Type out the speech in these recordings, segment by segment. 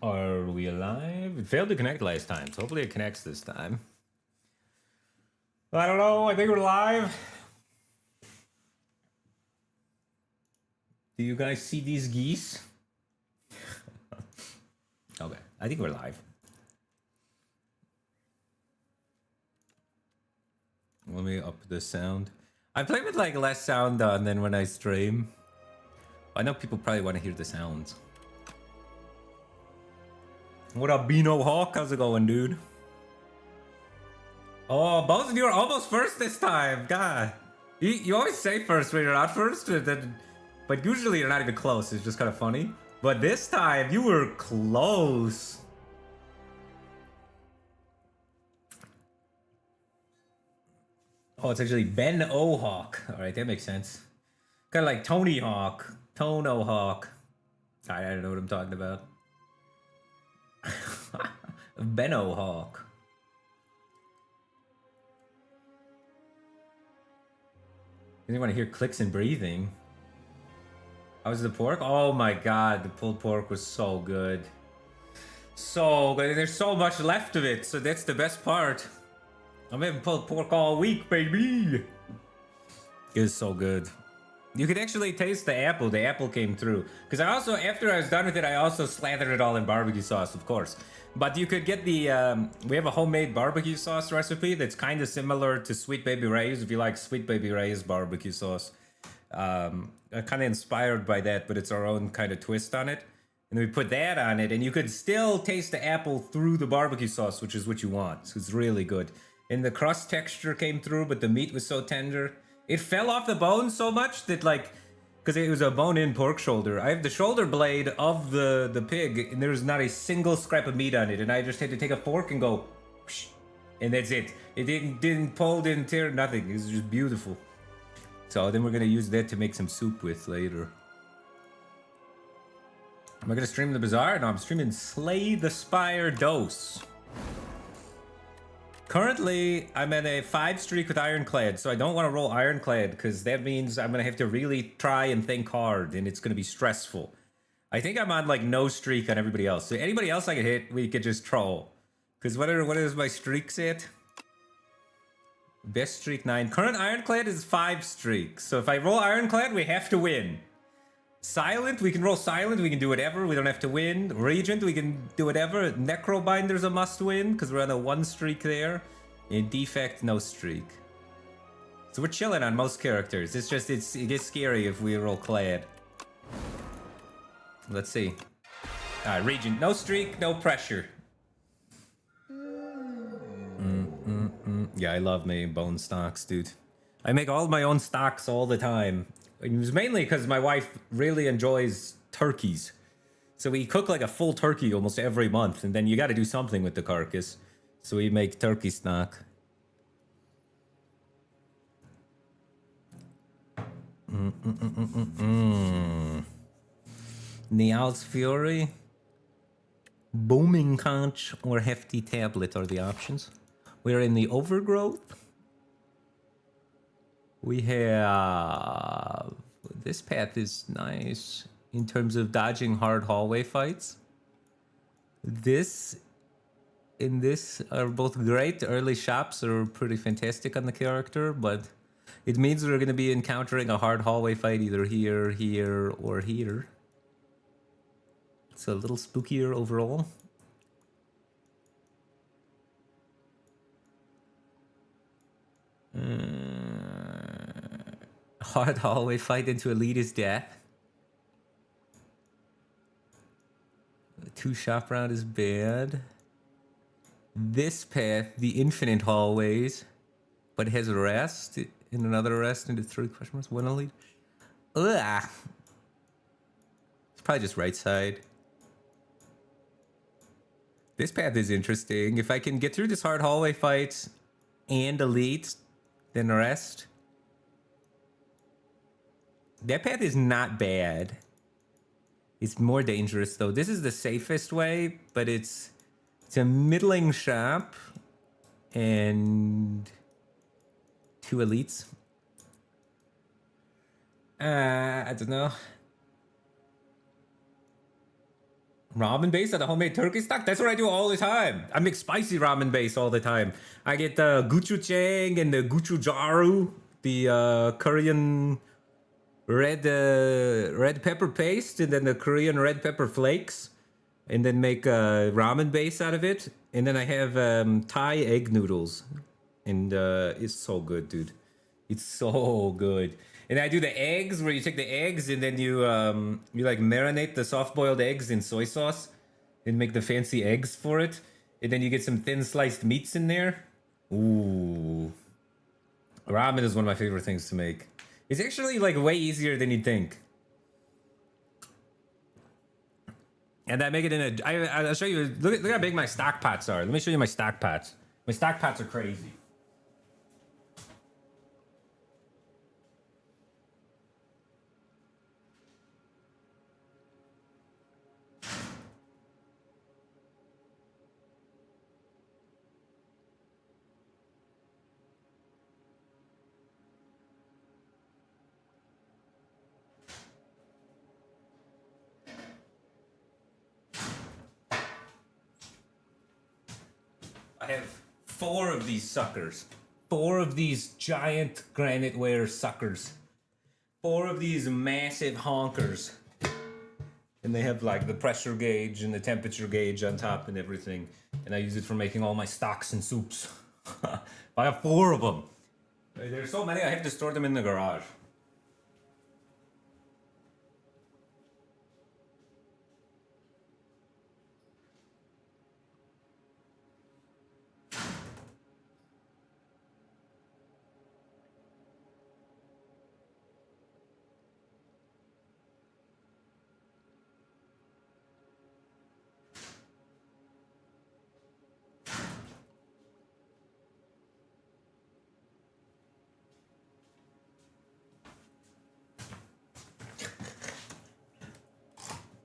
Are we alive? It failed to connect last time, so hopefully it connects this time. I don't know. I think we're live. Do you guys see these geese? Okay, I think we're live. Let me up the sound. I play with like less sound on than when I stream. I know people probably want to hear the sounds. What up, Beano Hawk? How's it going, dude? Oh, both of you are almost first this time. God. You always say first when you're not first, but usually you're not even close. It's just kind of funny. But this time, you were close. Oh, it's actually Ben O Hawk. All right, that makes sense. Kind of like Tony Hawk. Tono Hawk. I don't know what I'm talking about. Benno Hawk. You want to hear clicks and breathing. How's the pork? Oh my god, the pulled pork was so good. So good. There's so much left of it, so that's the best part. I'm having pulled pork all week, baby. It was so good. You could actually taste the apple. The apple came through. Because I also, after I was done with it, I also slathered it all in barbecue sauce, of course. But you could get the, we have a homemade barbecue sauce recipe that's kind of similar to Sweet Baby Ray's, if you like Sweet Baby Ray's barbecue sauce. Kind of inspired by that, but it's our own kind of twist on it. And we put that on it, and you could still taste the apple through the barbecue sauce, which is what you want. So it's really good. And the crust texture came through, but the meat was so tender. It fell off the bone so much that, like, because it was a bone-in pork shoulder. I have the shoulder blade of the pig, and there's not a single scrap of meat on it. And I just had to take a fork and go, whoosh, and that's it. It didn't pull, didn't tear, nothing. It was just beautiful. So then we're gonna use that to make some soup with later. Am I gonna stream the Bazaar? No, I'm streaming Slay the Spire Dose. Currently, I'm at a 5 streak with Ironclad, so I don't want to roll Ironclad, because that means I'm going to have to really try and think hard, and it's going to be stressful. I think I'm on, like, no streak on everybody else. So anybody else I could hit, we could just troll. Because what is my streaks at? Best streak 9. Current Ironclad is 5 streaks. So if I roll Ironclad, we have to win. Silent, we can roll Silent, we can do whatever, we don't have to win. Regent, we can do whatever. Necrobinder's a must win, because we're on a 1 streak there. And Defect, no streak. So we're chilling on most characters. It's just, it gets scary if we roll Clad. Let's see. Alright, Regent, no streak, no pressure. Yeah, I love making bone stocks, dude. I make all my own stocks all the time. It was mainly because my wife really enjoys turkeys. So we cook like a full turkey almost every month, and then you got to do something with the carcass. So we make turkey stock. Niall's Fury, Booming Conch, or Hefty Tablet are the options. We're in the Overgrowth. We have... This path is nice in terms of dodging hard hallway fights. This and this are both great. Early shops are pretty fantastic on the character, but it means we're going to be encountering a hard hallway fight either here, here, or here. It's a little spookier overall. Hard hallway fight into elitist death. 2 shop round is bad. This path, the infinite hallways, but it has a rest and another rest into 3 question marks. 1 elite. Ugh. It's probably just right side. This path is interesting. If I can get through this hard hallway fight and elite, then the rest. That path is not bad. It's more dangerous though. This is the safest way, but it's a middling shop and 2 elites. I don't know. Ramen base at the homemade turkey stock? That's what I do all the time. I make spicy ramen base all the time. I get the gochujang and the gochugaru, the Korean red pepper paste, and then the Korean red pepper flakes, and then make a ramen base out of it. And then I have Thai egg noodles, and it's so good, dude. It's so good. And I do the eggs where you take the eggs and then you like marinate the soft-boiled eggs in soy sauce and make the fancy eggs for it. And then you get some thin sliced meats in there. Ooh. Ramen is one of my favorite things to make. It's actually like way easier than you'd think. And I make it in a... I'll show you... Look how big my stock pots are. Let me show you my stock pots. My stock pots are crazy. I have 4 of these suckers. 4 of these giant graniteware suckers. 4 of these massive honkers. And they have like the pressure gauge and the temperature gauge on top and everything. And I use it for making all my stocks and soups. I have 4 of them. There's so many I have to store them in the garage.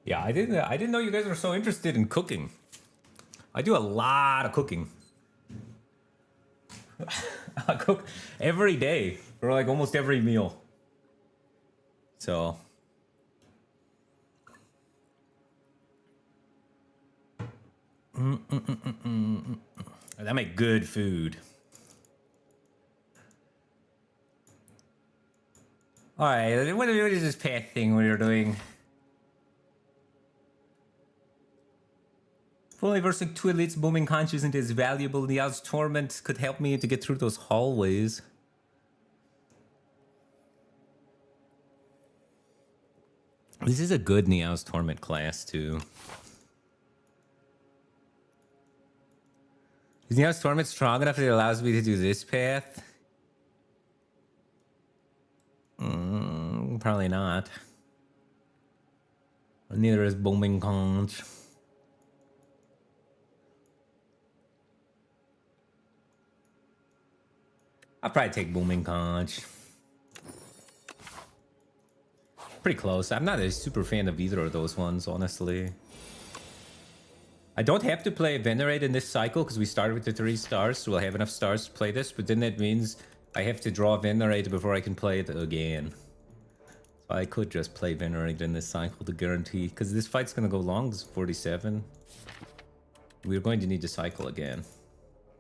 Yeah, I didn't know you guys were so interested in cooking. I do a lot of cooking. I cook every day for like almost every meal. So I make good food. All right, what is this path thing we're doing? Fully versing 2 elites, booming conch isn't as valuable. Nia's torment could help me to get through those hallways. This is a good Nia's torment class too. Is Nia's torment strong enough that it allows me to do this path? Probably not. Neither is booming conch. I'll probably take booming conch. Pretty close. I'm not a super fan of either of those ones, honestly. I don't have to play Venerate in this cycle because we started with the 3 stars, so we'll have enough stars to play this, but then that means I have to draw Venerate before I can play it again. So I could just play Venerate in this cycle to guarantee, because this fight's going to go long. This is 47. We're going to need to cycle again.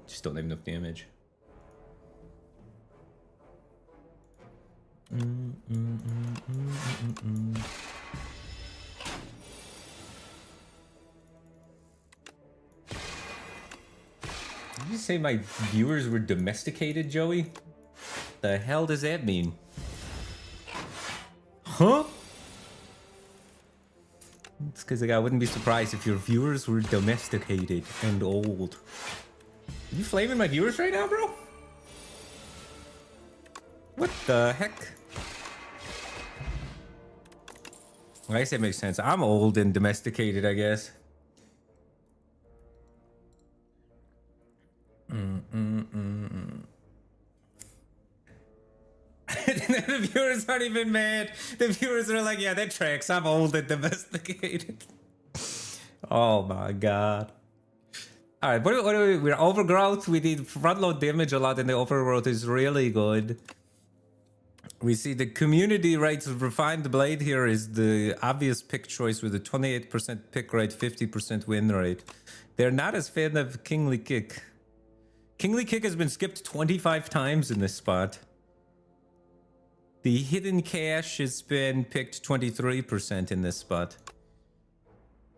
Just don't have enough damage. Did you say my viewers were domesticated, Joey? The hell does that mean? Huh? It's because I wouldn't be surprised if your viewers were domesticated and old. Are you flaming my viewers right now, bro? What the heck? I guess that makes sense. I'm old and domesticated, I guess. The viewers aren't even mad. The viewers are like, yeah, that tracks. I'm old and domesticated. Oh my god. Alright, what do we... We're overgrowth. We did front load damage a lot, and the overgrowth is really good. We see the community rates of Refined Blade here is the obvious pick choice with a 28% pick rate, 50% win rate. They're not as fan of Kingly Kick. Kingly Kick has been skipped 25 times in this spot. The Hidden Cache has been picked 23% in this spot,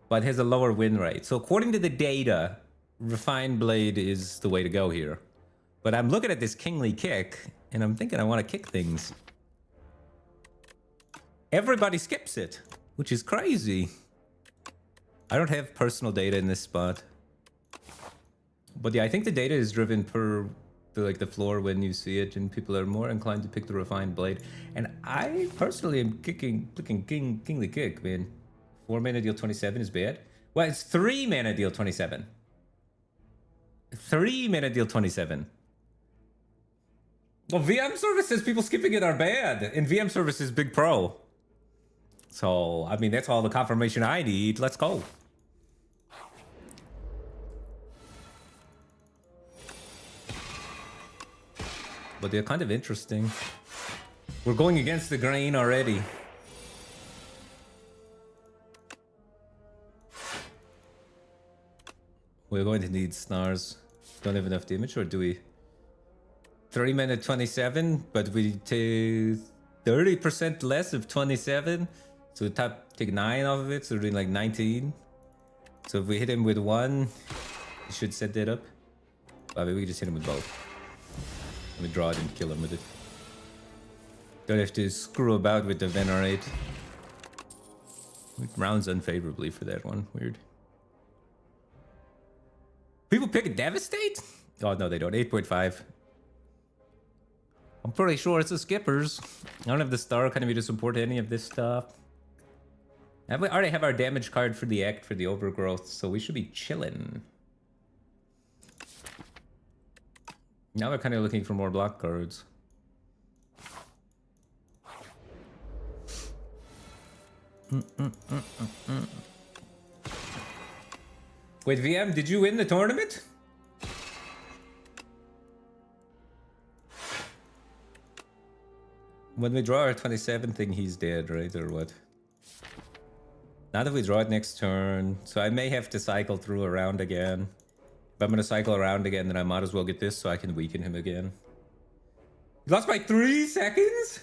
but has a lower win rate. So according to the data, Refined Blade is the way to go here. But I'm looking at this Kingly Kick, and I'm thinking I want to kick things. Everybody skips it, which is crazy. I don't have personal data in this spot. But yeah, I think the data is driven per the floor when you see it, and people are more inclined to pick the Refined Blade. And I personally am picking Kingly Kick, man. 4 mana deal 27 is bad. Well, it's 3 mana deal 27. 3 mana deal 27. Well, VM services, people skipping it are bad, and VM service is big pro. So, I mean, that's all the confirmation I need. Let's go. But they're kind of interesting. We're going against the grain already. We're going to need Snars. Don't have enough damage, or do we? 3 mana 27, but we take 30% less of 27. So we take 9 off of it, so we're doing like 19. So if we hit him with 1, he should set that up. I mean, we can just hit him with both. Let me draw it and kill him with it. Don't have to screw about with the Venerate. It rounds unfavorably for that one. Weird. People pick Devastate? Oh, no, they don't. 8.5. I'm pretty sure it's the skippers. I don't have the star economy to support any of this stuff. And we already have our damage card for the act for the overgrowth, so we should be chilling. Now we're kind of looking for more block cards. Wait, VM, did you win the tournament? When we draw our 27 thing, he's dead, right? Or what? Not if we draw it next turn. So I may have to cycle through a round again. If I'm going to cycle around again, then I might as well get this so I can weaken him again. He lost by 3 seconds?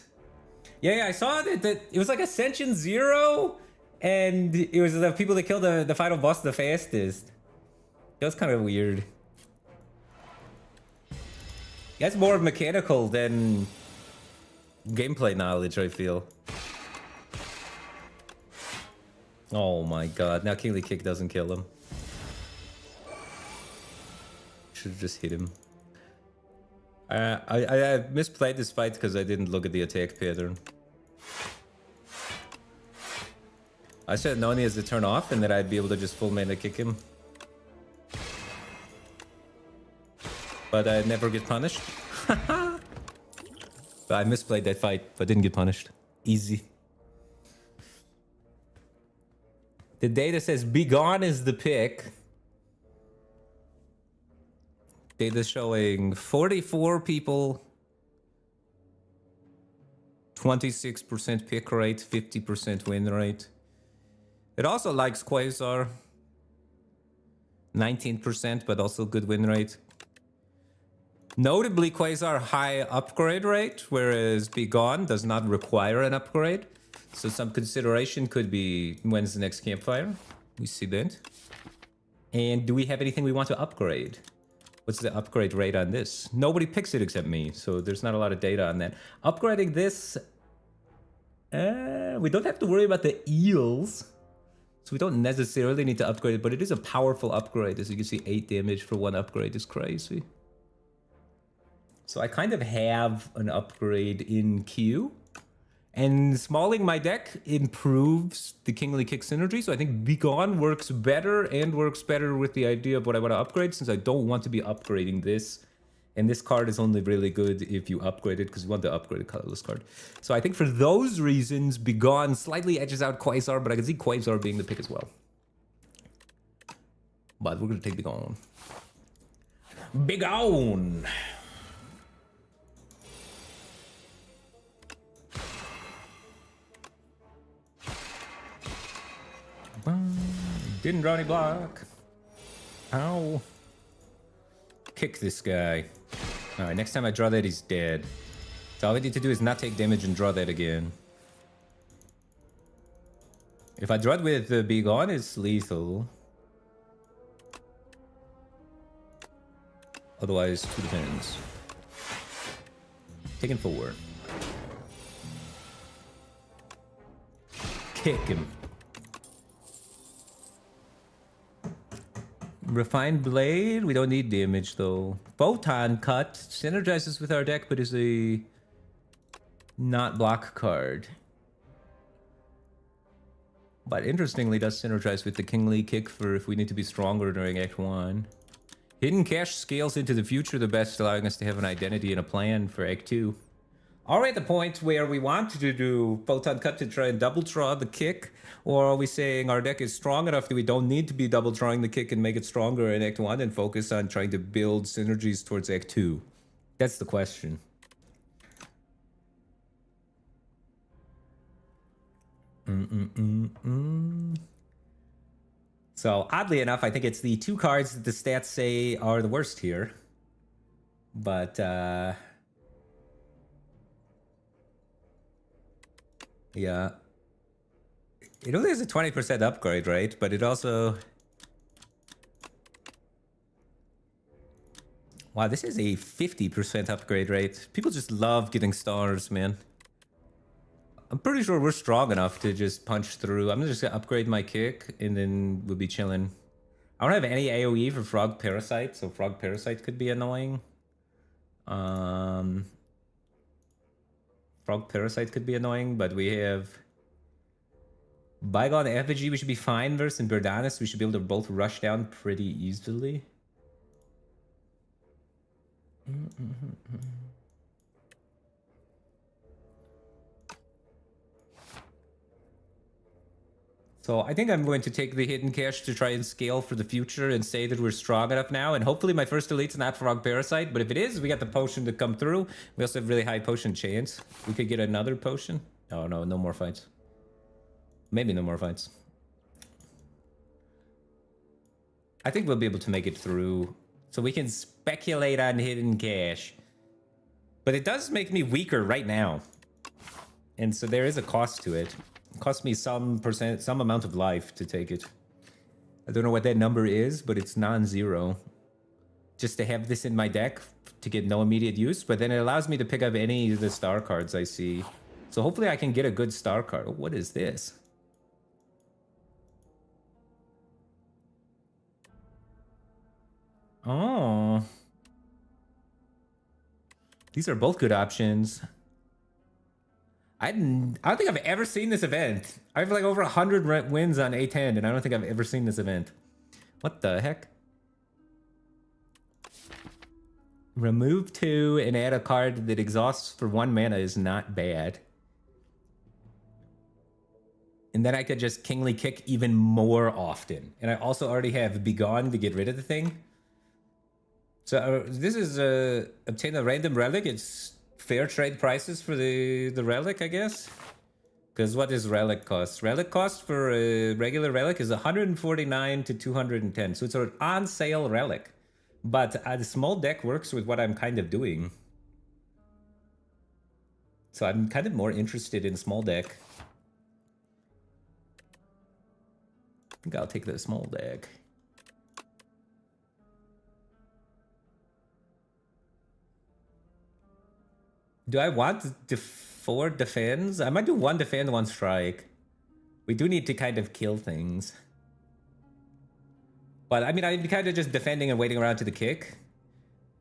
Yeah, I saw that it was like Ascension 0. And it was the people that killed the final boss the fastest. That was kind of weird. That's more mechanical than gameplay knowledge, I feel. Oh my god, now Kingly Kick doesn't kill him. Should have just hit him. I misplayed this fight because I didn't look at the attack pattern. I should have known he has to turn off and that I'd be able to just full mana kick him. But I never get punished. But I misplayed that fight, but didn't get punished. Easy. The data says Be Gone is the pick. Data showing 44 people, 26% pick rate, 50% win rate. It also likes Quasar, 19%, but also good win rate. Notably, Quasar high upgrade rate, whereas Be Gone does not require an upgrade. So some consideration could be, when's the next campfire? We see that. And do we have anything we want to upgrade? What's the upgrade rate on this? Nobody picks it except me, so there's not a lot of data on that. Upgrading this, we don't have to worry about the eels. So we don't necessarily need to upgrade it, but it is a powerful upgrade. As you can see, 8 damage for 1 upgrade is crazy. So I kind of have an upgrade in queue. And smalling my deck improves the Kingly Kick synergy. So I think Be Gone works better and works better with the idea of what I want to upgrade, since I don't want to be upgrading this. And this card is only really good if you upgrade it, because you want to upgrade a colorless card. So I think for those reasons, Be Gone slightly edges out Quasar, but I can see Quasar being the pick as well. But we're going to take Be Gone. Be Gone! Didn't draw any block. Ow. Kick this guy. Alright, next time I draw that, he's dead. So all I need to do is not take damage and draw that again. If I draw it with the Be Gone, it's lethal. Otherwise, 2 defense. Taking 4. Kick him. Refined Blade, we don't need damage though. Photon Cut synergizes with our deck, but is a not block card. But interestingly, does synergize with the Kingly Kick for if we need to be stronger during Act 1. Hidden Cache scales into the future the best, allowing us to have an identity and a plan for Act 2. Are we at the point where we want to do Photon Cut to try and double draw the kick? Or are we saying our deck is strong enough that we don't need to be double drawing the kick and make it stronger in Act 1 and focus on trying to build synergies towards Act 2? That's the question. So, oddly enough, I think it's the 2 cards that the stats say are the worst here. But, yeah. It only has a 20% upgrade, right? But it also... Wow, this is a 50% upgrade rate. People just love getting stars, man. I'm pretty sure we're strong enough to just punch through. I'm just gonna upgrade my kick, and then we'll be chilling. I don't have any AoE for Frog Parasite, so Frog Parasite could be annoying. Frog Parasite could be annoying, but we have... Bygone Effigy, we should be fine versus, and Verdanus, we should be able to both rush down pretty easily. So I think I'm going to take the Hidden Cache to try and scale for the future and say that we're strong enough now. And hopefully my first elite's not Frog Parasite, but if it is, we got the potion to come through. We also have really high potion chance. We could get another potion. Oh no, no more fights. Maybe no more fights. I think we'll be able to make it through. So we can speculate on Hidden Cache. But it does make me weaker right now. And so there is a cost to it. It costs me some amount of life to take it. I don't know what that number is, but it's non-zero. Just to have this in my deck to get no immediate use, but then it allows me to pick up any of the star cards I see. So hopefully I can get a good star card. Oh, what is this? Oh. These are both good options. I don't think I've ever seen this event. I have like over 100 wins on A10, and I don't think I've ever seen this event. What the heck? Remove 2 and add a card that exhausts for 1 mana is not bad. And then I could just Kingly Kick even more often. And I also already have Begone to get rid of the thing. So this is obtain a random relic. It's fair trade prices for the relic, I guess. Because what does relic cost? Relic cost for a regular relic is 149 to 210. So it's an on sale relic. But the small deck works with what I'm kind of doing. So I'm kind of more interested in small deck. I think I'll take the small deck. Do I want 4 defends? I might do 1 defend, 1 strike. We do need to kind of kill things. But I mean, I'd be kind of just defending and waiting around to the kick.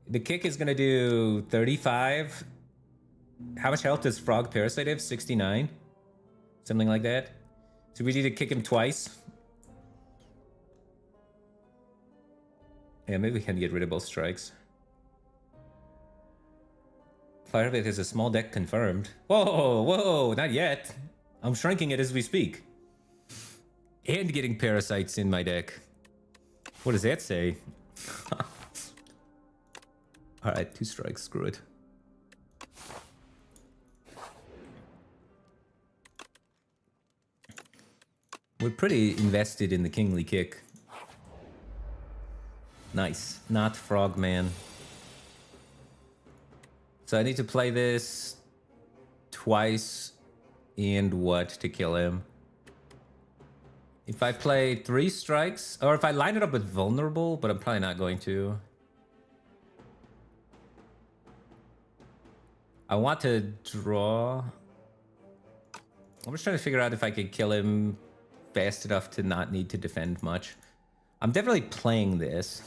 The kick is going to do 35. How much health does Frog Parasite have? 69? Something like that. So we need to kick him twice. Yeah, maybe we can get rid of both strikes. Firebat is a small deck confirmed. Whoa, whoa, not yet. I'm shrinking it as we speak. And getting parasites in my deck. What does that say? Alright, 2 strikes, screw it. We're pretty invested in the kingly kick. Nice. Not Frogman. So I need to play this twice and what to kill him? If I play 3 strikes, or if I line it up with vulnerable, but I'm probably not going to. I want to draw. I'm just trying to figure out if I could kill him fast enough to not need to defend much. I'm definitely playing this.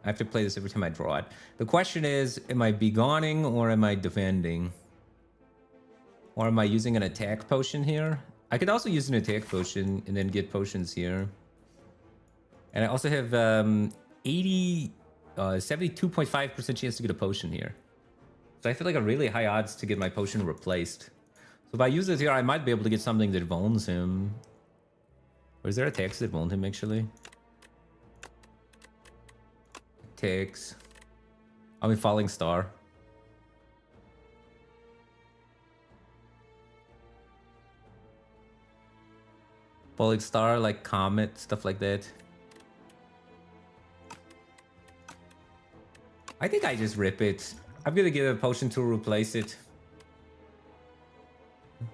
I have to play this every time I draw it. The question is, am I begoning or am I defending? Or am I using an attack potion here? I could also use an attack potion and then get potions here. And I also have 72.5% chance to get a potion here. So I feel like a really high odds to get my potion replaced. So if I use this here, I might be able to get something that vulns him. Or is there attacks that vuln him, actually? Attacks. I mean, Falling Star. Falling Star, like Comet, stuff like that. I think I just rip it. I'm gonna get a potion to replace it.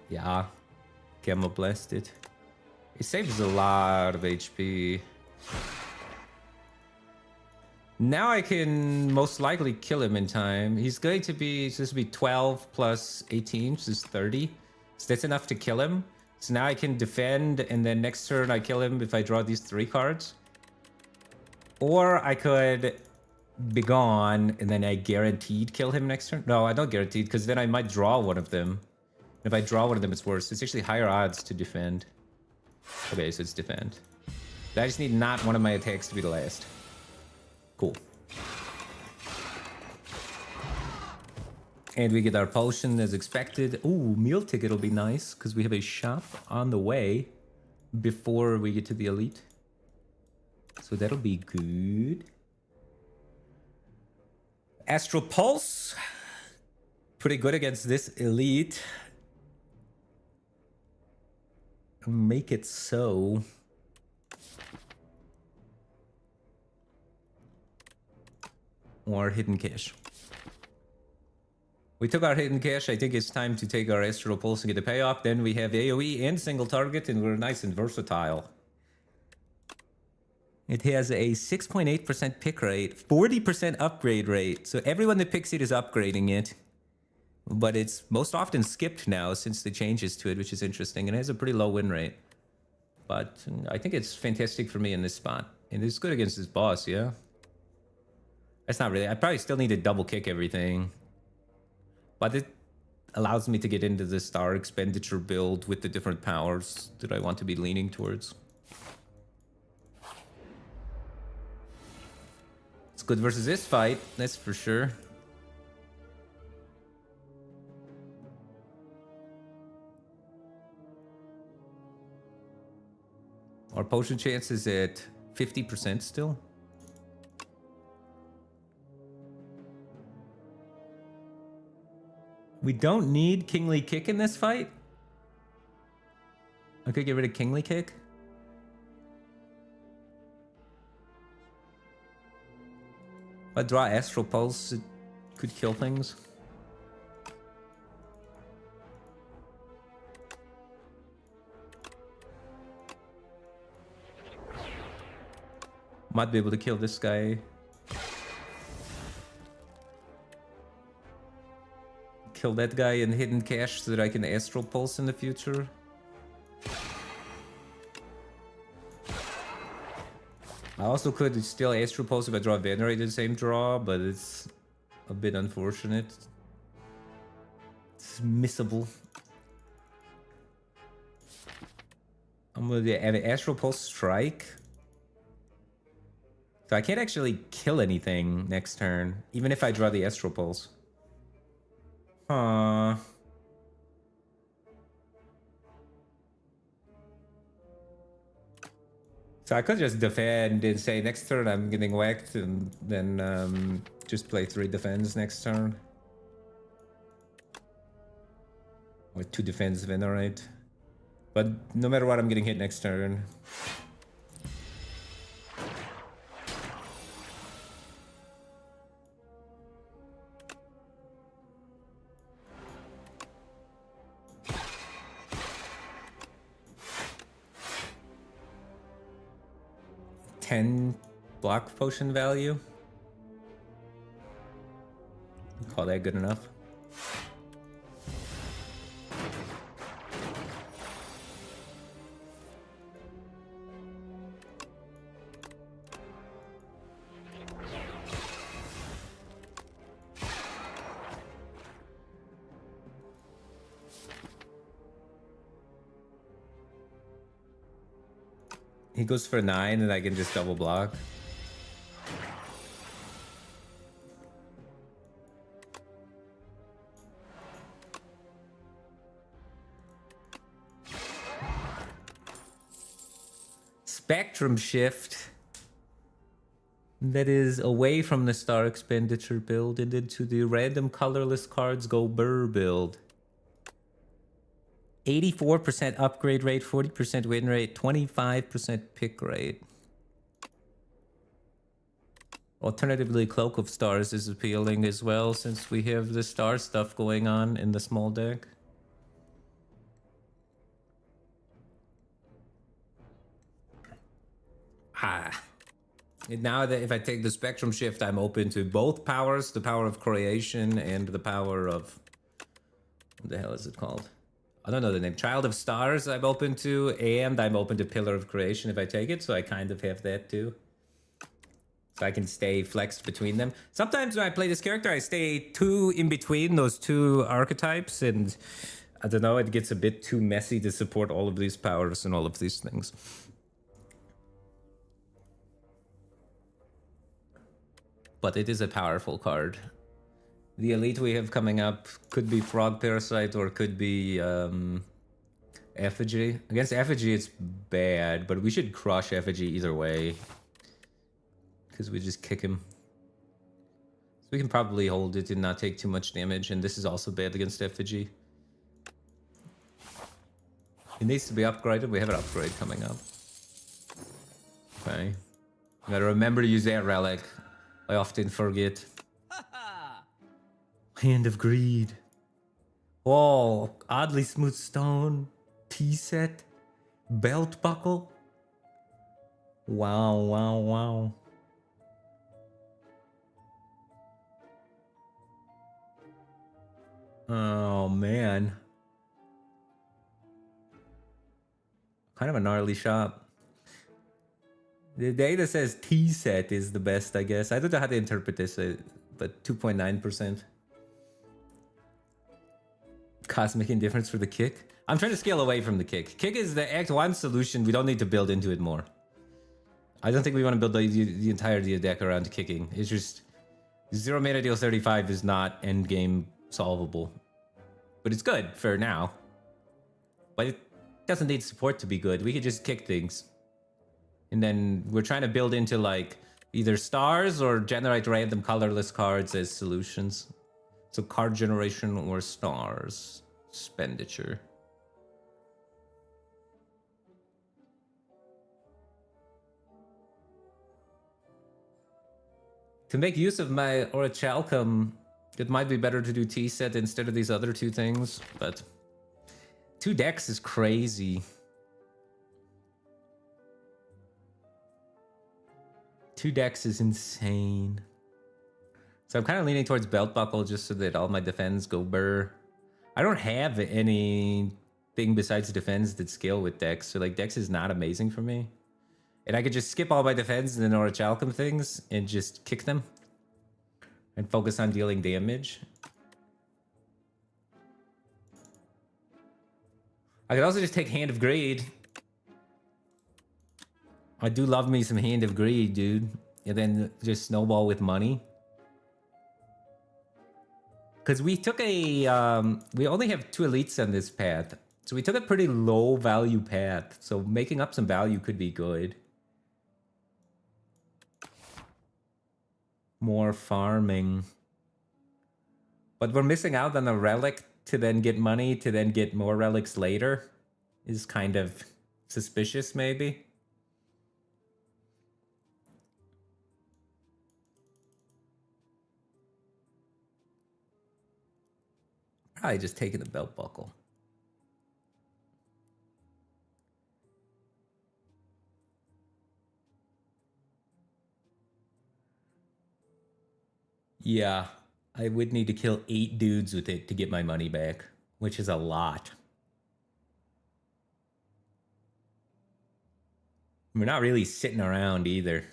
Yeah. Camel Blast it. It saves a lot of HP. Now I can most likely kill him in time. He's going to be, so this will be 12 plus 18, which is 30. So that's enough to kill him. So now I can defend, and then next turn I kill him if I draw these 3 cards. Or I could be gone, and then I guaranteed kill him next turn. No, I don't guaranteed, because then I might draw one of them. If I draw one of them, it's worse. It's actually higher odds to defend. Okay, so it's defend. I just need not one of my attacks to be the last. Cool. And we get our potion as expected. Ooh, meal ticket will be nice, because we have a shop on the way before we get to the elite. So that'll be good. Astral Pulse. Pretty good against this elite. Make it so. Or Hidden Cache. We took our Hidden Cache. I think it's time to take our Astral Pulse and get the payoff. Then we have AoE and single target, and we're nice and versatile. It has a 6.8% pick rate, 40% upgrade rate. So everyone that picks it is upgrading it. But it's most often skipped now since the changes to it, which is interesting. And it has a pretty low win rate. But I think it's fantastic for me in this spot. And it's good against this boss, yeah? That's not really... I probably still need to double kick everything. But it allows me to get into the star expenditure build with the different powers that I want to be leaning towards. It's good versus this fight, that's for sure. Our potion chance is at 50% still. We don't need Kingly Kick in this fight. I could get rid of Kingly Kick. If I draw Astral Pulse, it could kill things. Might be able to kill this guy. Kill that guy in Hidden Cache so that I can Astral Pulse in the future. I also could still Astral Pulse if I draw Venerate the same draw, but it's a bit unfortunate. It's missable. I'm gonna have an Astral Pulse Strike. So I can't actually kill anything next turn, even if I draw the Astral Pulse. Huh. So I could just defend and say next turn I'm getting whacked, and then just play 3 defense next turn. With 2 defense Venerate. But no matter what, I'm getting hit next turn. $10 block potion value. Call that good enough? He goes for 9 and I can just double block. Spectrum shift. That is away from the star expenditure build and into the random colorless cards go burr build. 84% upgrade rate, 40% win rate, 25% pick rate. Alternatively, Cloak of Stars is appealing as well since we have the star stuff going on in the small deck. Now that if I take the Spectrum Shift, I'm open to both powers, the power of creation and the power of... What the hell is it called? I don't know the name. Child of Stars I'm open to, and I'm open to Pillar of Creation if I take it, so I kind of have that too. So I can stay flexed between them. Sometimes when I play this character, I stay too in between those two archetypes, and I don't know, it gets a bit too messy to support all of these powers and all of these things. But it is a powerful card. The elite we have coming up could be Frog Parasite or could be Effigy. Against Effigy, it's bad, but we should crush Effigy either way. Because we just kick him. So we can probably hold it and not take too much damage, and this is also bad against Effigy. It needs to be upgraded. We have an upgrade coming up. Okay. Gotta remember to use that relic. I often forget. Hand of Greed. Oh, oddly smooth stone. Tea set. Belt buckle. Wow, wow, wow. Oh, man. Kind of a gnarly shop. The data says tea set is the best, I guess. I don't know how to interpret this, but 2.9%. Cosmic Indifference for the kick. I'm trying to scale away from the kick. Kick is the Act 1 solution. We don't need to build into it more. I don't think we want to build the entirety of the deck around kicking. It's just... 0 mana deal 35 is not endgame solvable. But it's good for now. But it doesn't need support to be good. We could just kick things. And then we're trying to build into like either stars or generate random colorless cards as solutions. So card generation or stars. Expenditure. To make use of my Orichalcum, it might be better to do T-set instead of these other two things, but 2 decks is crazy. 2 decks is insane. So I'm kind of leaning towards Belt Buckle just so that all my defense go burr. I don't have anything besides defense that scale with Dex, so like Dex is not amazing for me. And I could just skip all my defense and then Orichalcum things and just kick them. And focus on dealing damage. I could also just take Hand of Greed. I do love me some Hand of Greed, dude. And then just snowball with money. Because we took a... we only have 2 elites on this path. So we took a pretty low value path. So making up some value could be good. More farming. But we're missing out on a relic to then get money, to then get more relics later. is kind of suspicious, maybe. Probably just taking the belt buckle. Yeah, I would need to kill 8 dudes with it to get my money back, which is a lot. We're not really sitting around either.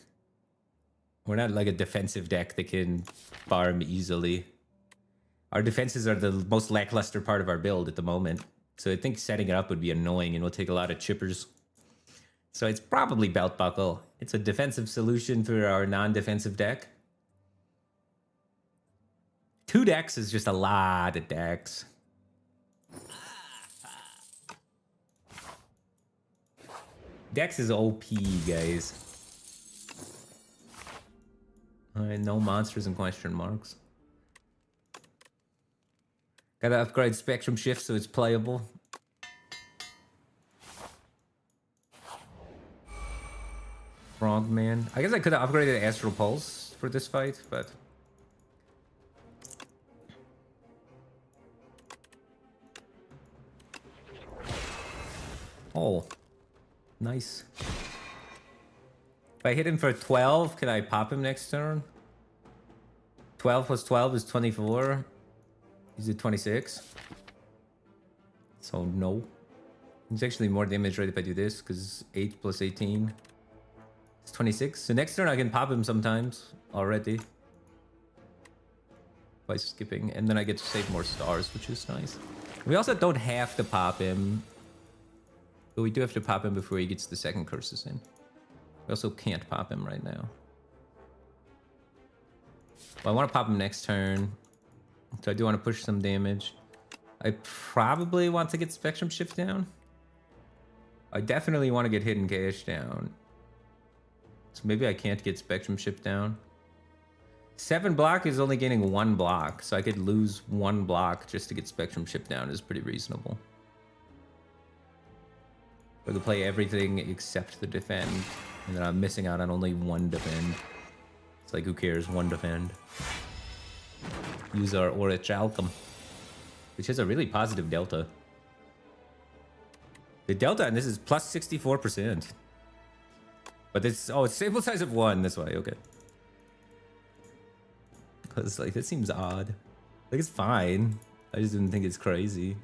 We're not like a defensive deck that can farm easily. Our defenses are the most lackluster part of our build at the moment. So I think setting it up would be annoying and will take a lot of chippers. So it's probably belt buckle. It's a defensive solution for our non-defensive deck. 2 decks is just a lot of decks. Dex is OP, guys. Alright, no monsters and question marks. Gotta upgrade Spectrum Shift so it's playable. Frogman. I guess I could have upgraded Astral Pulse for this fight, but... Oh. Nice. If I hit him for 12, can I pop him next turn? 12 plus 12 is 24. Is it 26? So no. It's actually more damage rate if I do this, because 8 plus 18 is 26. So next turn I can pop him sometimes already. By skipping. And then I get to save more stars, which is nice. We also don't have to pop him. But we do have to pop him before he gets the second curses in. We also can't pop him right now. Well, I want to pop him next turn. So I do want to push some damage. I probably want to get Spectrum Shift down. I definitely want to get Hidden Cache down. So maybe I can't get Spectrum Shift down. 7 block is only gaining 1 block. So I could lose 1 block just to get Spectrum Shift down is pretty reasonable. I could play everything except the defend. And then I'm missing out on only 1 defend. It's like, who cares? 1 defend. Use our Orichalcum, which has a really positive delta. The delta on this is plus 64%. But it's, oh, it's sample size of 1. That's why, okay. Because, like, that seems odd. Like, it's fine. I just didn't think it's crazy.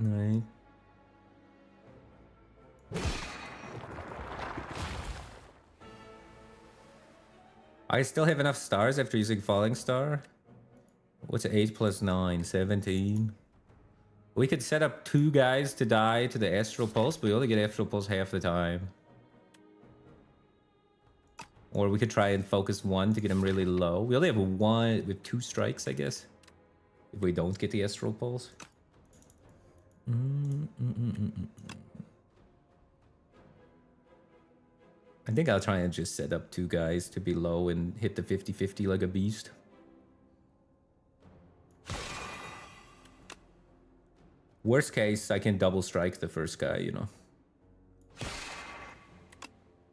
Right. I still have enough stars after using Falling Star. What's 8 plus 9? 17. We could set up 2 guys to die to the Astral Pulse, but we only get Astral Pulse half the time. Or we could try and focus 1 to get him really low. We only have 1 with 2 strikes, I guess. If we don't get the Astral Pulse. I think I'll try and just set up 2 guys to be low and hit the 50-50 like a beast. Worst case, I can double strike the first guy, you know.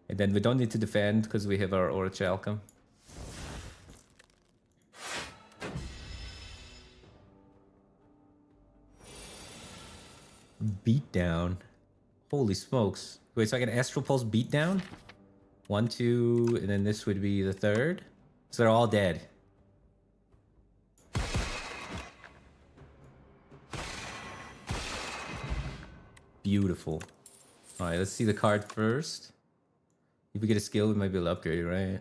And then we don't need to defend because we have our Orichalcum. Beatdown. Holy smokes. Wait, so I can Astral Pulse Beatdown? 1, 2, and then this would be the 3rd. So they're all dead. Beautiful. Alright, let's see the card first. If we get a skill, we might be able to upgrade it, right?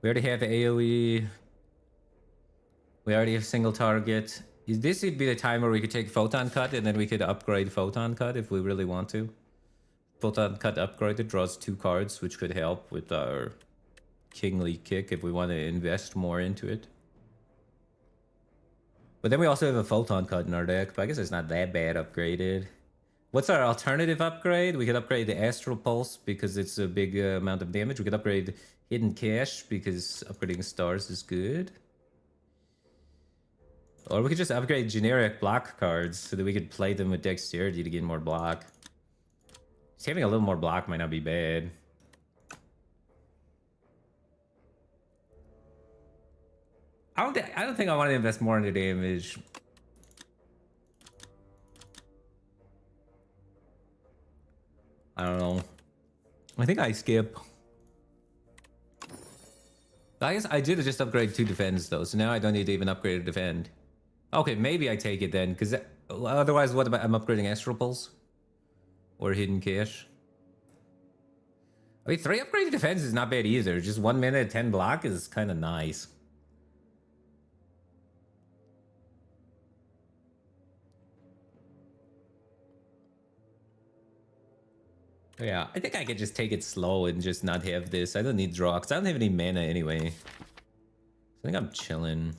We already have AoE. We already have single target. This would be the time where we could take Photon Cut and then we could upgrade Photon Cut if we really want to. Photon Cut upgraded draws 2 cards, which could help with our Kingly Kick if we want to invest more into it. But then we also have a Photon Cut in our deck, but I guess it's not that bad upgraded. What's our alternative upgrade? We could upgrade the Astral Pulse because it's a big amount of damage. We could upgrade Hidden Cache because upgrading stars is good. Or we could just upgrade generic block cards so that we could play them with dexterity to gain more block. Just having a little more block might not be bad. I don't think I want to invest more into damage. I don't know. I think I skip. I guess I did just upgrade 2 defense though, so now I don't need to even upgrade to defend. Okay, maybe I take it then, because otherwise what am I'm upgrading Astral Pulse? Or Hidden Cache? I mean, 3 upgraded defense is not bad either. Just 1 minute, 10 block is kind of nice. Yeah, I think I could just take it slow and just not have this. I don't need draw, because I don't have any mana anyway. So I think I'm chilling.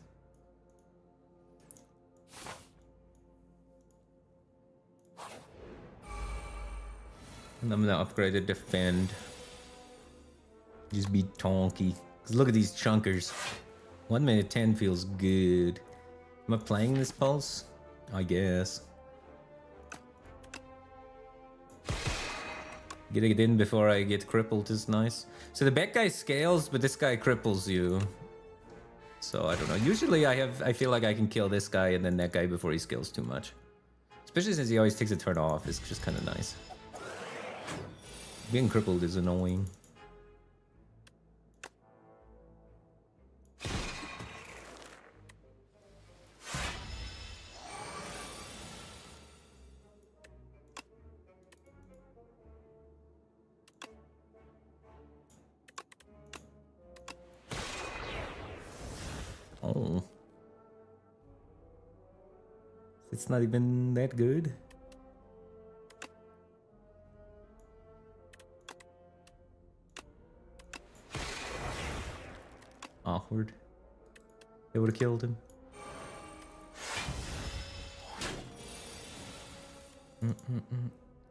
And I'm gonna upgrade to defend. Just be tonky. Because look at these chunkers. 1 minute 10 feels good. Am I playing this pulse? I guess. Getting it in before I get crippled is nice. So the back guy scales, but this guy cripples you. So I don't know. Usually I feel like I can kill this guy and then that guy before he scales too much. Especially since he always takes a turn off. It's just kind of nice. Being crippled is annoying. Oh. It's not even that good. Awkward. They would have killed him.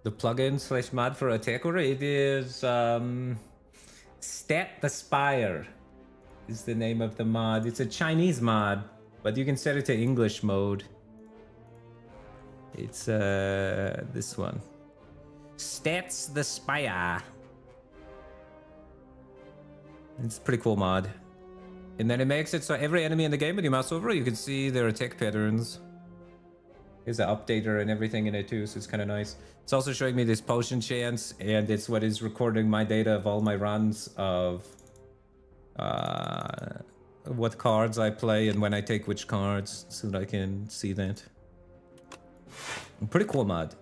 The plugin / mod for Attacker, it is Stat the Spire is the name of the mod. It's a Chinese mod, but you can set it to English mode. It's this one. Stats the Spire. It's a pretty cool mod. And then it makes it so every enemy in the game, when you mouse over, you can see their attack patterns. There's an updater and everything in it too, so it's kind of nice. It's also showing me this potion chance, and it's what is recording my data of all my runs of what cards I play and when I take which cards, so that I can see that. Pretty cool mod.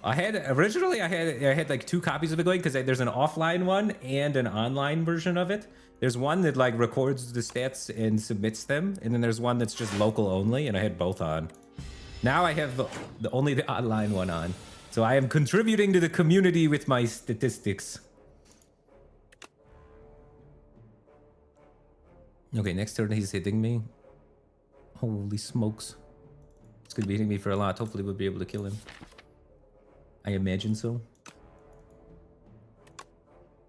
Originally I had like 2 copies of it going, because there's an offline one and an online version of it. There's one that like records the stats and submits them, and then there's one that's just local only, and I had both on. Now I have only the online one on. So I am contributing to the community with my statistics. Okay, next turn he's hitting me. Holy smokes. It's gonna be hitting me for a lot. Hopefully we'll be able to kill him. I imagine so.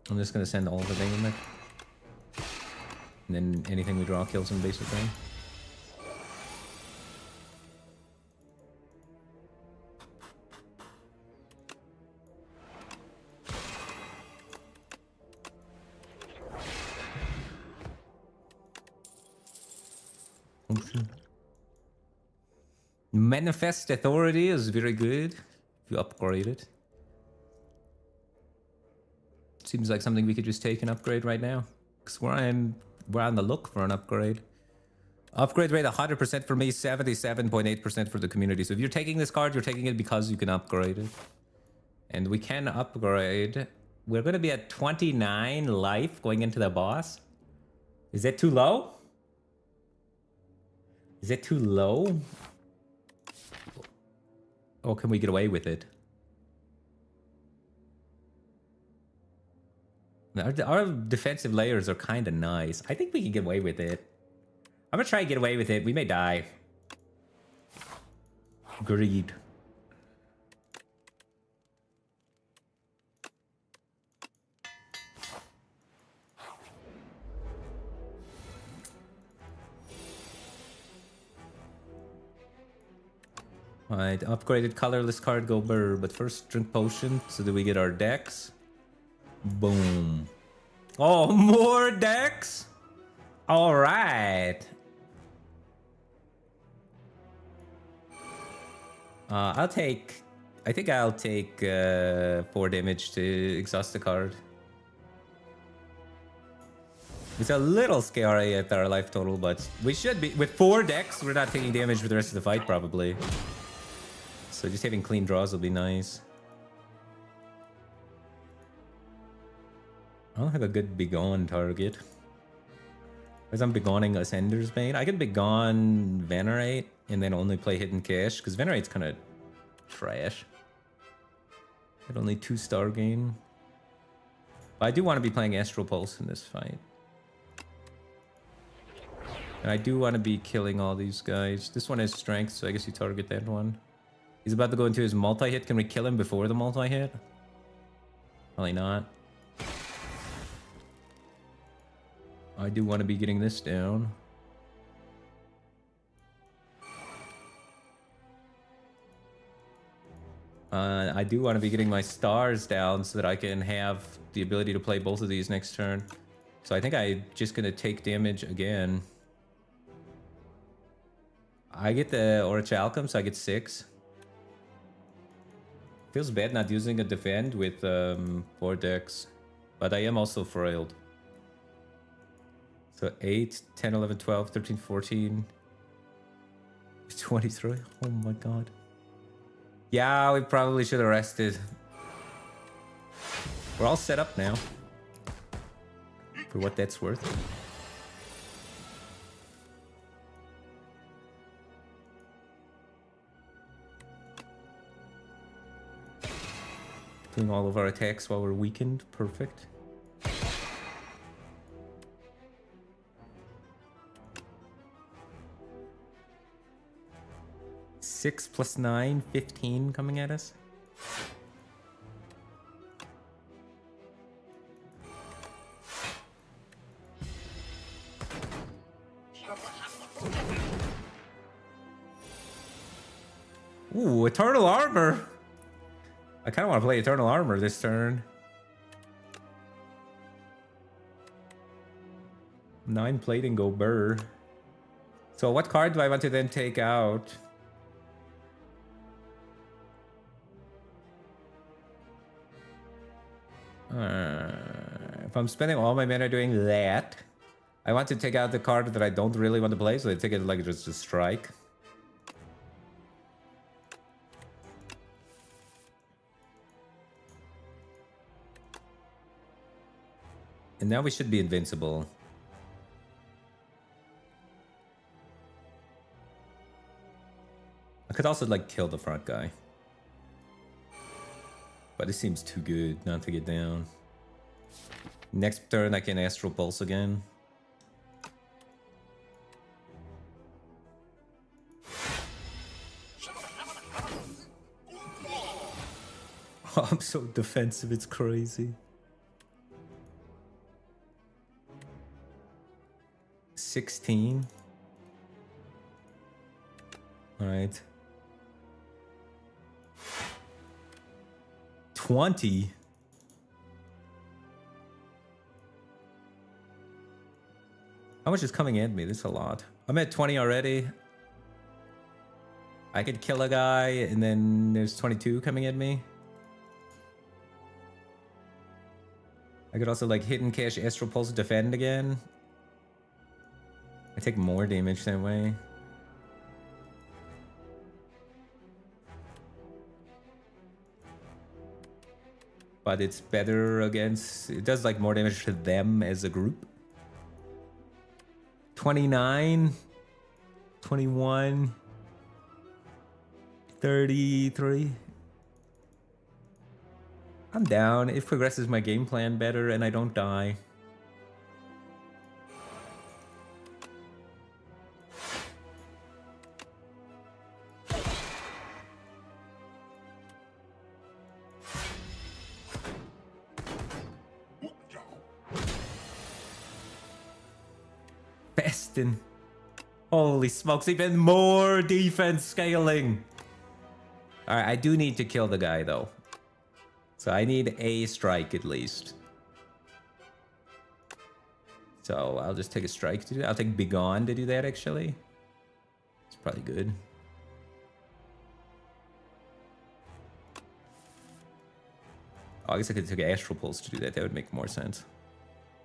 I'm just gonna send all the damage. And then anything we draw kills him basically. Manifest Authority is very good if you upgrade it. Seems like something we could just take and upgrade right now. Because we're on the look for an upgrade. Upgrade rate 100% for me, 77.8% for the community. So if you're taking this card, you're taking it because you can upgrade it. And we can upgrade. We're going to be at 29 life going into the boss. Is that too low? Is it too low? Or can we get away with it? Our defensive layers are kind of nice. I think we can get away with it. I'm gonna try and get away with it. We may die. Greed. Alright, upgraded colorless card, go burr. But first, drink potion so that we get our decks. Boom. Oh, more decks? Alright. I'll take... I think I'll take 4 damage to exhaust the card. It's a little scary at our life total, but we should be... With 4 decks, we're not taking damage for the rest of the fight, probably. So just having clean draws will be nice. I don't have a good Begone target. Because I'm Begoning Ascender's Bane. I can Begone Venerate and then only play Hidden Cache, because Venerate's kind of trash. At only 2-star gain. But I do want to be playing Astral Pulse in this fight. And I do want to be killing all these guys. This one has strength, so I guess you target that one. He's about to go into his multi-hit. Can we kill him before the multi-hit? Probably not. I do want to be getting this down. I do want to be getting my stars down so that I can have the ability to play both of these next turn. So I think I'm just going to take damage again. I get the Oracha Alchem, so I get 6. Feels bad not using a defend with 4 decks. But I am also foiled. So 8, 10, 11, 12, 13, 14, 23. Oh my god. Yeah, we probably should have rested. We're all set up now. For what that's worth. Doing all of our attacks while we're weakened. Perfect. Six plus 9, 15 coming at us. Ooh, Eternal Armor. I kind of want to play Eternal Armor this turn. 9 plating, go burr. So what card do I want to then take out? If I'm spending all my mana doing that, I want to take out the card that I don't really want to play, so I take it like just a strike. And now we should be invincible. I could also like kill the front guy. But it seems too good not to get down. Next turn I can Astral Pulse again. Oh, I'm so defensive, it's crazy. 16. All right. 20. How much is coming at me? This is a lot. I'm at 20 already. I could kill a guy, and then there's 22 coming at me. I could also like Hidden Cache, Astral Pulse, defend again. I take more damage that way. But it's better against... It does like more damage to them as a group. 29. 21. 33. I'm down. It progresses my game plan better and I don't die. Bestin. Holy smokes, even more defense scaling. Alright, I do need to kill the guy, though. So I need a strike, at least. So I'll just take a strike to do that. I'll take Begone to do that, actually. It's probably good. Oh, I guess I could take Astral Pulse to do that. That would make more sense.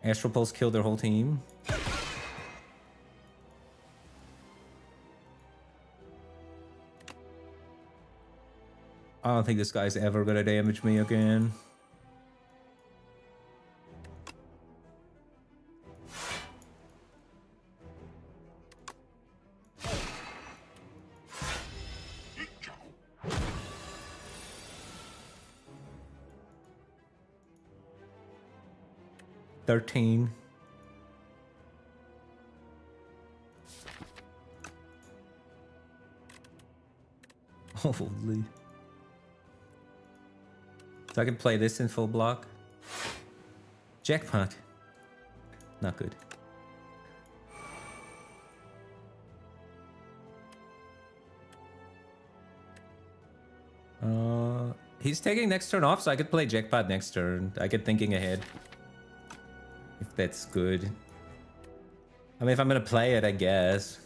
Astral Pulse killed their whole team. I don't think this guy's ever gonna damage me again. $13. Holy. So I can play this in full block. Jackpot. Not good. He's taking next turn off, so I could play Jackpot next turn. I get thinking ahead. If that's good. I mean, if I'm gonna play it, I guess.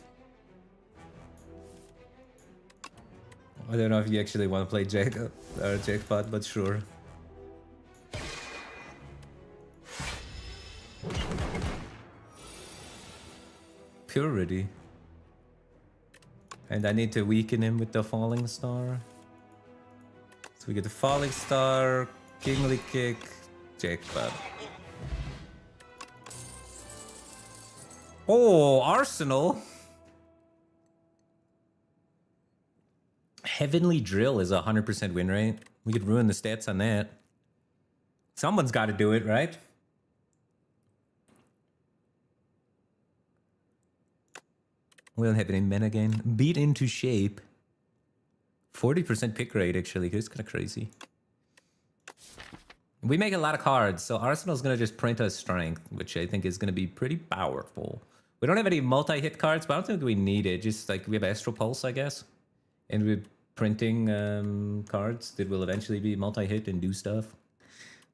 I don't know if you actually want to play Jackpot, but sure. Purity. And I need to weaken him with the Falling Star. So we get the Falling Star, Kingly Kick, Jackpot. Oh, Arsenal! Heavenly Drill is a 100% win rate. We could ruin the stats on that. Someone's got to do it, right? We don't have any men again. Beat into shape. 40% pick rate, actually. It's kind of crazy. We make a lot of cards, so Arsenal's going to just print us strength, which I think is going to be pretty powerful. We don't have any multi-hit cards, but I don't think we need it. Just like we have Astral Pulse, I guess. And we're printing cards that will eventually be multi-hit and do stuff.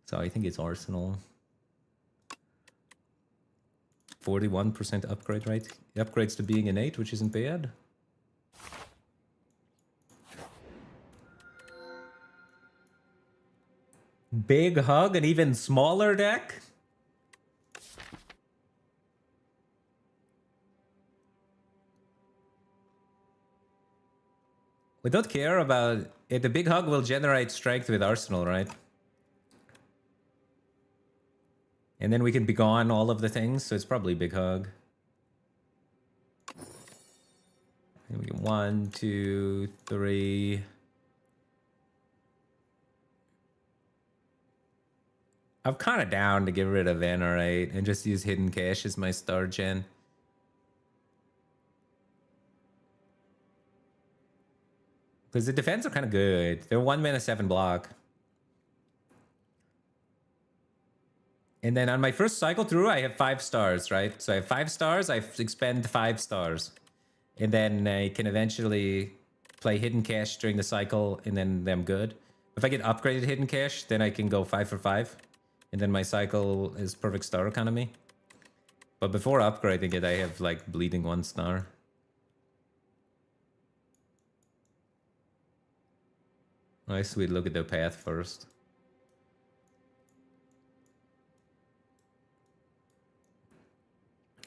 So I think it's Arsenal. 41% upgrade rate. It upgrades to being an 8, which isn't bad. Big Hug, an even smaller deck? We don't care about it. The Big Hug will generate strength with Arsenal, right? And then we can begone all of the things, so it's probably Big Hug. And we get 1, 2, 3. I'm kind of down to get rid of Venerate and just use Hidden Cache as my star gen. Because the defense are kind of good. They're 1 mana 7 block. And then on my first cycle through, I have 5 stars, right? So I have 5 stars, I expend 5 stars. And then I can eventually play Hidden Cache during the cycle, and then I'm good. If I get upgraded Hidden Cache, then I can go 5 for 5. And then my cycle is perfect star economy. But before upgrading it, I have like bleeding 1 star. Nice, we look at the path first.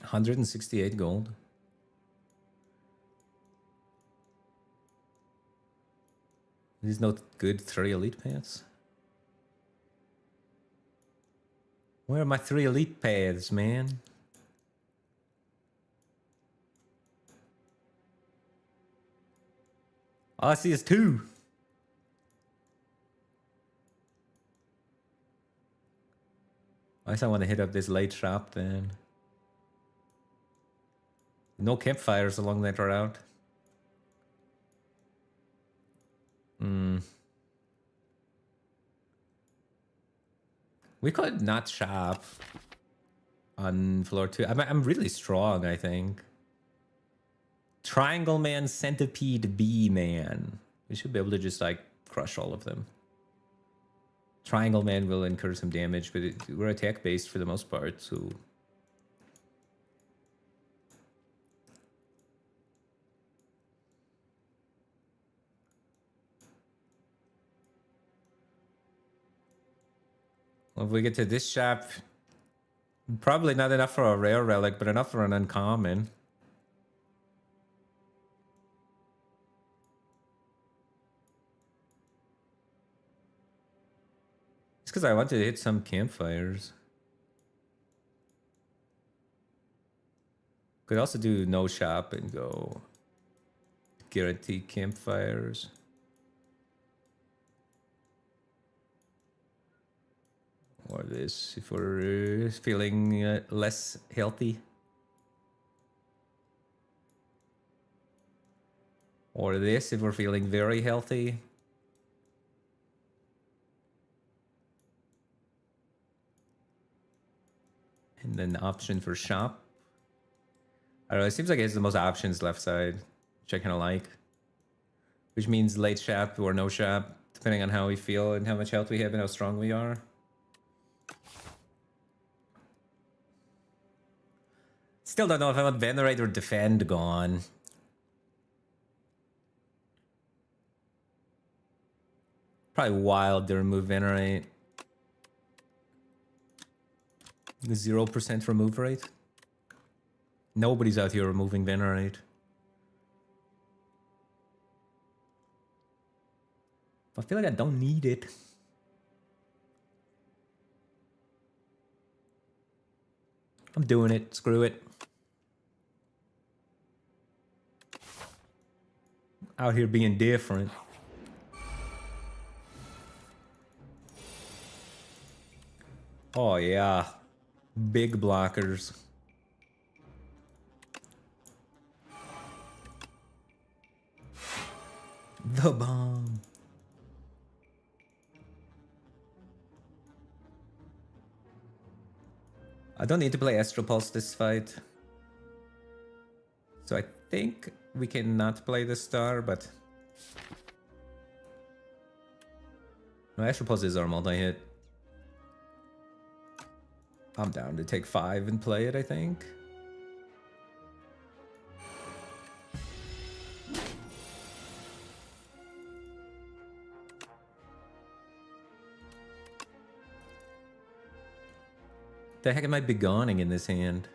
$168 gold. These not good 3 elite paths. Where are my 3 elite paths, man? All I see is 2. I guess I want to hit up this late shop then. No campfires along that route. We could not shop on floor 2. I'm really strong, I think. Triangle Man, Centipede, Bee Man. We should be able to just like crush all of them. Triangle Man will incur some damage, but we're attack based for the most part, so. Well, if we get to this shop, probably not enough for a rare relic, but enough for an uncommon. It's because I wanted to hit some campfires. Could also do no shop and go guarantee campfires. Or this if we're feeling less healthy. Or this if we're feeling very healthy. And then option for shop. I don't know, it seems like it has the most options left side, which I kind of like. Which means late shop or no shop, depending on how we feel and how much health we have and how strong we are. Still don't know if I want Venerate or Defend gone. Probably wild to remove Venerate. 0% remove rate. Nobody's out here removing Venerate. I feel like I don't need it. I'm doing it. Screw it. Out here being different. Oh yeah. Big blockers. The bomb. I don't need to play Astral Pulse this fight. So I think we cannot play the star, but... No, Astral Pulse is our multi-hit. I'm down to take 5 and play it, I think. The heck am I begoning in this hand?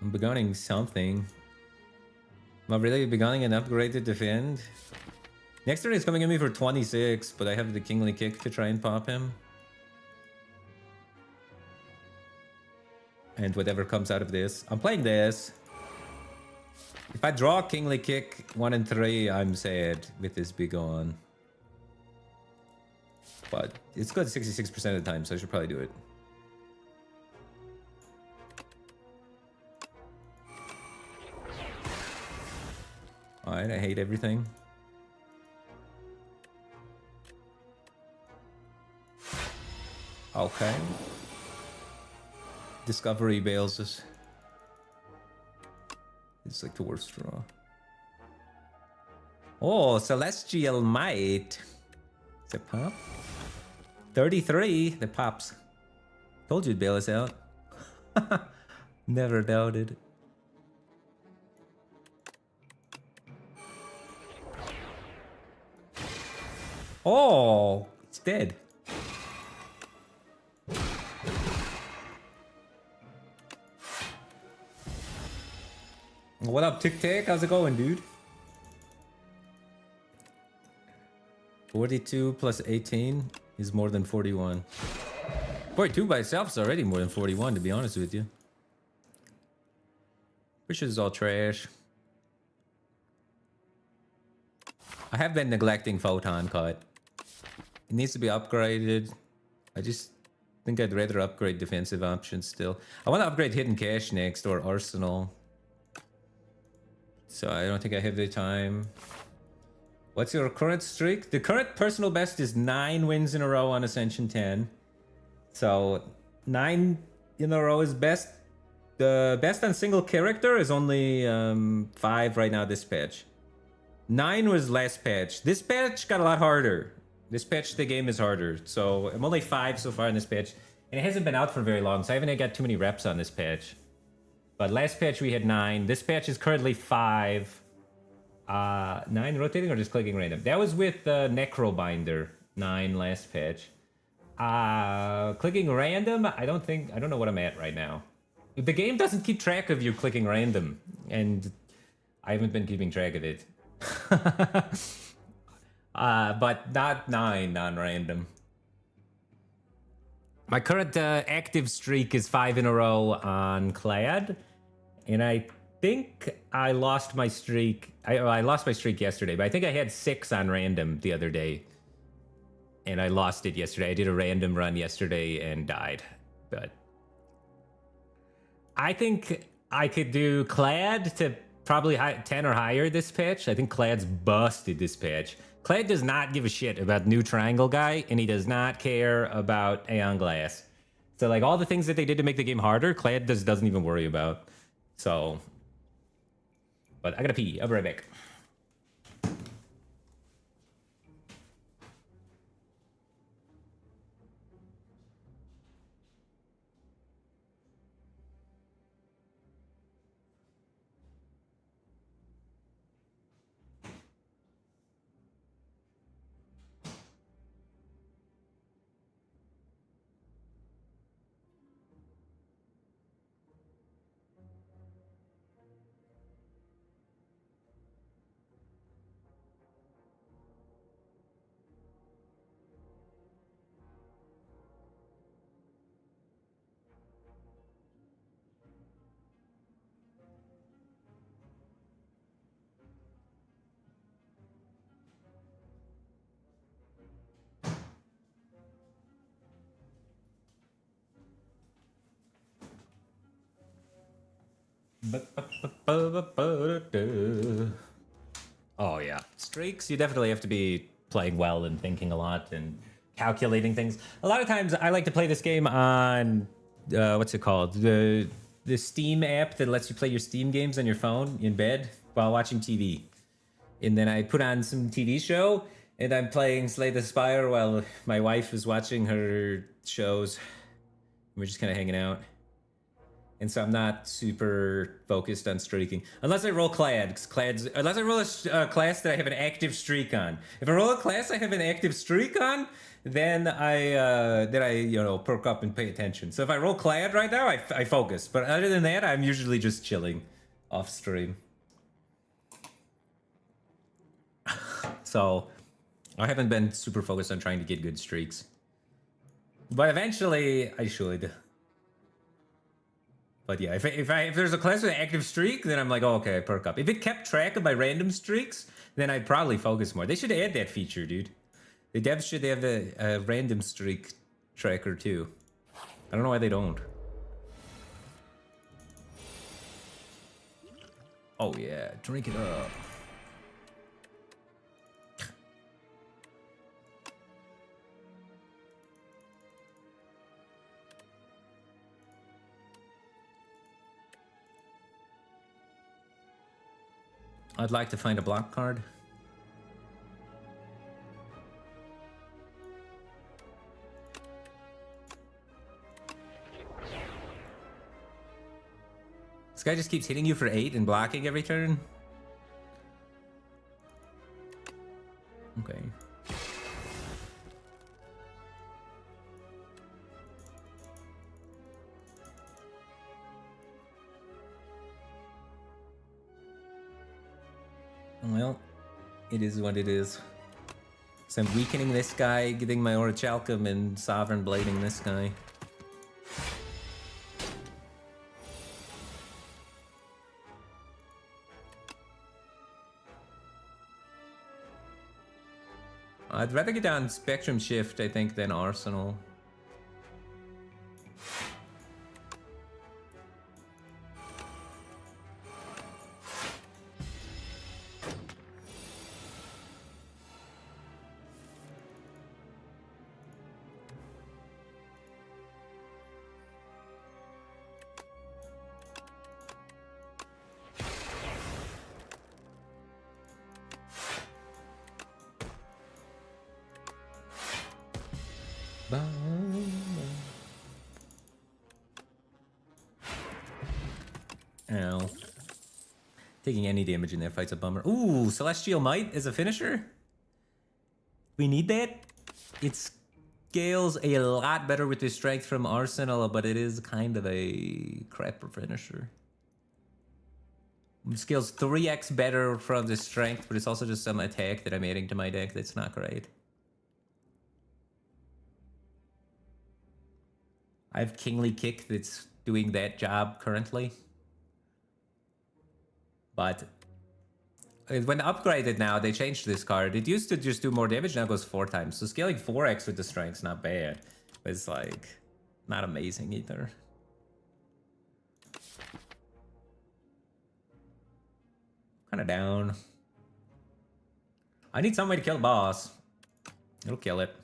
I'm begoning something. Am I really begoning an upgrade to defend? Next turn is coming at me for 26, but I have the Kingly Kick to try and pop him. And whatever comes out of this. I'm playing this. If I draw Kingly Kick 1 and 3, I'm sad with this Begone. But it's good 66% of the time, so I should probably do it. Alright, I hate everything. Okay. Discovery bails us. It's like the worst draw. Oh, Celestial Might. Is it pop? 33, the pops. Told you'd bail us out. Never doubted. Oh, it's dead. What up, Tic Tac? How's it going, dude? 42 plus 18 is more than 41. 42 by itself is already more than 41, to be honest with you. Which is all trash. I have been neglecting Photon Cut. It needs to be upgraded. I just think I'd rather upgrade defensive options still. I want to upgrade Hidden Cache next, or Arsenal. So I don't think I have the time. What's your current streak? The current personal best is 9 wins in a row on Ascension 10. So 9 in a row is best. The best on single character is only 5 right now this patch. 9 was last patch. This patch got a lot harder. This patch, the game is harder. So I'm only 5 so far in this patch. And it hasn't been out for very long, so I haven't got too many reps on this patch. But last patch we had 9. This patch is currently 5. 9 rotating or just clicking random? That was with Necrobinder. 9 last patch. Clicking random, I don't know what I'm at right now. The game doesn't keep track of you clicking random, and I haven't been keeping track of it. But not 9 non-random. My current active streak is 5 in a row on Clad, and I think I lost my streak. I lost my streak yesterday, but I think I had 6 on random the other day, and I lost it yesterday. I did a random run yesterday and died, but I think I could do Clad to probably 10 or higher this patch. I think Clad's busted this patch. Clad does not give a shit about new triangle guy, and he does not care about Aeon Glass. So like all the things that they did to make the game harder, Clad doesn't even worry about. So, but I gotta pee. I'll be right back. Oh yeah, streaks. You definitely have to be playing well and thinking a lot and calculating things. A lot of times, I like to play this game on what's it called? The Steam app that lets you play your Steam games on your phone in bed while watching TV. And then I put on some TV show, and I'm playing Slay the Spire while my wife is watching her shows. We're just kind of hanging out. And so I'm not super focused on streaking. Unless I roll Clad. Unless I roll a class that I have an active streak on. If I roll a class I have an active streak on, then I perk up and pay attention. So if I roll Clad right now, I focus. But other than that, I'm usually just chilling off stream. So I haven't been super focused on trying to get good streaks. But eventually I should. But yeah, if there's a class with an active streak, then I'm like, oh, okay, I perk up. If it kept track of my random streaks, then I'd probably focus more. They should add that feature, dude. The devs should have a random streak tracker too. I don't know why they don't. Oh yeah, drink it up. I'd like to find a block card. This guy just keeps hitting you for 8 and blocking every turn. Okay. Well, it is what it is. So I'm weakening this guy, getting my Orichalcum, and Sovereign Blading this guy. I'd rather get down Spectrum Shift, I think, than Arsenal. Ow. Taking any damage in that fight's a bummer. Ooh, Celestial Might as a finisher? We need that? It scales a lot better with the strength from Arsenal, but it is kind of a crapper finisher. It scales 3x better from the strength, but it's also just some attack that I'm adding to my deck that's not great. I have Kingly Kick that's doing that job currently. But when upgraded now, they changed this card. It used to just do more damage, now it goes 4 times. So scaling 4x with the strength's not bad. But it's like, not amazing either. Kind of down. I need some way to kill the boss. It'll kill it.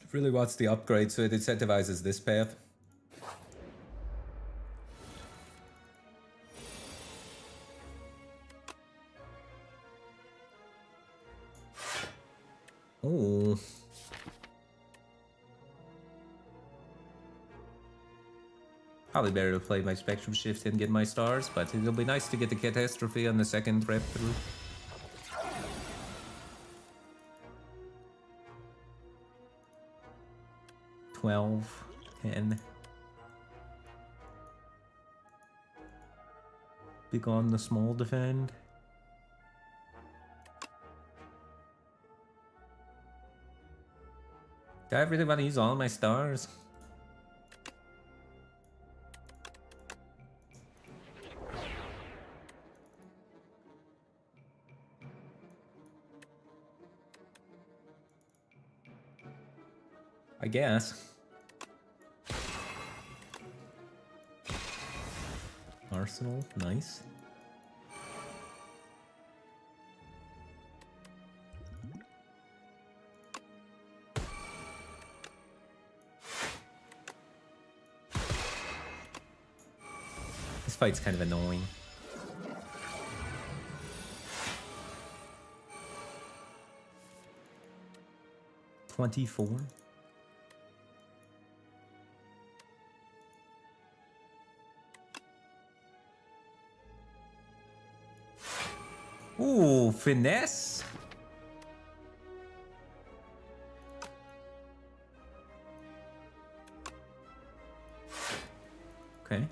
It really wants the upgrade, so it incentivizes this path. Oh. Probably better to play my Spectrum Shift and get my stars, but it'll be nice to get the Catastrophe on the second rep through. $12, $10. Big on the small defend. Do I really want to use all my stars? I guess. Arsenal, nice. This fight's kind of annoying. $24. Ooh, finesse. Okay.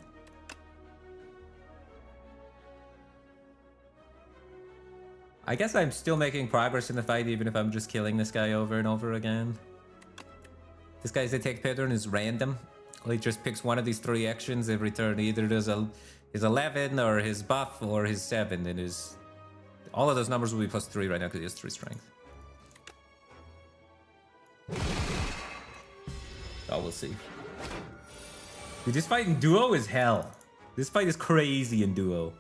I guess I'm still making progress in the fight, even if I'm just killing this guy over and over again. This guy's attack pattern is random. He just picks one of these 3 actions every turn. He either does his 11 or his buff or his 7, and his... All of those numbers will be +3 right now because he has 3 strength. Oh, we'll see. Dude, this fight in duo is hell. This fight is crazy in duo.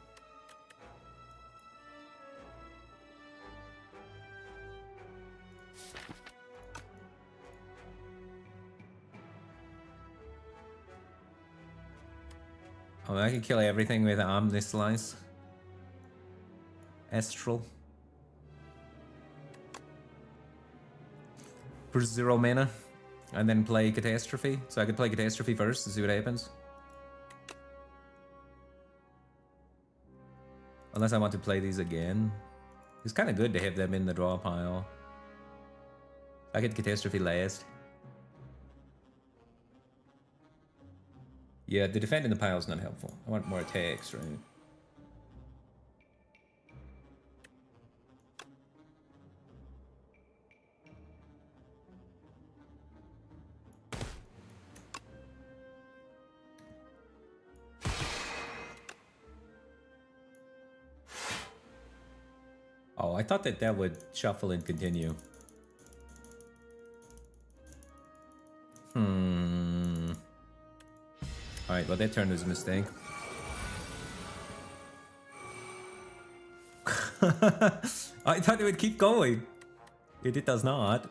Oh, I can kill everything with Omnislice. Astral. For 0 mana. And then play Catastrophe. So I could play Catastrophe first to see what happens. Unless I want to play these again. It's kind of good to have them in the draw pile. I get Catastrophe last. Yeah, the defend in the pile is not helpful. I want more attacks, right? Oh, I thought that would shuffle and continue. Alright, well that turn was a mistake. I thought it would keep going. It does not.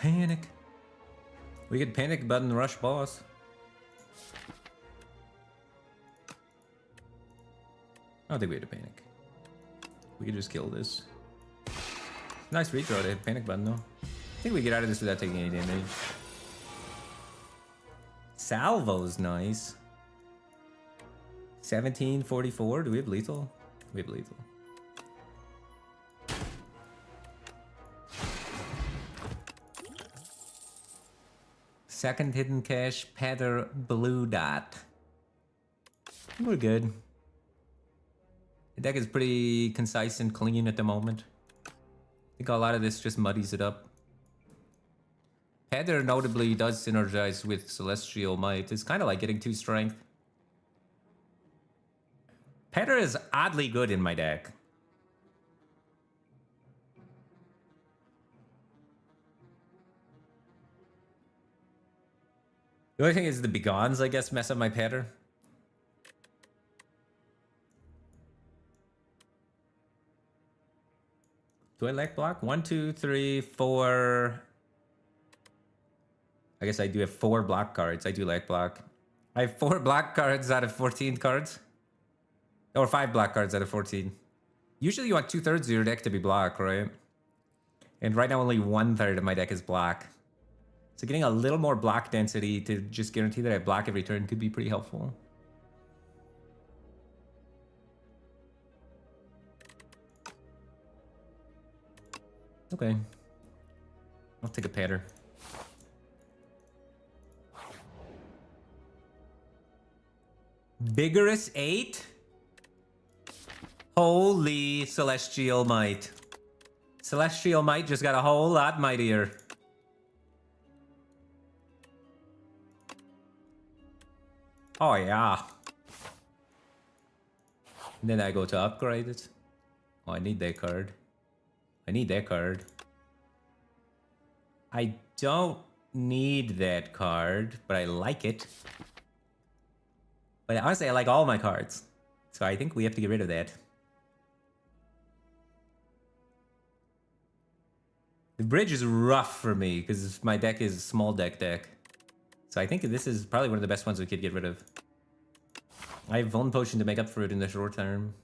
Panic. We could panic button rush boss. I don't think we had to panic. We could just kill this. Nice redraw to hit panic button though. I think we get out of this without taking any damage. Salvo's nice. 1744. Do we have lethal? We have lethal. Second hidden cache, Petter Blue Dot. We're good. The deck is pretty concise and clean at the moment. I think a lot of this just muddies it up. Petter notably does synergize with Celestial Might. It's kind of like getting 2 strength. Petter is oddly good in my deck. The only thing is the Begons, I guess, mess up my Petter. Do I leg block? 1, 2, 3, 4. I guess I do have 4 block cards. I do leg block. I have 4 block cards out of 14 cards. Or 5 block cards out of 14. Usually you want 2/3 of your deck to be block, right? And right now only 1/3 of my deck is block. So getting a little more block density to just guarantee that I block every turn could be pretty helpful. Okay. I'll take a Petter. Vigorous 8? Holy Celestial Might. Celestial Might just got a whole lot mightier. Oh yeah. And then I go to upgrade it. Oh, I need that card. I need that card. I don't need that card, but I like it. But honestly, I like all my cards. So I think we have to get rid of that. The bridge is rough for me because my deck is a small deck. So I think this is probably one of the best ones we could get rid of. I have Vuln Potion to make up for it in the short term.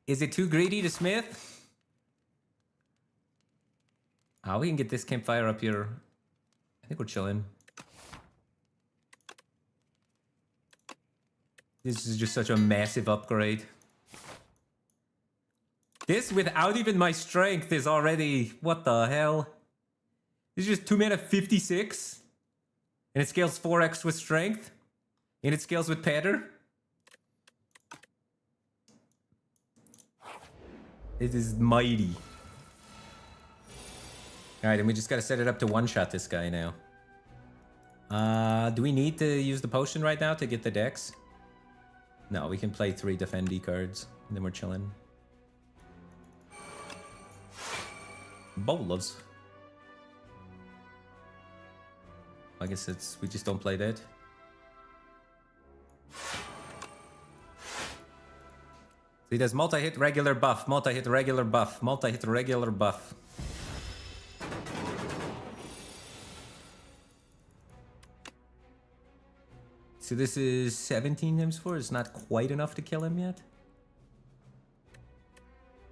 Is it too greedy to smith? Oh, we can get this campfire up here. I think we're chilling. This is just such a massive upgrade. This, without even my strength, is already... What the hell? This is just 2 mana 56. And it scales 4x with strength. And it scales with Petter. It is mighty. Alright, and we just gotta set it up to one-shot this guy now. Do we need to use the potion right now to get the decks? No, we can play 3 defendy cards. And then we're chilling. Bolas. I guess it's... we just don't play that. So he does multi-hit, regular buff, multi-hit, regular buff, multi-hit, regular buff. So this is 17 times 4. It's not quite enough to kill him yet.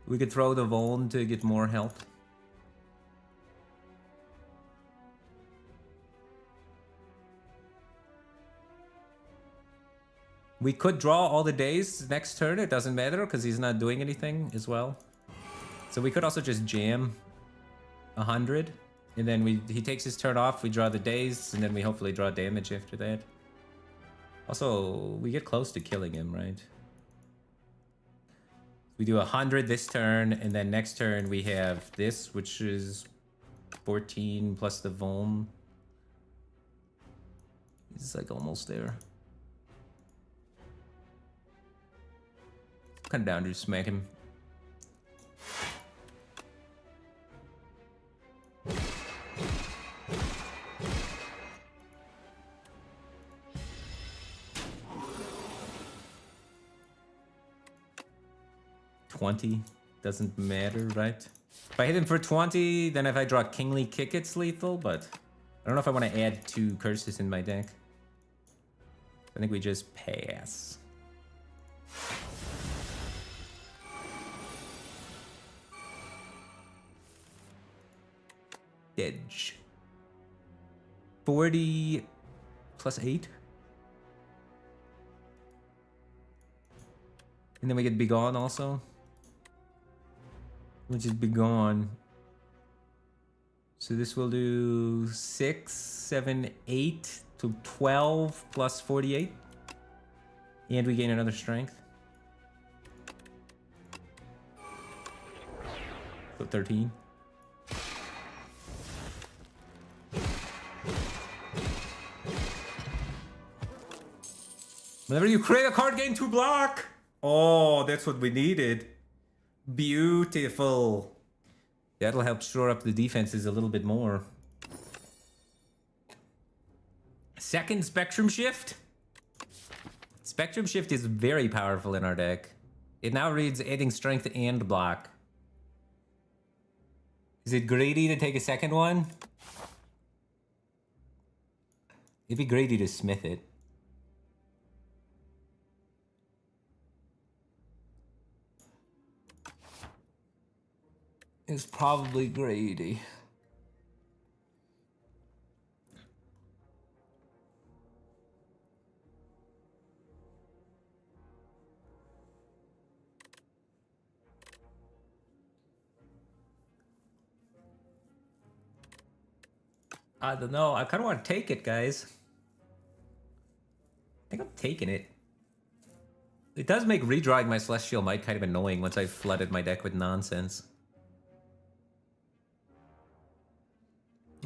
We could throw the Vuln to get more health. We could draw all the days next turn. It doesn't matter because he's not doing anything as well. So we could also just jam 100. And then he takes his turn off. We draw the days. And then we hopefully draw damage after that. Also, we get close to killing him, right? We do 100 this turn. And then next turn we have this, which is 14 plus the Vuln. He's like almost there. Come down to smack him. $20 doesn't matter, right? If I hit him for 20, then if I draw Kingly Kick, it's lethal, but I don't know if I want to add 2 curses in my deck. I think we just pass. Edge. 40 plus 8. And then we get Begone also. Which is Begone. So this will do 6, 7, 8 to 12 plus 48. And we gain another strength. So 13. Whenever you create a card, gain 2 block. Oh, that's what we needed. Beautiful. That'll help shore up the defenses a little bit more. Second Spectrum Shift. Spectrum Shift is very powerful in our deck. It now reads adding strength and block. Is it greedy to take a second one? It'd be greedy to smith it. It's probably greedy. I don't know. I kind of want to take it, guys. I think I'm taking it. It does make redrawing my Celestial Might kind of annoying once I've flooded my deck with nonsense.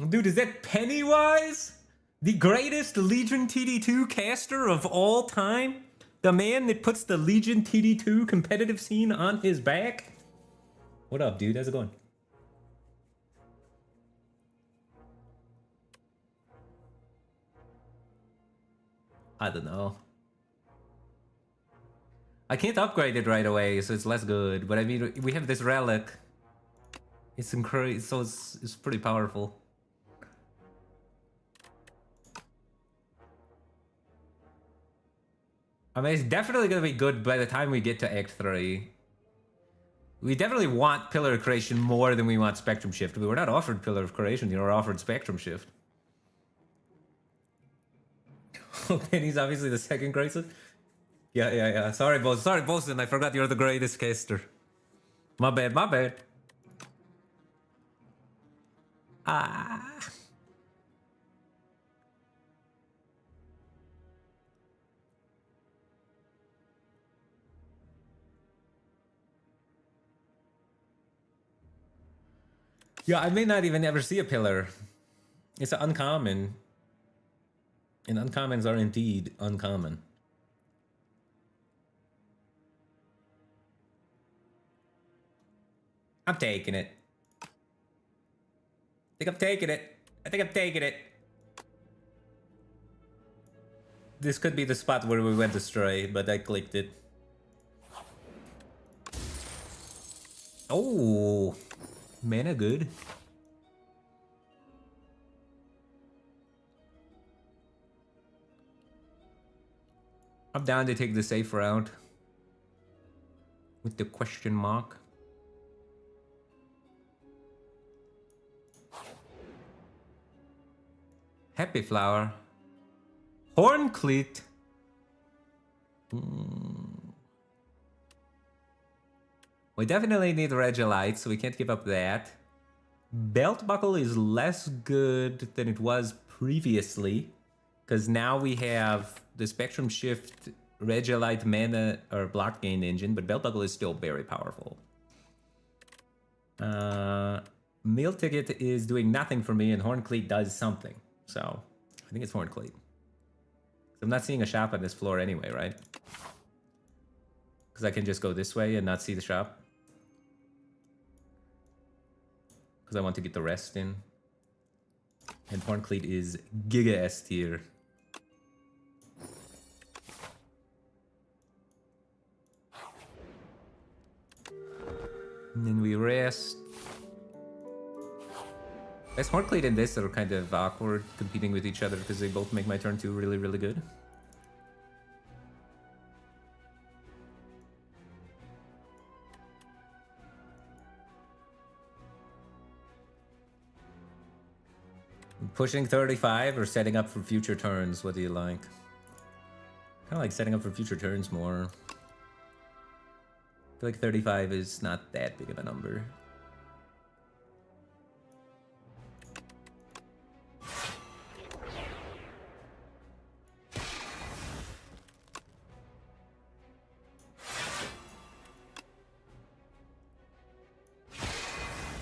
Dude, is that Pennywise? The greatest Legion TD2 caster of all time? The man that puts the Legion TD2 competitive scene on his back? What up, dude? How's it going? I don't know. I can't upgrade it right away, so it's less good. But I mean, we have this relic. It's incredible, so it's pretty powerful. I mean, it's definitely gonna be good by the time we get to Act 3. We definitely want Pillar of Creation more than we want Spectrum Shift. We were not offered Pillar of Creation, we were offered Spectrum Shift. Penny's obviously the second greatest. Yeah. Sorry, Bosun, I forgot you're the greatest caster. My bad. Ah. Yeah, I may not even ever see a pillar. It's an uncommon. And uncommons are indeed uncommon. I'm taking it. I think I'm taking it. This could be the spot where we went astray, but I clicked it. Oh, mana good. I'm down to take the safe route with the question mark. Happy Flower. Horncleat. We definitely need Regilite, so we can't give up that. Belt Buckle is less good than it was previously, because now we have the Spectrum Shift Regilite mana or block gain engine, but Belt Buckle is still very powerful. Meal Ticket is doing nothing for me, and Horncleat does something. So, I think it's Horncleat. I'm not seeing a shop on this floor anyway, right? Because I can just go this way and not see the shop. Because I want to get the rest in. And Horncleat is Giga S tier. And then we rest. This Horncleat and this are kind of awkward competing with each other because they both make my turn 2 really, really good. Pushing 35 or setting up for future turns? What do you like? Kind of like setting up for future turns more. I feel like 35 is not that big of a number.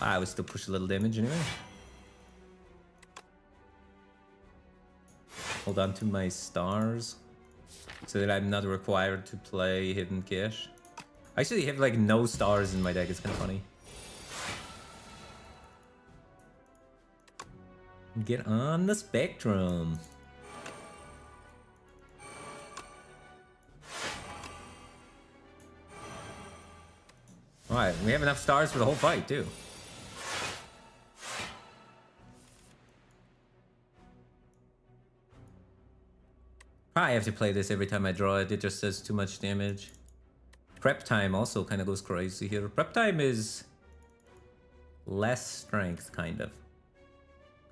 I would still push a little damage anyway. Hold on to my stars so that I'm not required to play Hidden Cache. I actually have like no stars in my deck, it's kind of funny. Get on the spectrum. Alright, we have enough stars for the whole fight too. I have to play this every time I draw it, it just does too much damage. Prep time also kind of goes crazy here. Prep time is less strength, kind of.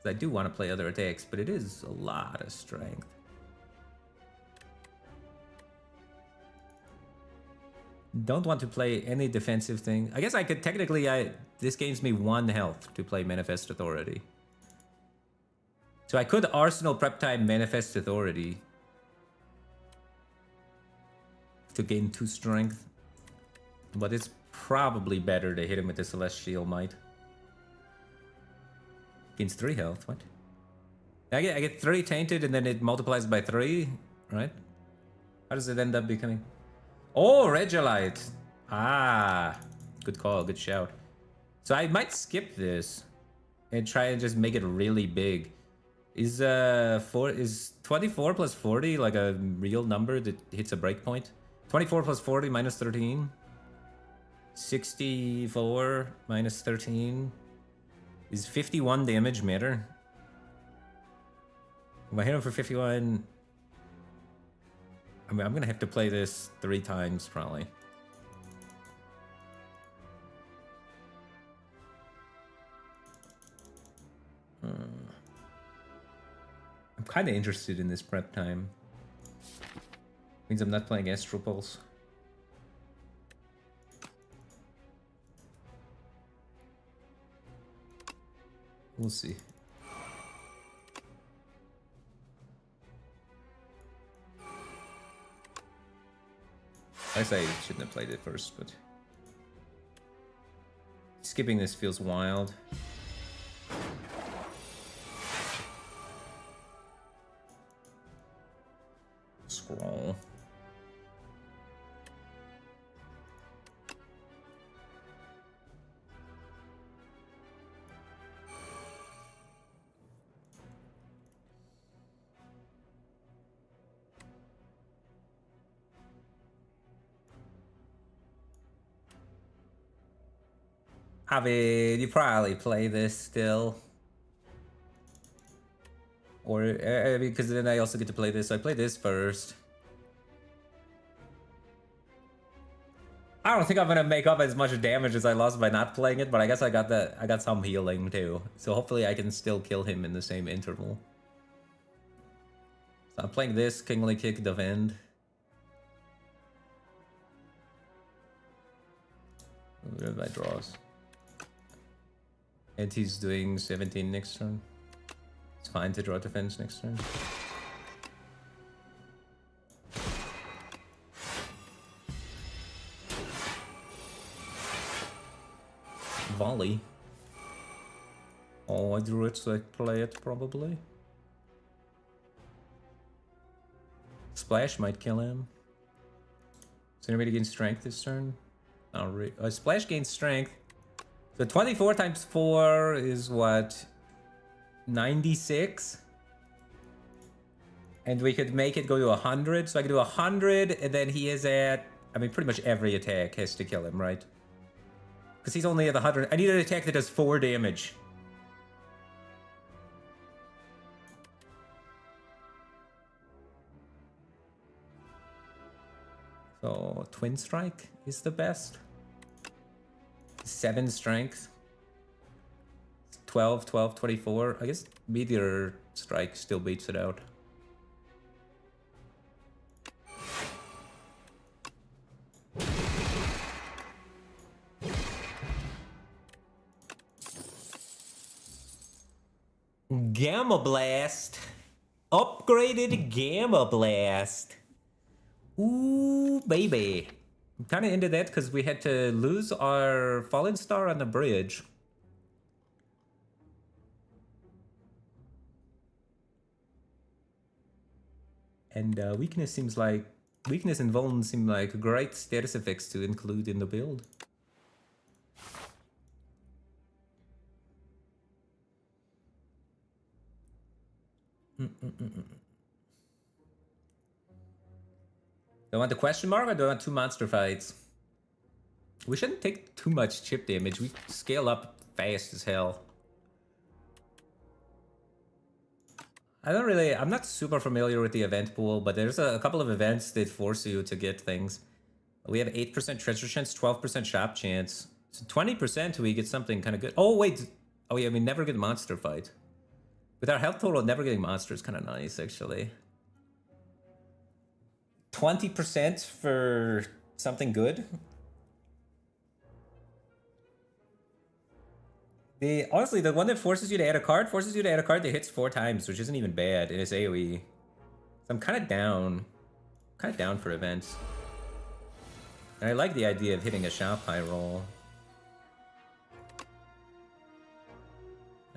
I do want to play other attacks, but it is a lot of strength. Don't want to play any defensive thing. I guess I could technically, this gains me 1 health to play Manifest Authority. So I could Arsenal Prep Time Manifest Authority to gain 2 strength, but it's probably better to hit him with the Celestial Might. Gains 3 health, what? I get 3 tainted and then it multiplies by 3, right? How does it end up becoming? Oh, Regilite! Ah, good call, good shout. So I might skip this and try and just make it really big. Is 24 plus 40 like a real number that hits a breakpoint? 24 plus 40 minus 13. 64 minus 13. Is 51 damage matter? If I hit him for 51... I mean, I'm gonna have to play this 3 times, probably. I'm kind of interested in this prep time. Means I'm not playing Astral Pulse. We'll see. I guess I shouldn't have played it first, but skipping this feels wild. Scroll. I mean, you probably play this still. Or, because then I also get to play this, so I play this first. I don't think I'm gonna make up as much damage as I lost by not playing it, but I guess I got some healing too. So hopefully I can still kill him in the same interval. So I'm playing this, Kingly Kick, Defend. What are my draws? And he's doing 17 next turn. It's fine to draw defense next turn. Volley. Oh, I drew it, so I play it probably. Splash might kill him. Is anybody gain strength this turn? Not really. Splash gains strength. So 24 times 4 is what? 96? And we could make it go to 100. So I could do 100, and then he is at... I mean, pretty much every attack has to kill him, right? Because he's only at 100. I need an attack that does 4 damage. So Twin Strike is the best. 7 strength. 12, 12, 24. I guess Meteor Strike still beats it out. Gamma Blast. Upgraded Gamma Blast. Ooh, baby. I'm kind of into that because we had to lose our Fallen Star on the bridge. And weakness and vuln seem like great status effects to include in the build. Do I want the question mark or do I want 2 monster fights? We shouldn't take too much chip damage. We scale up fast as hell. I'm not super familiar with the event pool, but there's a couple of events that force you to get things. We have 8% treasure chance, 12% shop chance. So 20% we get something kind of good. Oh, wait. Oh, yeah, we never get monster fight. With our health total, never getting monster is kind of nice, actually. 20% for something good. Honestly, the one that forces you to add a card that hits 4 times, which isn't even bad, and it's AoE. So I'm kind of down. Kind of down for events. And I like the idea of hitting a shop high roll.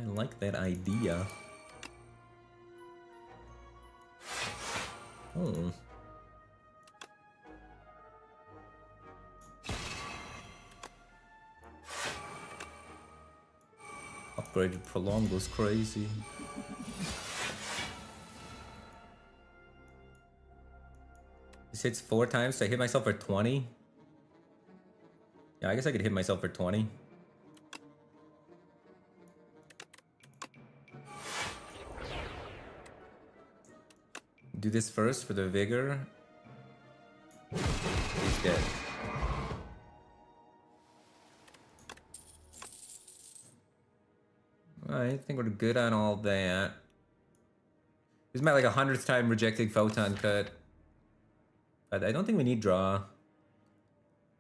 I like that idea. Oh. Upgraded Prolong was crazy. This hits 4 times, so I hit myself for 20. Yeah, I guess I could hit myself for 20. Do this first for the vigor. He's dead. I think we're good on all that. This is my like 100th time rejecting Photon Cut. But I don't think we need draw.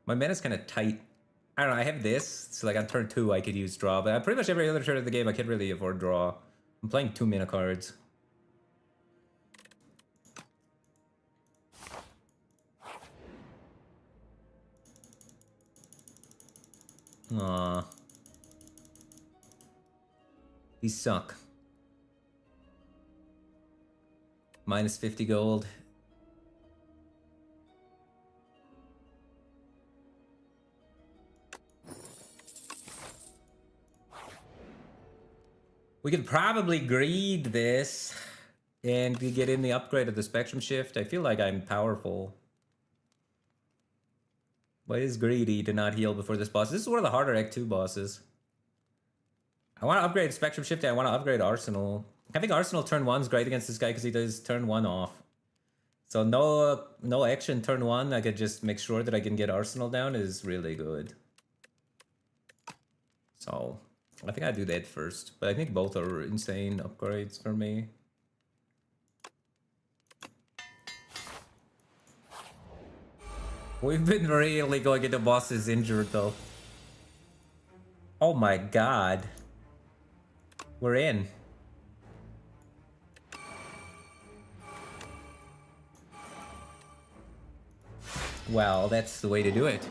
My mana's kind of tight. I don't know, I have this, so like on turn 2 I could use draw, but pretty much every other turn of the game I can't really afford draw. I'm playing 2 mana cards. Aww. These suck. Minus 50 gold. We could probably greed this and get in the upgrade of the Spectrum Shift. I feel like I'm powerful. But it is greedy to not heal before this boss. This is one of the harder Act 2 bosses. I want to upgrade Spectrum Shift and I want to upgrade Arsenal. I think Arsenal turn 1's great against this guy because he does turn 1 off. So no action turn 1, I could just make sure that I can get Arsenal down is really good. So I think I'd do that first. But I think both are insane upgrades for me. We've been really going into bosses injured though. Oh my god. We're in. Well, that's the way to do it.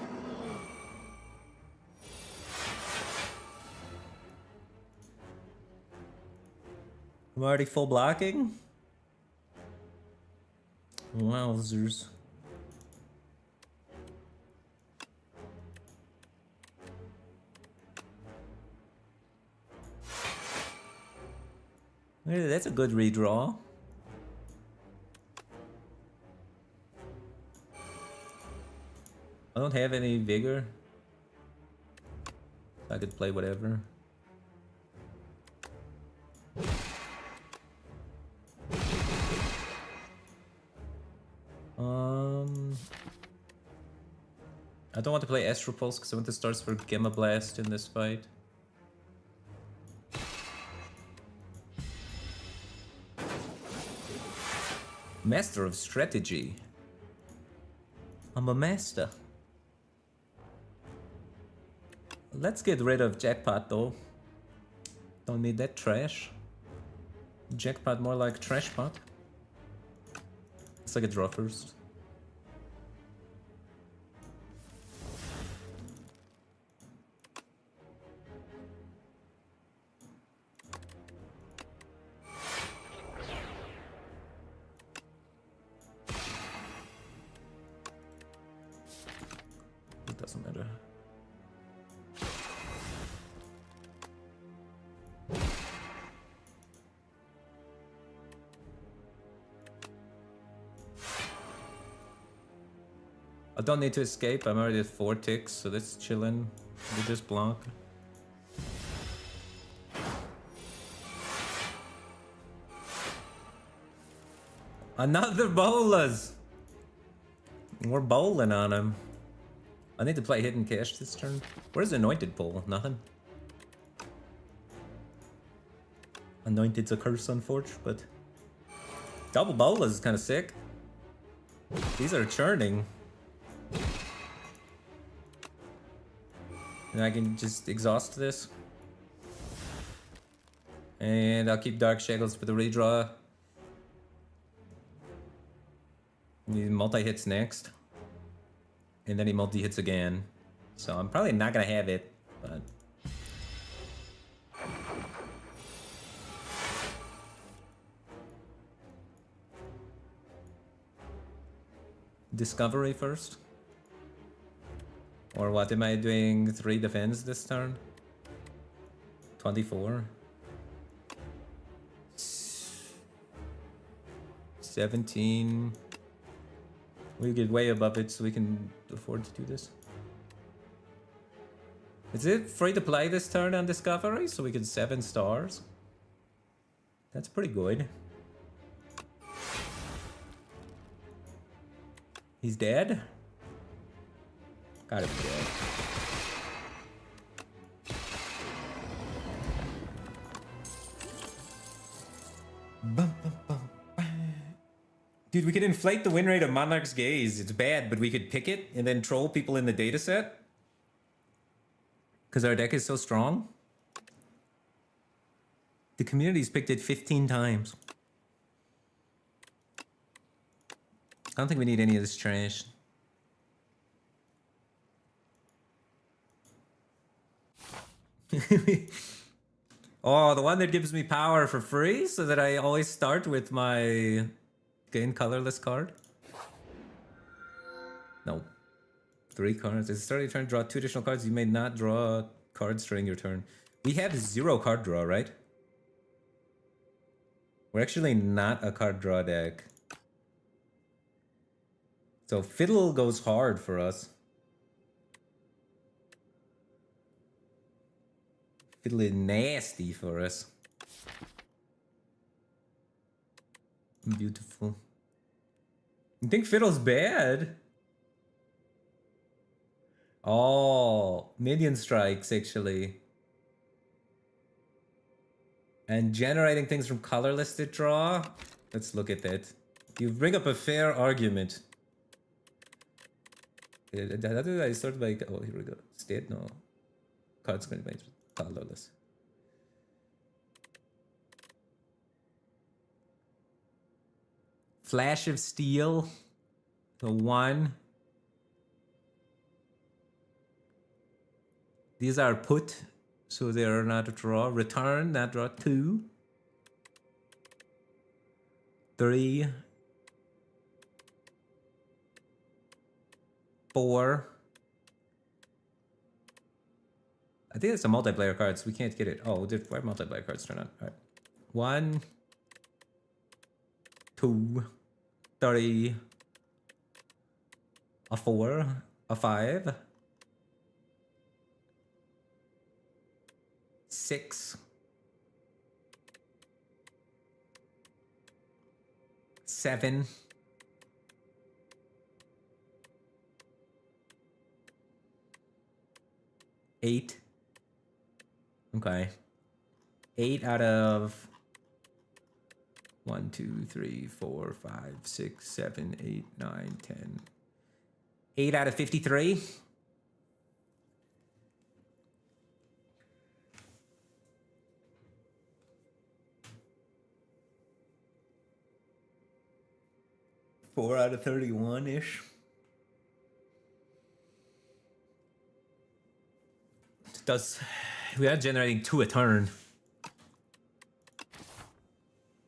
I'm already full blocking? Wowzers. That's a good redraw. I don't have any vigor. I could play whatever. I don't want to play Astral Pulse because I want to start for Gamma Blast in this fight. Master of Strategy. I'm a master. Let's get rid of Jackpot though. Don't need that trash. Jackpot more like Trash Pot. It's like a draw first. It doesn't matter. I don't need to escape, I'm already at 4 ticks, so that's chillin'. We just block. Another bolas! We're bowling on him. I need to play Hidden Cash this turn. Where's Anointed Pole? Nothing. Anointed's a curse, unfortunately, but... Double bolas is kind of sick. These are churning. And I can just exhaust this. And I'll keep Dark Shackles for the redraw. He multi-hits next. And then he multi-hits again. So I'm probably not gonna have it, but... Discovery first? Or what, am I doing 3 defense this turn? 24. 17. We get way above it so we can afford to do this. Is it free to play this turn on Discovery so we get 7 stars? That's pretty good. He's dead? Gotta be dead. Dude, we could inflate the win rate of Monarch's Gaze. It's bad, but we could pick it and then troll people in the dataset. Because our deck is so strong. The community's picked it 15 times. I don't think we need any of this trash. Oh, the one that gives me power for free so that I always start with my gain colorless card? No. 3 cards. It's starting turn, draw 2 additional cards. You may not draw cards during your turn. We have 0 card draw, right? We're actually not a card draw deck. So Fiddle goes hard for us. Fiddle is nasty for us. Beautiful. You think Fiddle's bad? Oh, minion strikes actually. And generating things from colorless to draw? Let's look at that. You bring up a fair argument. How do I start by... Oh, here we go. State? No. Cards going to be colorless. Flash of Steel. The 1. These are put, so they are not a draw. Return, not draw. 2. 3. 4. I think it's a multiplayer card, so we can't get it. Oh, why multiplayer cards turn on? All right. 1, 2, 3, a 4, a 5, 6, 7, 8. Okay. 8 out of 1, 2, 3, 4, 5, 6, 7, 8, 9, 10. 8 out of 53. Four out of 31-ish. We are generating 2 a turn.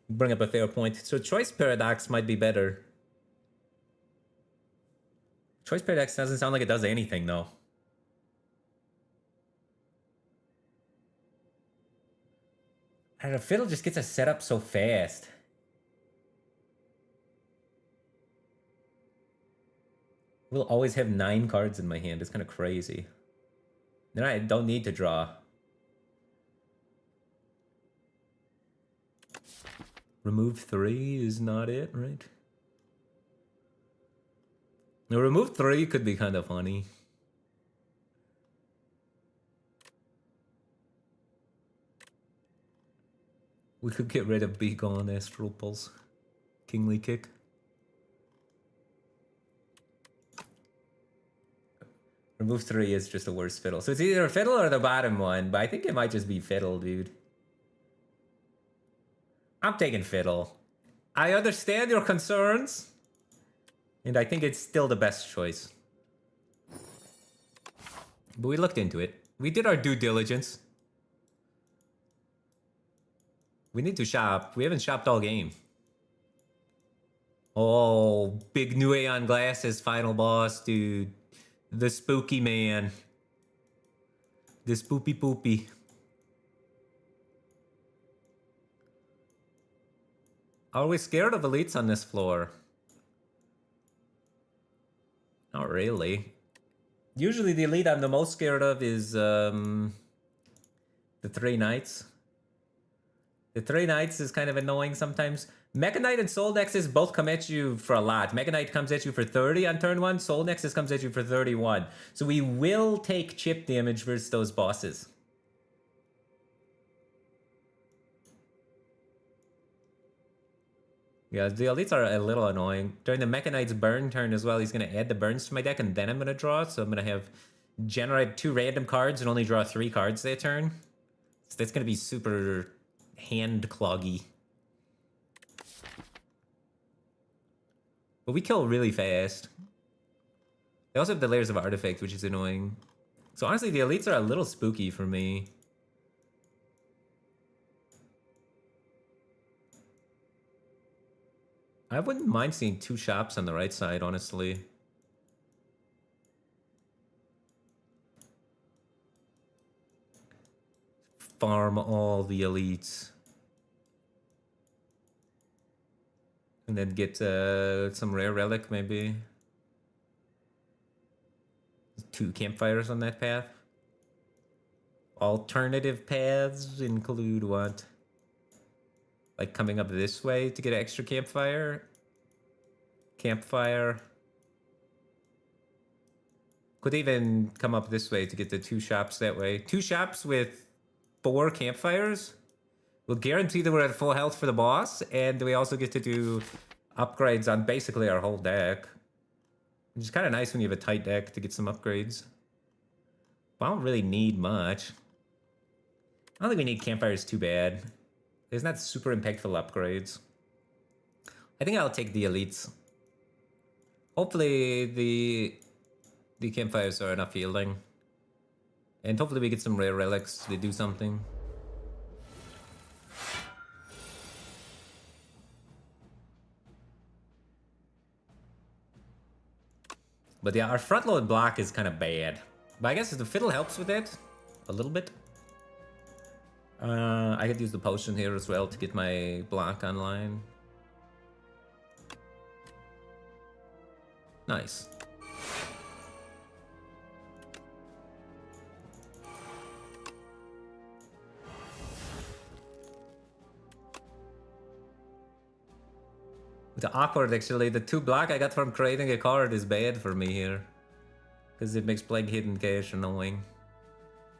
Bring up a fair point. So choice paradox might be better. Choice paradox doesn't sound like it does anything though. I don't know, Fiddle just gets us set up so fast. We'll always have 9 cards in my hand. It's kind of crazy. Then I don't need to draw. Remove 3 is not it, right? Now, remove 3 could be kind of funny. We could get rid of Be Gone, Astral Pulse, Kingly Kick. Remove 3 is just a worse Fiddle. So it's either Fiddle or the bottom one, but I think it might just be Fiddle, dude. I'm taking Fiddle. I understand your concerns, and I think it's still the best choice. But we looked into it. We did our due diligence. We need to shop. We haven't shopped all game. Oh, big new Aeon Glasses final boss, dude. The spooky man. The spoopy poopy. Are we scared of elites on this floor? Not really. Usually the elite I'm the most scared of is the 3 Knights. The 3 Knights is kind of annoying sometimes. Mega Knight and Soul Nexus both come at you for a lot. Mega Knight comes at you for 30 on turn 1. Soul Nexus comes at you for 31. So we will take chip damage versus those bosses. Yeah, the elites are a little annoying. During the Mega Knight's burn turn as well, he's going to add the burns to my deck, and then I'm going to draw. So I'm going to have generate 2 random cards and only draw 3 cards that turn. So that's going to be super hand cloggy. But we kill really fast. They also have the Layers of Artifact, which is annoying. So honestly, the elites are a little spooky for me. I wouldn't mind seeing 2 shops on the right side, honestly. Farm all the elites. And then get some rare relic, maybe. 2 campfires on that path. Alternative paths include what? Like coming up this way to get an extra campfire? Campfire. Could even come up this way to get the 2 shops that way. 2 shops with 4 campfires will guarantee that we're at full health for the boss, and we also get to do upgrades on basically our whole deck. Which is kind of nice when you have a tight deck to get some upgrades. But I don't really need much. I don't think we need campfires too bad. There's not super impactful upgrades. I think I'll take the elites. Hopefully the campfires are enough healing. And hopefully we get some rare relics to do something. But yeah, our front load block is kind of bad. But I guess the Fiddle helps with it a little bit. I could use the potion here as well to get my block online. Nice. The awkward, actually, the 2 block I got from creating a card is bad for me here. Because it makes playing Hidden Cache annoying.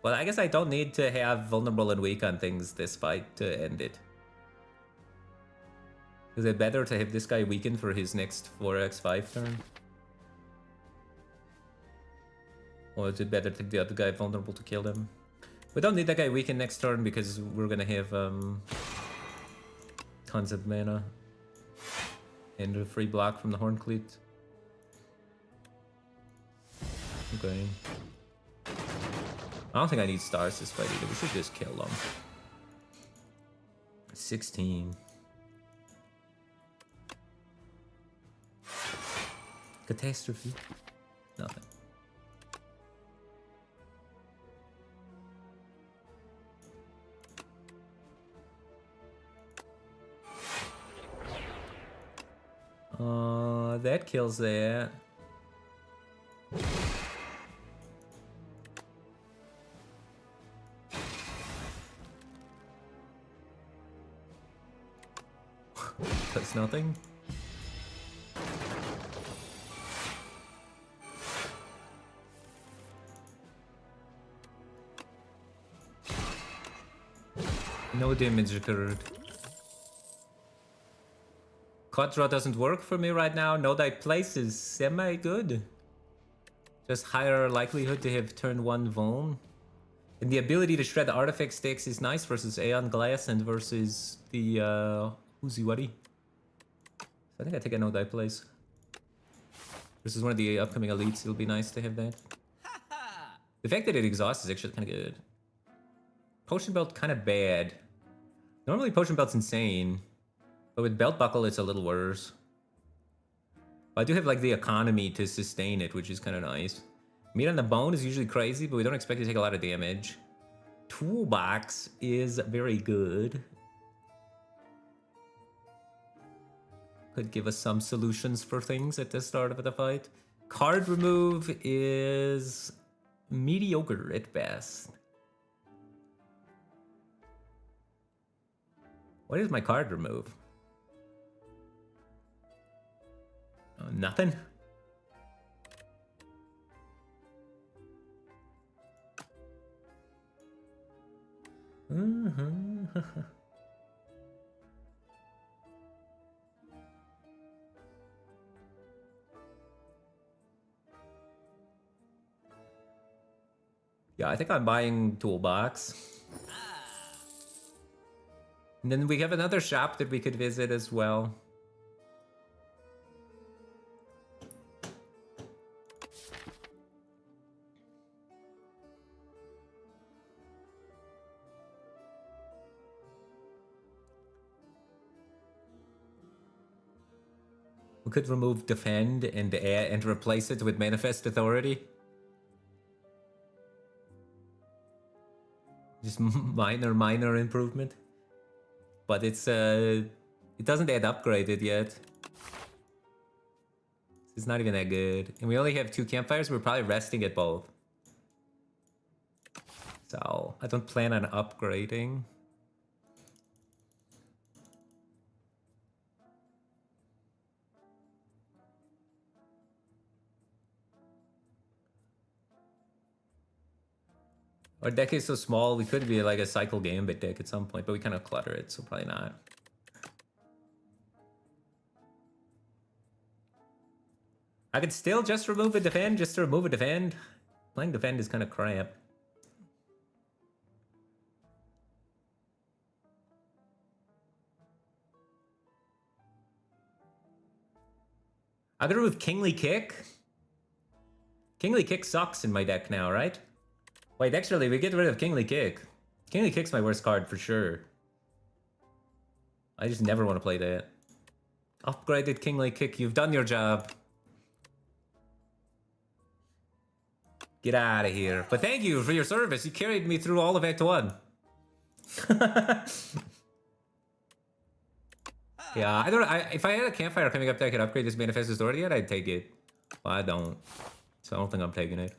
But I guess I don't need to have vulnerable and weak on things this fight to end it. Is it better to have this guy weakened for his next 4x5 turn? Or is it better to have the other guy vulnerable to kill them? We don't need that guy weakened next turn because we're gonna have tons of mana. And a free block from the Horncleat. Okay. I don't think I need stars this fight either. We should just kill them. 16. Catastrophe. Nothing. That kills that. That's nothing. No damage occurred. Cut draw doesn't work for me right now. No die place is semi-good. Just higher likelihood to have turn 1 vuln. And the ability to shred the artifact stakes is nice versus Aeon Glass and versus the Uziwari. So I think I take a no die place. Versus one of the upcoming elites, it'll be nice to have that. The fact that it exhausts is actually kind of good. Potion belt kind of bad. Normally potion belt's insane. But with belt buckle, it's a little worse. But I do have like the economy to sustain it, which is kind of nice. Meat on the bone is usually crazy, but we don't expect to take a lot of damage. Toolbox is very good. Could give us some solutions for things at the start of the fight. Card remove is mediocre at best. What is my card remove? Nothing. Yeah, I think I'm buying toolbox. And then we have another shop that we could visit as well. We could remove defend and replace it with manifest authority. Just minor improvement. But it's it doesn't add upgraded yet. It's not even that good. And we only have 2 campfires, we're probably resting at both. So I don't plan on upgrading. Our deck is so small, we could be like a cycle gambit deck at some point, but we kind of clutter it, so probably not. I could still just remove a defend, just to remove a defend. Playing defend is kind of crap. I could remove Kingly Kick. Kingly Kick sucks in my deck now, right? Wait, actually, we get rid of Kingly Kick. Kingly Kick's my worst card for sure. I just never want to play that. Upgraded Kingly Kick, you've done your job. Get out of here. But thank you for your service. You carried me through all of Act 1. Yeah, if I had a campfire coming up that I could upgrade this Manifest Authority yet, I'd take it. Well, I don't. So I don't think I'm taking it.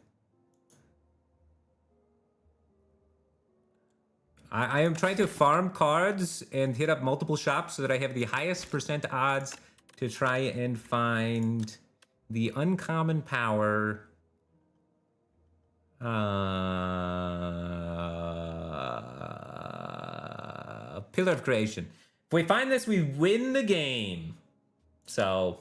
I am trying to farm cards and hit up multiple shops so that I have the highest percent odds to try and find the uncommon power. Pillar of Creation. If we find this, we win the game. So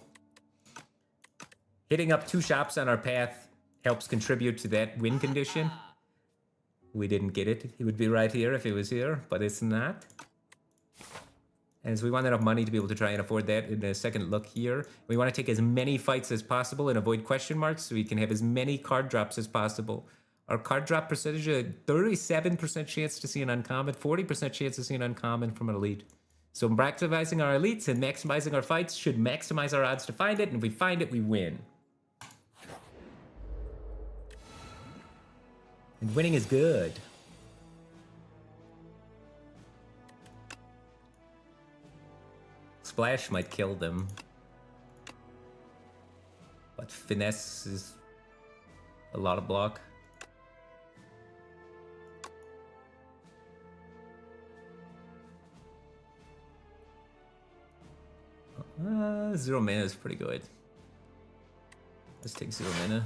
hitting up 2 shops on our path helps contribute to that win condition. We didn't get it. He would be right here if he was here, but it's not. And so we want enough money to be able to try and afford that in a second look here. We want to take as many fights as possible and avoid question marks so we can have as many card drops as possible. Our card drop percentage, a 37% chance to see an uncommon, 40% chance to see an uncommon from an elite. So maximizing our elites and maximizing our fights should maximize our odds to find it, and if we find it, we win. And winning is good. Splash might kill them. But finesse is a lot of block. Zero mana is pretty good. Let's take 0 mana.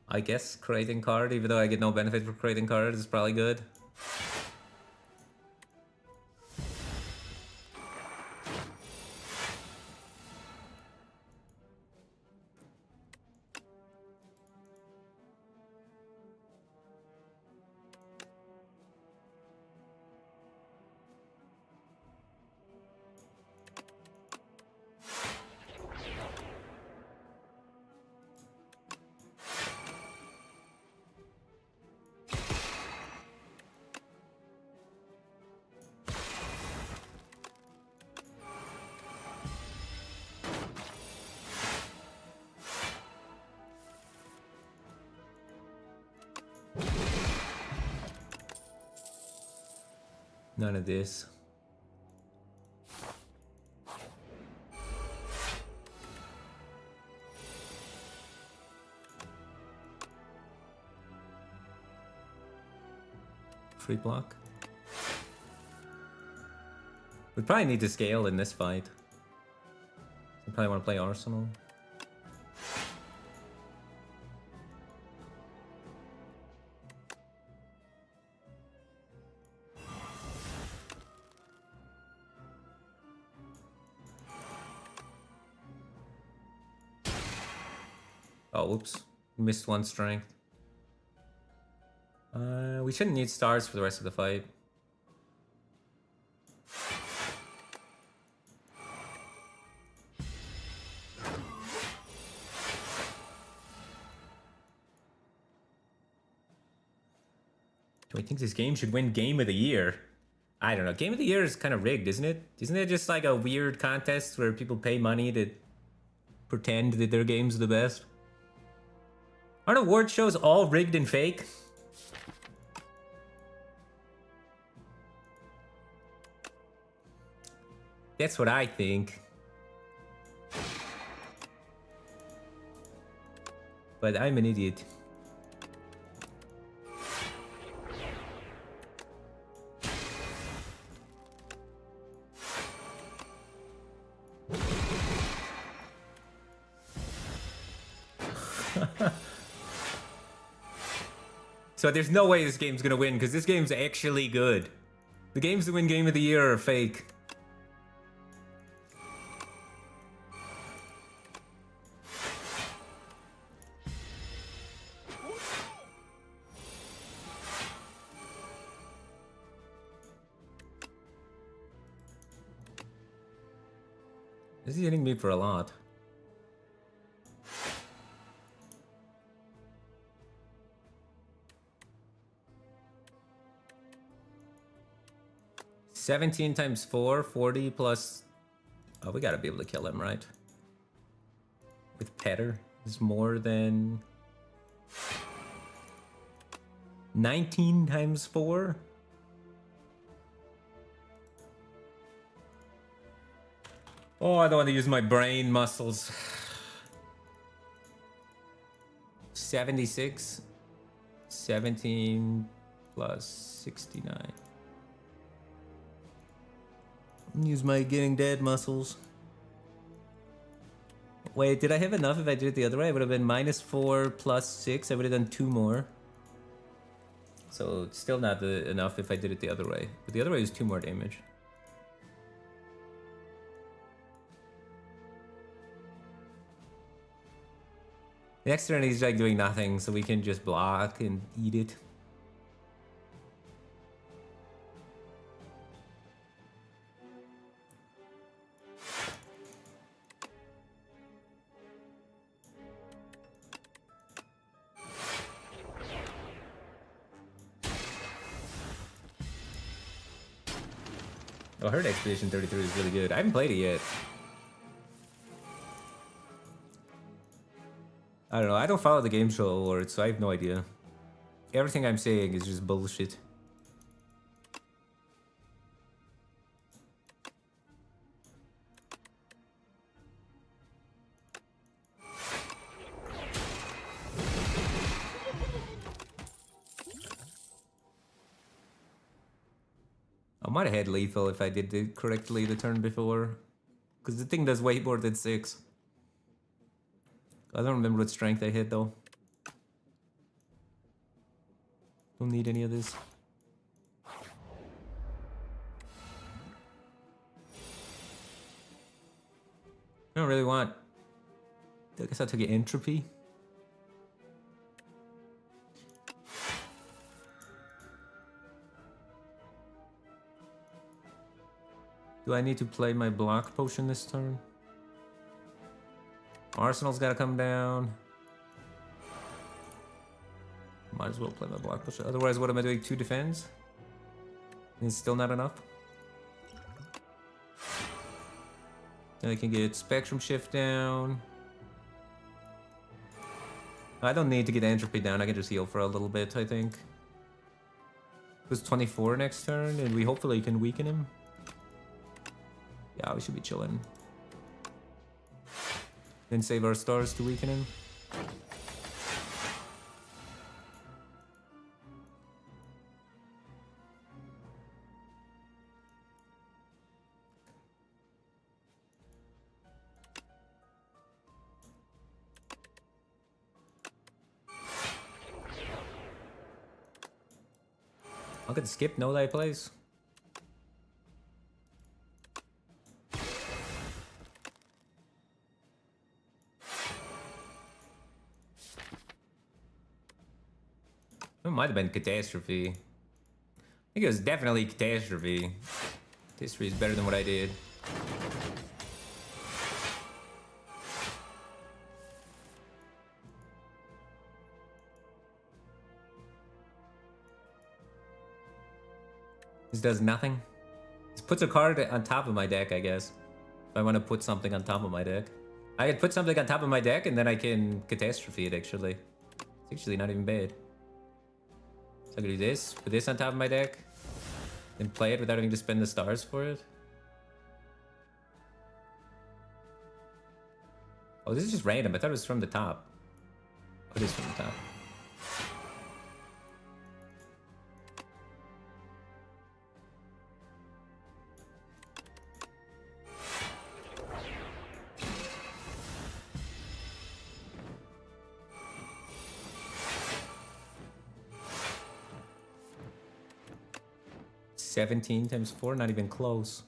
I guess creating card, even though I get no benefit for creating card, is probably good. None of this. Free block. We probably need to scale in this fight. We probably want to play Arsenal. Oh, oops. Missed 1 strength. We shouldn't need stars for the rest of the fight. Do I think this game should win Game of the Year? I don't know. Game of the Year is kind of rigged, isn't it? Isn't it just like a weird contest where people pay money to pretend that their game's the best? Aren't award shows all rigged and fake? That's what I think. But I'm an idiot. So there's no way this game's gonna win, because this game's actually good. The games that win Game of the Year are fake. This is hitting me for a lot. $17 times 4, 40 plus... Oh, we gotta be able to kill him, right? With Petter is more than... 19 times 4. Oh, I don't want to use my brain muscles. 76. 17 plus 69. Use my getting dead muscles. Wait, did I have enough if I did it the other way? It would have been -4 plus 6. I would have done 2 more. So it's still not enough if I did it the other way. But the other way is 2 more damage. The next turn he's like doing nothing, so we can just block and eat it. Oh, I heard Expedition 33 is really good. I haven't played it yet. I don't know. I don't follow the game show awards, so I have no idea. Everything I'm saying is just bullshit. I might have had lethal if I did it correctly the turn before. Because the thing does way more than 6. I don't remember what strength I hit though. Don't need any of this. I don't really want... I guess I'll take an entropy. Do I need to play my block potion this turn? Arsenal's gotta come down. Might as well play my block potion. Otherwise, what am I doing? 2 defense? It's still not enough. Then I can get spectrum shift down. I don't need to get entropy down. I can just heal for a little bit, I think. It was 24 next turn, and we hopefully can weaken him. Yeah, we should be chilling. Then save our stars to weaken him. I could skip no die plays. It might have been Catastrophe. I think it was definitely Catastrophe. Catastrophe is better than what I did. This does nothing. This puts a card on top of my deck, I guess. If I want to put something on top of my deck. I could put something on top of my deck and then I can Catastrophe it, actually. It's actually not even bad. So I can do this, put this on top of my deck, then play it without having to spend the stars for it. Oh, this is just random. I thought it was from the top. Oh, it is from the top. $17 times 4, not even close.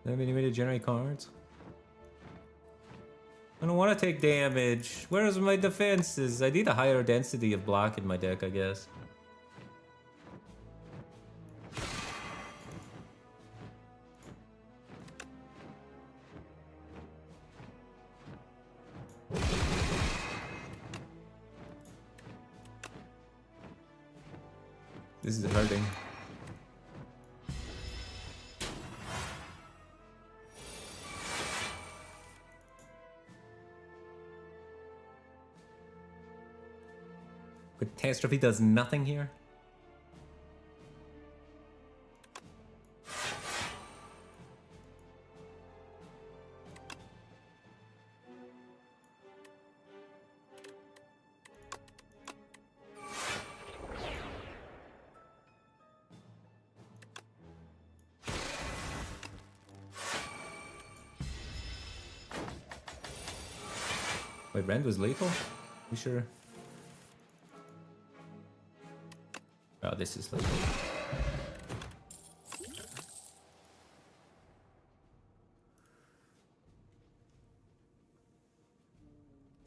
Do I have any way to generate cards? I don't want to take damage. Where's my defenses? I need a higher density of block in my deck, I guess. This is hurting. Catastrophe does nothing here. Wait, Rend was lethal? You sure? Oh, this is lethal.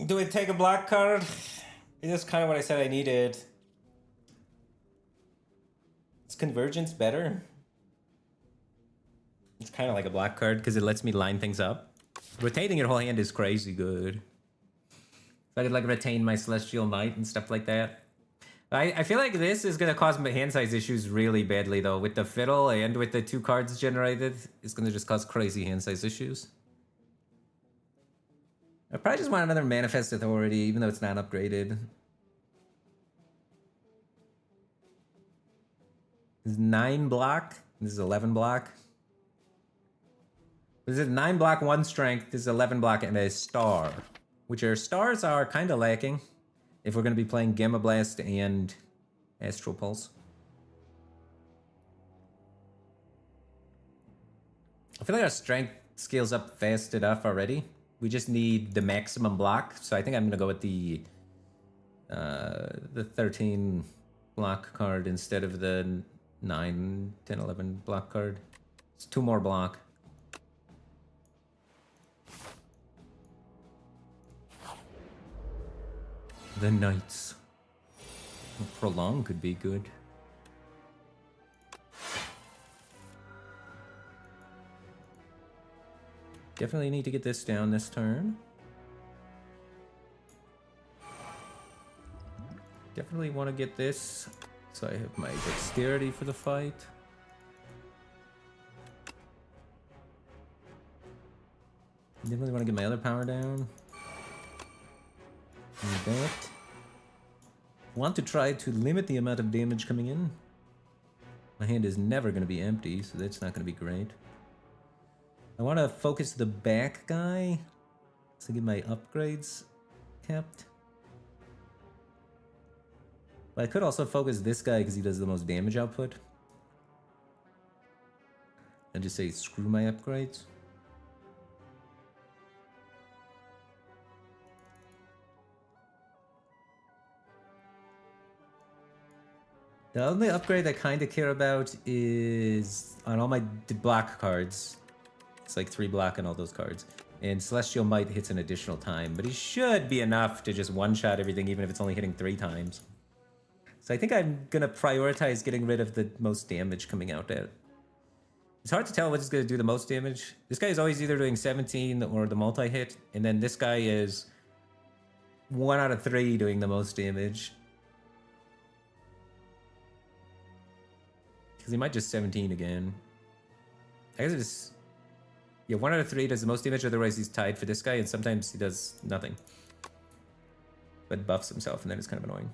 Do we take a black card? This is kind of what I said I needed. Is Convergence better? It's kind of like a black card because it lets me line things up. Rotating your whole hand is crazy good. So I could like retain my Celestial Might and stuff like that. I feel like this is going to cause my hand size issues really badly though. With the Fiddle and with the 2 cards generated, it's going to just cause crazy hand size issues. I probably just want another Manifest Authority, even though it's not upgraded. This is 9 block. This is 11 block. This is 9 block, 1 strength. This is 11 block and a star. Which our stars are kind of lacking if we're going to be playing Gamma Blast and Astral Pulse. I feel like our strength scales up fast enough already. We just need the maximum block, so I think I'm going to go with the 13 block card instead of the 9, 10, 11 block card. It's 2 more block. The Knights. Prolong could be good. Definitely need to get this down this turn. Definitely want to get this so I have my dexterity for the fight. Definitely want to get my other power down. And that. Want to try to limit the amount of damage coming in. My hand is never going to be empty, so that's not going to be great. I want to focus the back guy to get my upgrades kept. But I could also focus this guy because he does the most damage output. And just say screw my upgrades. The only upgrade I kind of care about is on all my block cards. It's like 3 block on all those cards. And Celestial Might hits an additional time, but he should be enough to just one-shot everything, even if it's only hitting 3 times. So I think I'm going to prioritize getting rid of the most damage coming out there. It's hard to tell which is going to do the most damage. This guy is always either doing 17 or the multi-hit, and then this guy is 1 out of 3 doing the most damage. Because he might just 17 again. I guess it's... Yeah, 1 out of 3 does the most damage, otherwise he's tied for this guy, and sometimes he does nothing. But buffs himself, and then it's kind of annoying.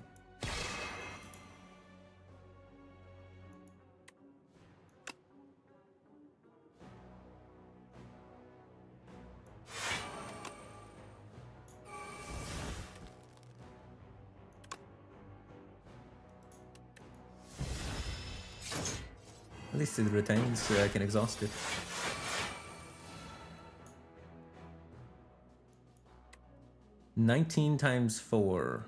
At least it retains, so I can exhaust it. $19 times 4.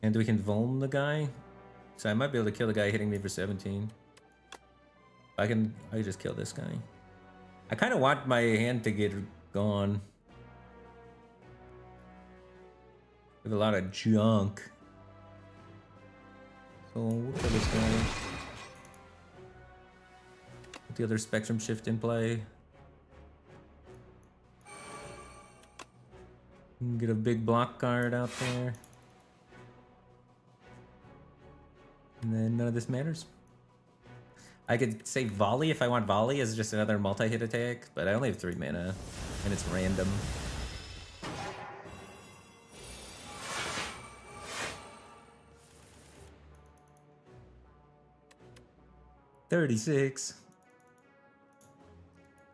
And we can vuln the guy. So I might be able to kill the guy hitting me for 17. I just kill this guy. I kind of want my hand to get gone. We have a lot of junk. So we'll kill this guy. Put the other Spectrum Shift in play. Get a big block card out there. And then none of this matters. I could say volley if I want volley as just another multi-hit attack, but I only have 3 mana, and it's random. $36.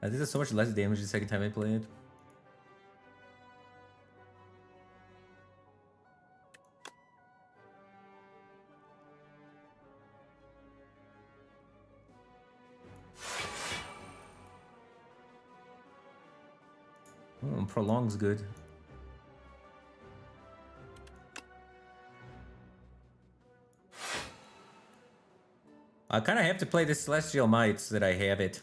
I think that's so much less damage the second time I played. Oh, prolong's good. I kind of have to play this Celestial Might so that I have it.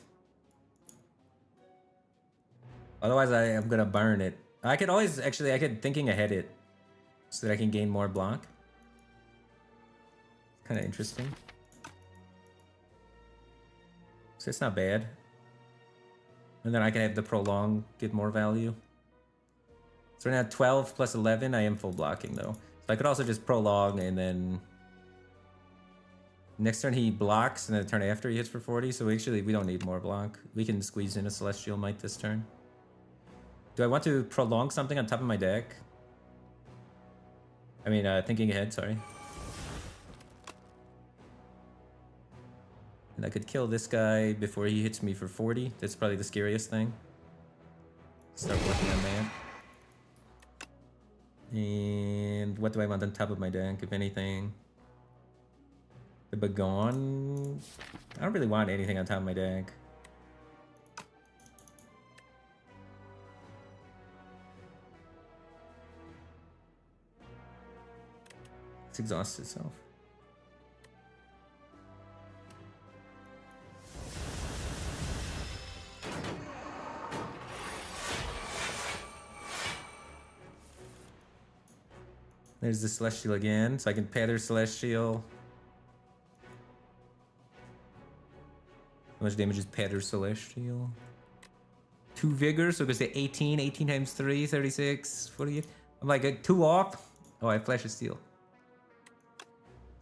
Otherwise, I am gonna burn it. I could always, actually, I could thinking ahead it so that I can gain more block. Kind of interesting. So it's not bad. And then I can have the prolong, get more value. So right now 12 plus 11, I am full blocking though. So I could also just prolong and then next turn he blocks and then the turn after he hits for 40. So actually we don't need more block. We can squeeze in a Celestial Might this turn. Do I want to prolong something on top of my deck? I mean, thinking ahead, sorry. And I could kill this guy before he hits me for 40. That's probably the scariest thing. Start working on that. And what do I want on top of my deck, if anything? The Begone? I don't really want anything on top of my deck. It's exhausted itself. There's the Celestial again, so I can pattern Celestial. How much damage is pattern Celestial? 2 Vigor, so it goes to 18. 18 times 3, 36, 48. I'm like 2 off. Oh, I have Flash of Steel.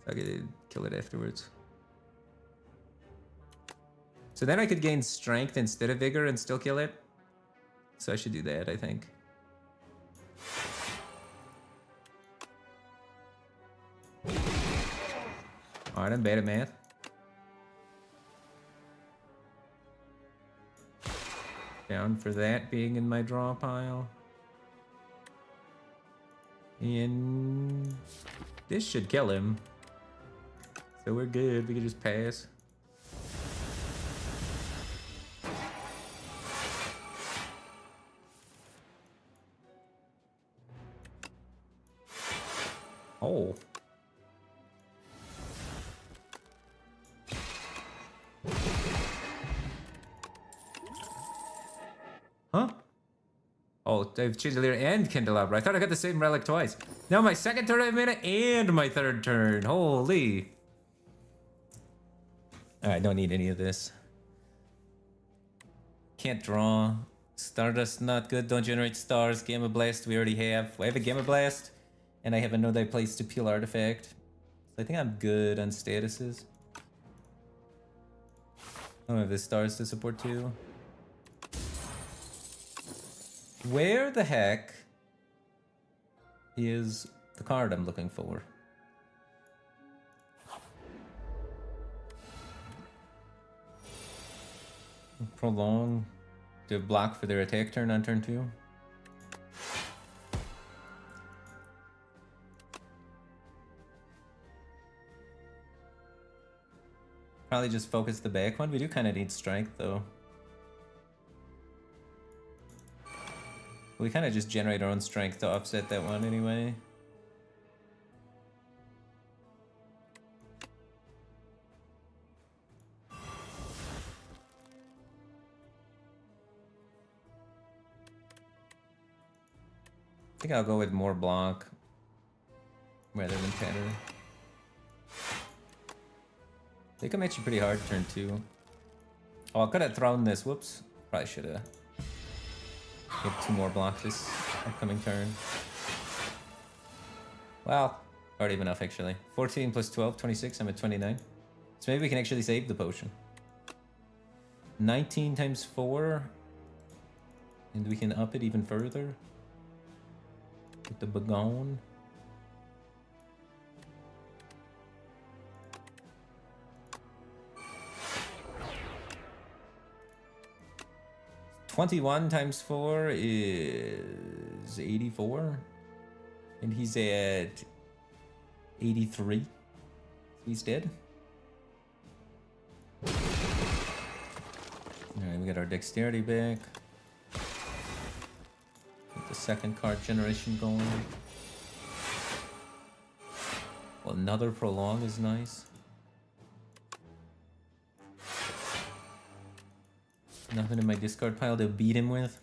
So I could kill it afterwards. So then I could gain Strength instead of Vigor and still kill it. So I should do that, I think. Alright, I'm bad at math. Down for that being in my draw pile. And this should kill him. So we're good, we can just pass. Oh. Huh? Oh, they've changed the leader and Candelabra. I thought I got the same relic twice. Now my second turn I made it and my third turn. Holy. Alright, don't need any of this. Can't draw. Stardust not good. Don't generate stars. Gamma Blast we already have. I have a Gamma Blast. And I have a node I place to peel artifact. So I think I'm good on statuses. I don't have the stars to support too. Where the heck is the card I'm looking for? Prolong to block for their attack turn on turn 2. Probably just focus the back one. We do kind of need strength though. We kind of just generate our own strength to offset that one anyway. I think I'll go with more block rather than pattern. They come at you pretty hard turn 2. Oh, I could have thrown this. Whoops. Probably should have. Get 2 more blocks this upcoming turn. Well, Already enough, actually. 14 plus 12, 26. I'm at 29. So maybe we can actually save the potion. 19 times 4. And we can up it even further. With the Bagon. $21 times 4 is 84. And he's at 83. He's dead. Alright, we got our dexterity back. Get the second card generation going. Well, another prolong is nice. Nothing in my discard pile to beat him with.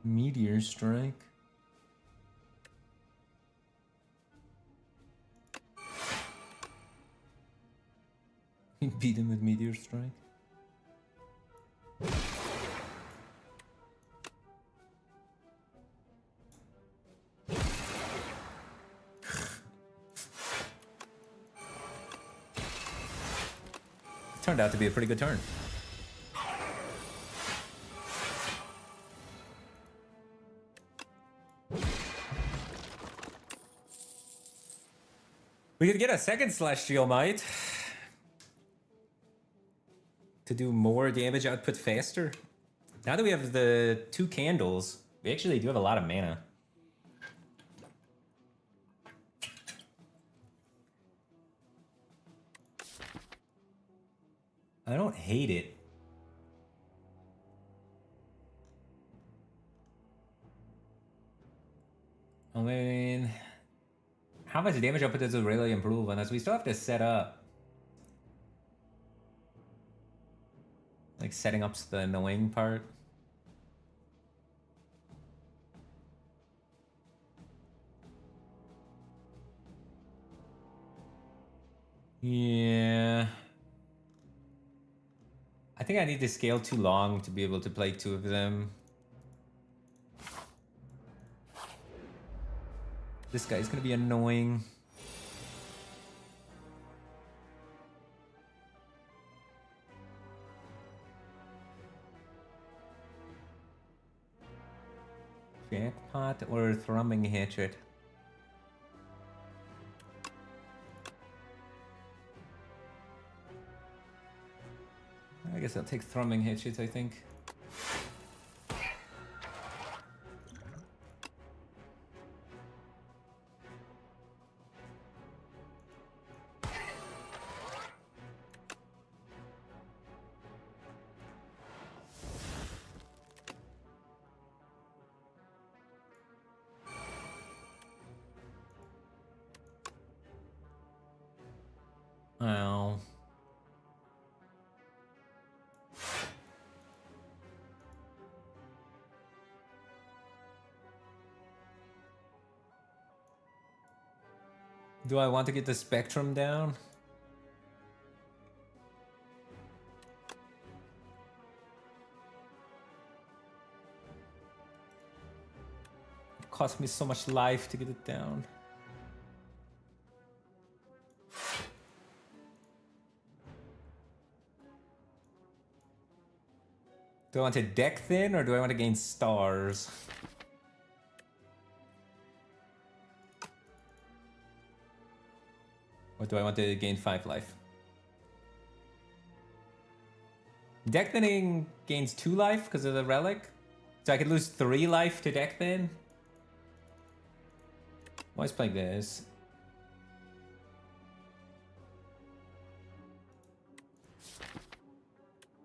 Meteor Strike. Beat him with Meteor Strike. Turned out to be a pretty good turn. We could get a second Celestial Might to do more damage output faster. Now that we have the 2 candles, we actually do have a lot of mana. I don't hate it. I mean, how much damage output does it really improve on us? We still have to set up. Like, setting up's the annoying part. Yeah. I think I need to scale too long to be able to play 2 of them. This guy's gonna be annoying. Jackpot or Thrumming Hatchet? I guess I'll take Thrumming Hatchet, I think. Well. Do I want to get the spectrum down? It cost me so much life to get it down. Do I want to deck thin or do I want to gain stars? Or do I want to gain 5 life? Deck thinning gains 2 life because of the relic. So I could lose 3 life to deck thin. Why is playing this?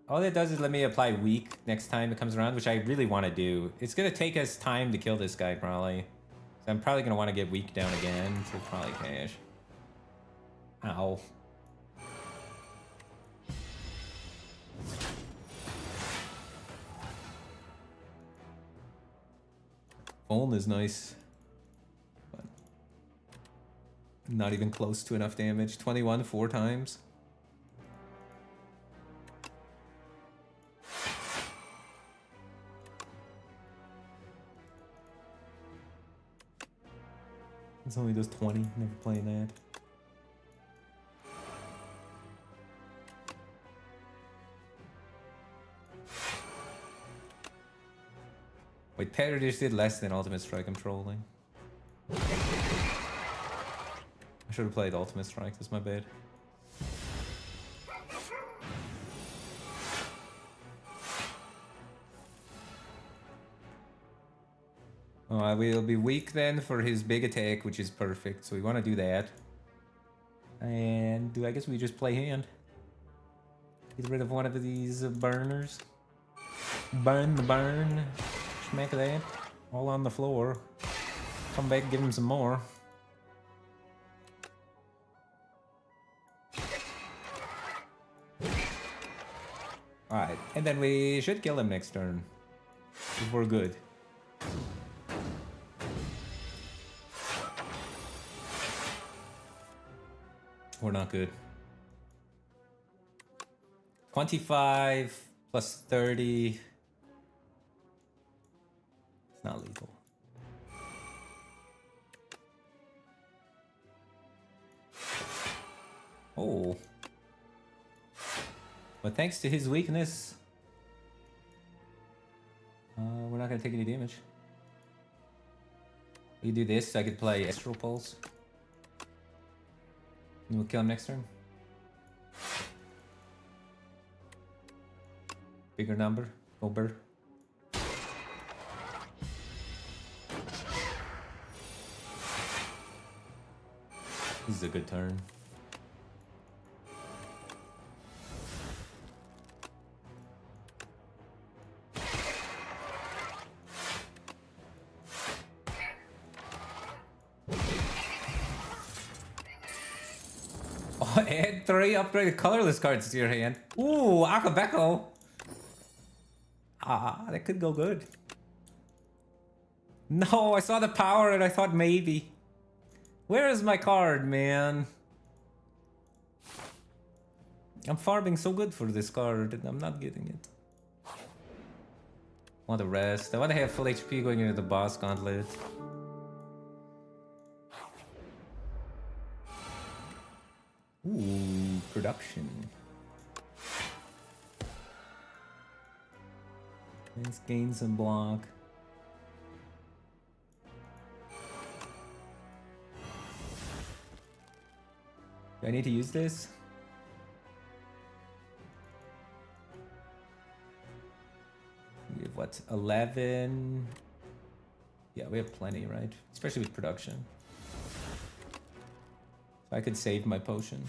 All that does is let me apply weak next time it comes around, which I really want to do. It's going to take us time to kill this guy, probably. So I'm probably going to want to get weak down again, so probably cash. Ow. Phone is nice. But not even close to enough damage. 21 4 times. It's only does 20. Never playing that. Wait, Petter just did less than Ultimate Strike. I'm trolling. I should have played Ultimate Strike. That's my bad. Oh, we'll be weak then for his big attack, which is perfect. So we want to do that. And I guess we just play hand. Get rid of one of these burners. Burn the burn. Smack that. All on the floor. Come back and give him some more. Alright, and then we should kill him next turn. If we're good. We're not good. 25 plus 30. It's not lethal. Oh. But thanks to his weakness, we're not gonna take any damage. We do this, I could play Astral Pulse. And we'll kill him next turn. Bigger number, over. This is a good turn. Oh, add 3 upgraded colorless cards to your hand. Ooh, Akabeko. Ah, that could go good. No, I saw the power and I thought maybe. Where is my card, man? I'm farming so good for this card and I'm not getting it. I want to rest. I want to have full HP going into the boss gauntlet. Ooh, production. Let's gain some block. Do I need to use this? We have what, 11? Yeah, we have plenty, right? Especially with production. So I could save my potion.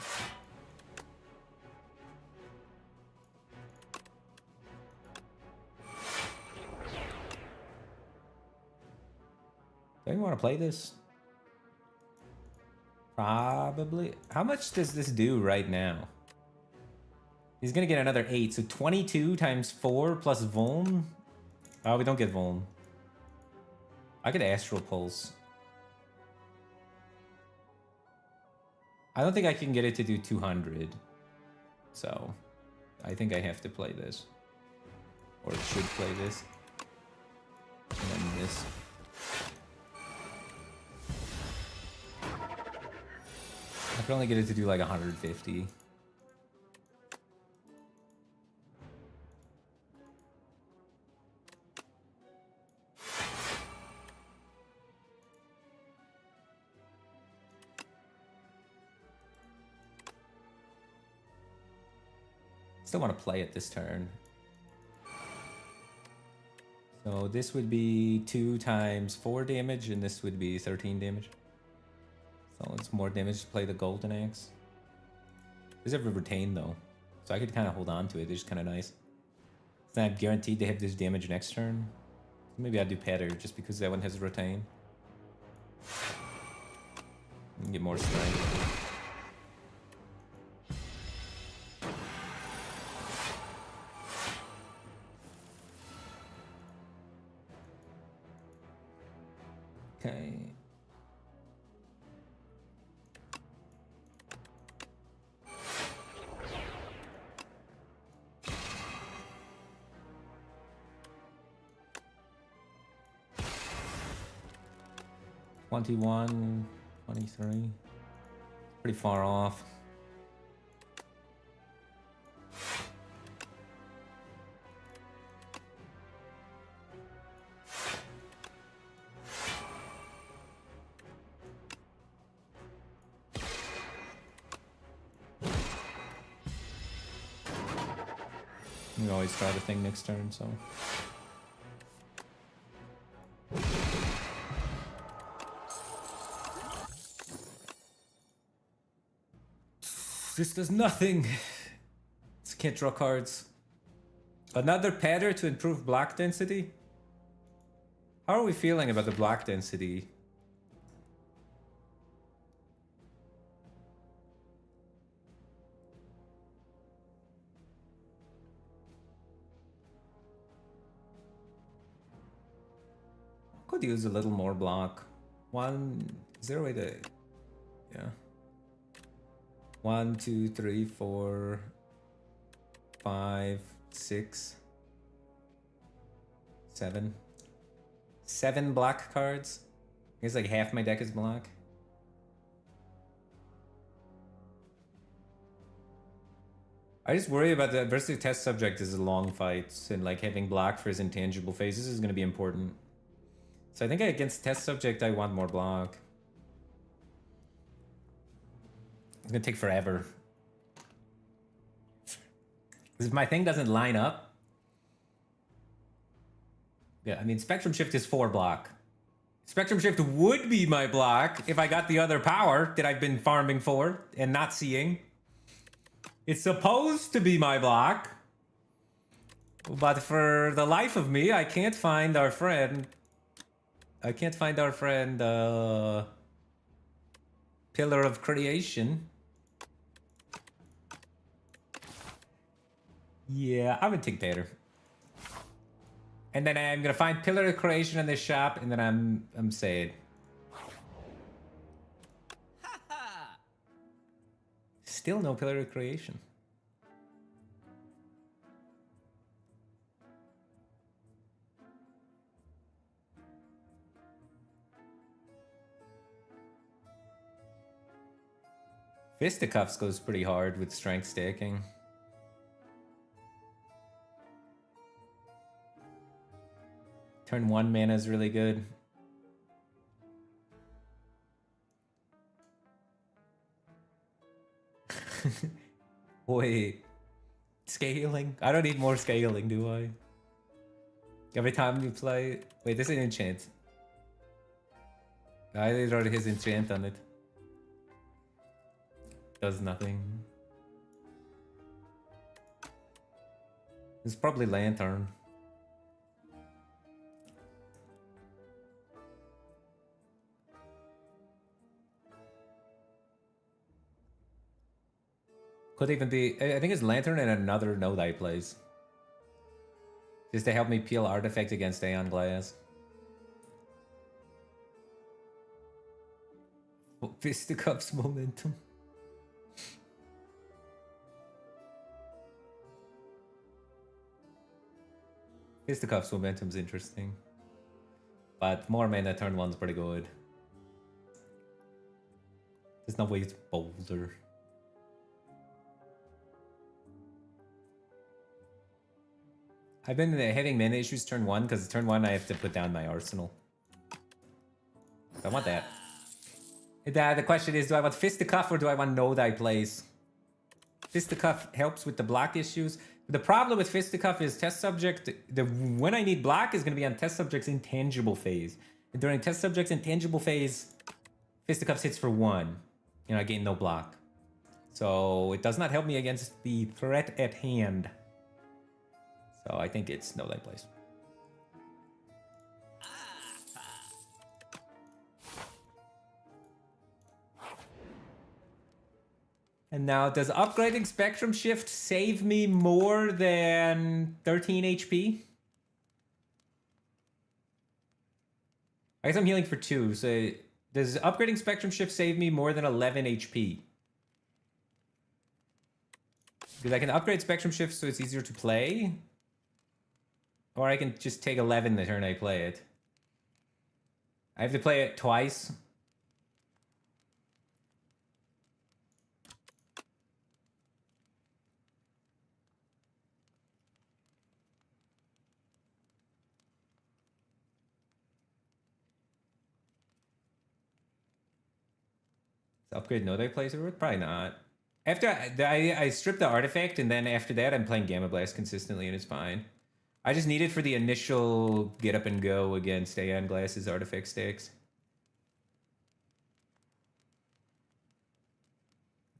Do I even want to play this? Probably. How much does this do right now? He's gonna get another 8, so 22 times 4 plus Vuln? Oh, we don't get Vuln. I could Astral Pulse. I don't think I can get it to do 200. So, I think I have to play this. Or should play this. And then this. I can only get it to do like 150. Still want to play it this turn. So this would be 2 times 4 damage, and this would be 13 damage. So it's more damage to play the Golden Axe. Does have a retain though, so I could kind of hold on to it. It's just kind of nice. It's not guaranteed to have this damage next turn. So maybe I'd do Patter just because that one has a retain. And get more strength. Okay. $21. 23. Pretty far off. We always try the thing next turn, so. This does nothing. This can't draw cards. Another pattern to improve block density? How are we feeling about the block density? Could use a little more block. Is there a way to... Yeah. 1, 2, 3, 4, 5, 6, 7. 7 block cards. I guess like half my deck is block. I just worry about the adversity test subject is a long fight, and like having block for his intangible phases is going to be important. So I think against test subject, I want more block. It's gonna take forever. If my thing doesn't line up... Yeah, I mean, Spectrum Shift is 4 block. Spectrum Shift would be my block if I got the other power that I've been farming for and not seeing. It's supposed to be my block. But for the life of me, I can't find our friend... Pillar of Creation. Yeah, I would take Tater. And then I'm gonna find Pillar of Creation in this shop, and then I'm sad. Still no Pillar of Creation. Fisticuffs goes pretty hard with strength stacking. Turn 1 mana is really good. Wait. Scaling? I don't need more scaling, do I? Every time you play... Wait, this is an enchant. I wrote his enchant on it. Does nothing. It's probably Lantern. Could even be... I think it's Lantern and another node I plays. Just to help me peel artifact against Aeon Glass. Fisticuffs momentum. Fisticuffs momentum's interesting. But more mana turn 1's pretty good. There's no way it's Boulder. I've been having mana issues turn 1 because turn 1 I have to put down my arsenal. So I want that. The question is, do I want Fisticuff or do I want Node I plays? Fisticuff helps with the block issues. The problem with Fisticuff is test subject, when I need block is going to be on test subject's intangible phase. And during test subject's intangible phase, Fisticuffs hits for 1. You know, I gain no block. So it does not help me against the threat at hand. So I think it's no light place. And now, does upgrading Spectrum Shift save me more than 13 HP? I guess I'm healing for 2, so does upgrading Spectrum Shift save me more than 11 HP? Because I can upgrade Spectrum Shift so it's easier to play. Or I can just take 11 the turn I play it. I have to play it twice. Upgrade no deck plays over? Probably not. After I stripped the artifact, and then after that, I'm playing Gamma Blast consistently, and it's fine. I just need it for the initial get up and go against Aeon Glass's artifact stacks.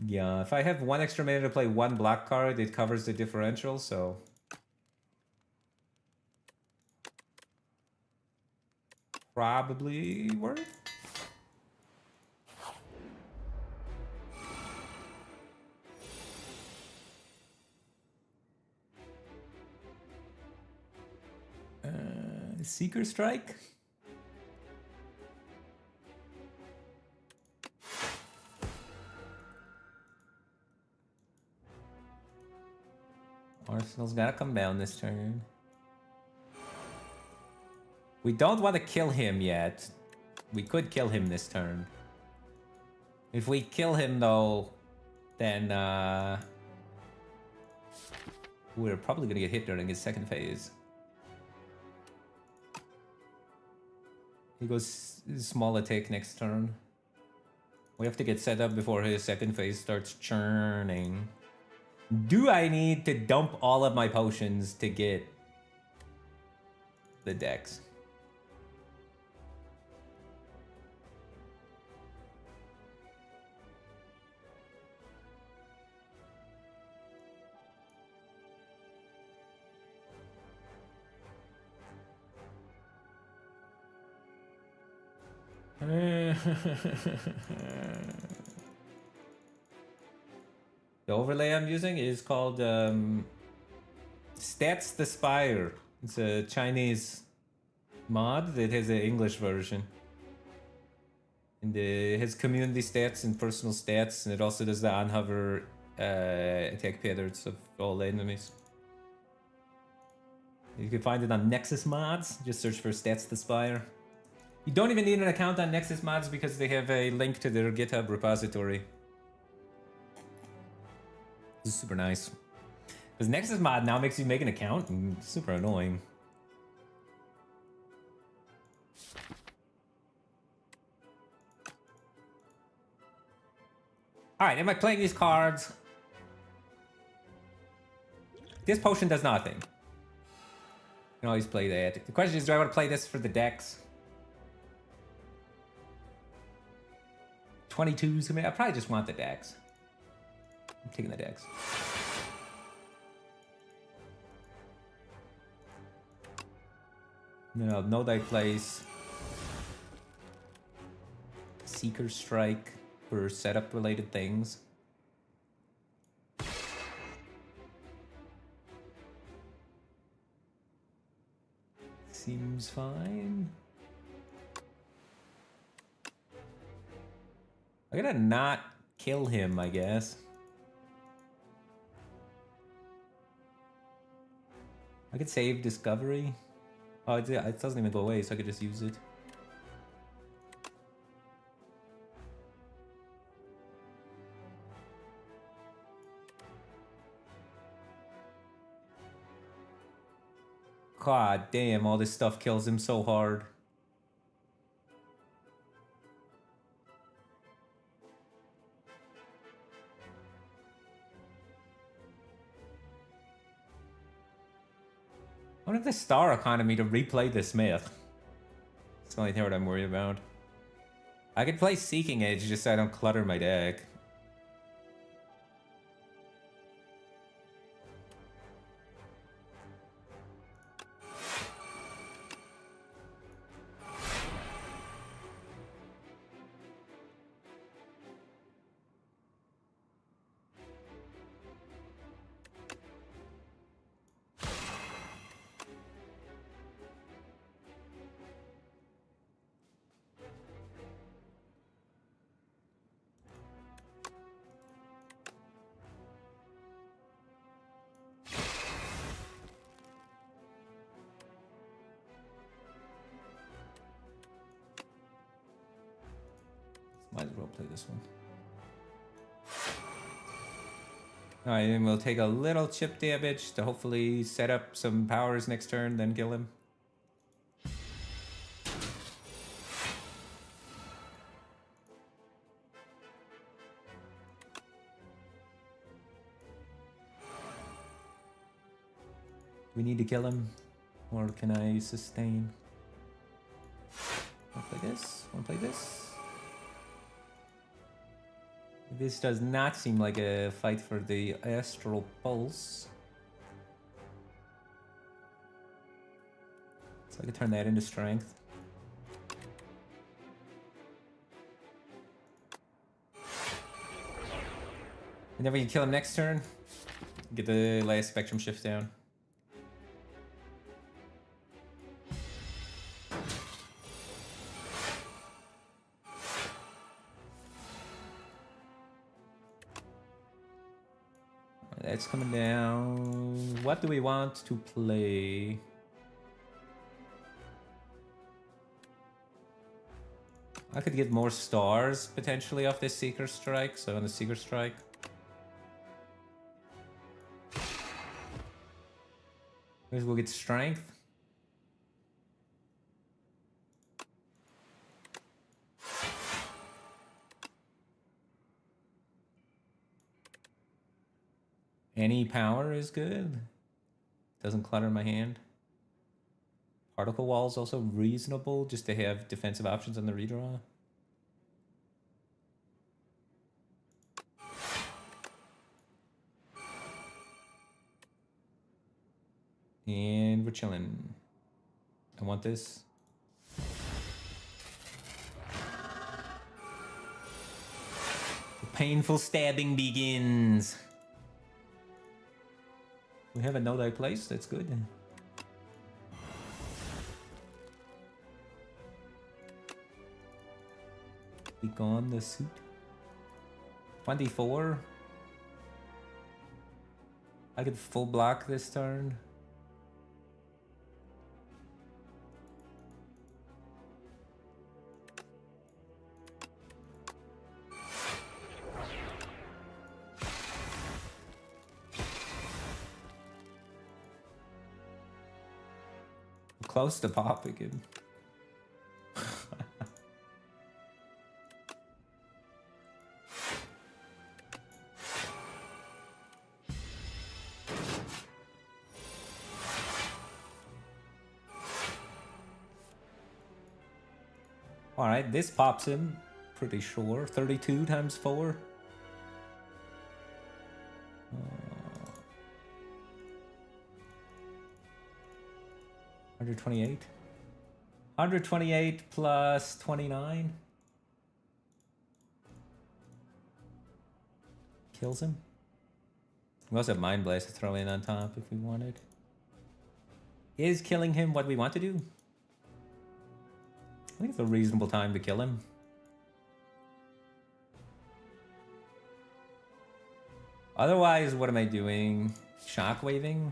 Yeah, if I have one extra mana to play one block card, it covers the differential, so... Probably worth. Seeker Strike? Arsenal's gotta come down this turn. We don't want to kill him yet. We could kill him this turn. If we kill him, though, then we're probably gonna get hit during his second phase. He goes small attack next turn. We have to get set up before his second phase starts churning. Do I need to dump all of my potions to get the decks? The overlay I'm using is called Stats the Spire. It's a Chinese mod that has an English version. And it has community stats and personal stats, and it also does the on-hover attack patterns of all enemies. You can find it on Nexus Mods. Just search for Stats the Spire. You don't even need an account on Nexus Mods because they have a link to their GitHub repository. This is super nice. Because Nexus Mod now makes you make an account, and it's super annoying. Alright, am I playing these cards? This potion does nothing. You can always play that. The question is, do I want to play this for the decks? 22s, I mean, I probably just want the decks. I'm taking the decks. Then I'll know I place Seeker Strike for setup related things. Seems fine. I gotta not kill him, I guess. I could save Discovery. Oh, it doesn't even go away, so I could just use it. God damn, all this stuff kills him so hard. I wonder if the star economy to replay this myth. That's the only thing I'm worried about. I could play Seeking Edge just so I don't clutter my deck. Might as well play this one. Alright, and we'll take a little chip damage to hopefully set up some powers next turn, then kill him. We need to kill him. Or can I sustain? Wanna play this? Wanna play this? This does not seem like a fight for the Astral Pulse. So I could turn that into strength. And then we can kill him next turn. Get the last spectrum shift down. That's coming down. What do we want to play? I could get more stars potentially off this Seeker Strike, so on the Seeker Strike. Maybe we'll get strength. Any power is good. Doesn't clutter my hand. Particle Wall is also reasonable just to have defensive options on the redraw. And we're chilling. I want this. The painful stabbing begins. We have a no die place, that's good. Be gone the suit. 24. I could full block this turn. Close to pop again. All right, this pops him, pretty sure. 32 times 4. 128. 128 plus 29. Kills him. We also have Mind Blast to throw in on top if we wanted. Is killing him what we want to do? I think it's a reasonable time to kill him. Otherwise, what am I doing? Shockwaving?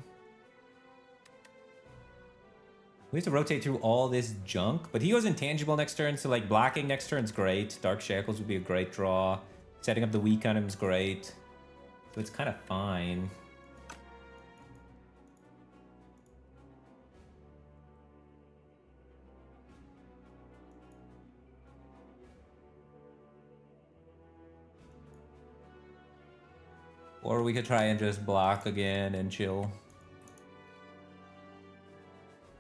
We have to rotate through all this junk, but he goes intangible next turn, so like blocking next turn's great. Dark Shackles would be a great draw. Setting up the weak on him is great. So it's kind of fine. Or we could try and just block again and chill.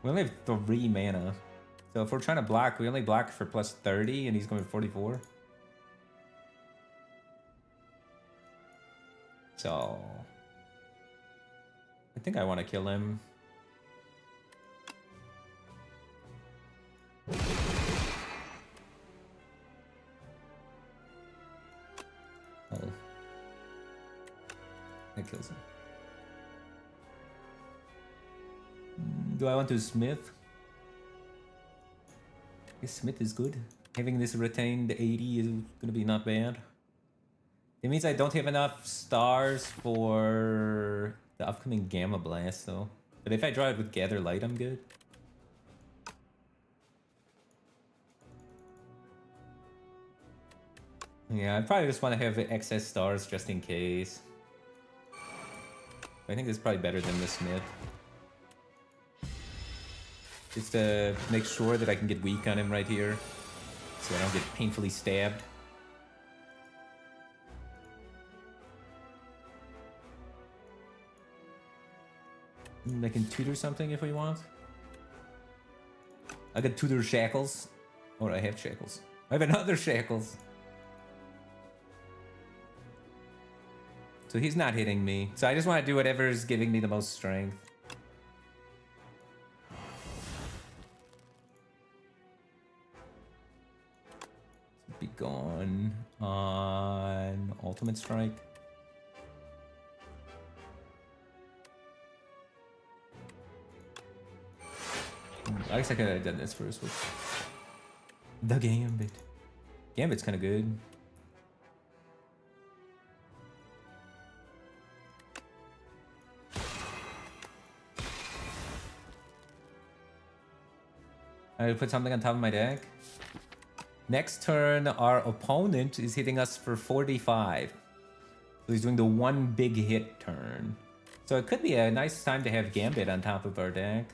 We only have 3 mana. So if we're trying to block, we only block for plus 30 and he's going for 44. So I think I want to kill him. Oh. That kills him. Do I want to Smith? I guess Smith is good. Having this retained 80 is gonna be not bad. It means I don't have enough stars for the upcoming Gamma Blast though. But if I draw it with Gather Light, I'm good. Yeah, I probably just want to have excess stars just in case. I think this is probably better than the Smith. Just to make sure that I can get weak on him right here. So I don't get painfully stabbed. I can tutor something if we want. I could tutor Shackles. Or I have Shackles. I have another Shackles. So he's not hitting me. So I just want to do whatever is giving me the most strength. Be gone on Ultimate Strike. I guess I could have done this first with the Gambit. Gambit's kind of good. I put something on top of my deck. Next turn, our opponent is hitting us for 45. So he's doing the one big hit turn. So it could be a nice time to have Gambit on top of our deck.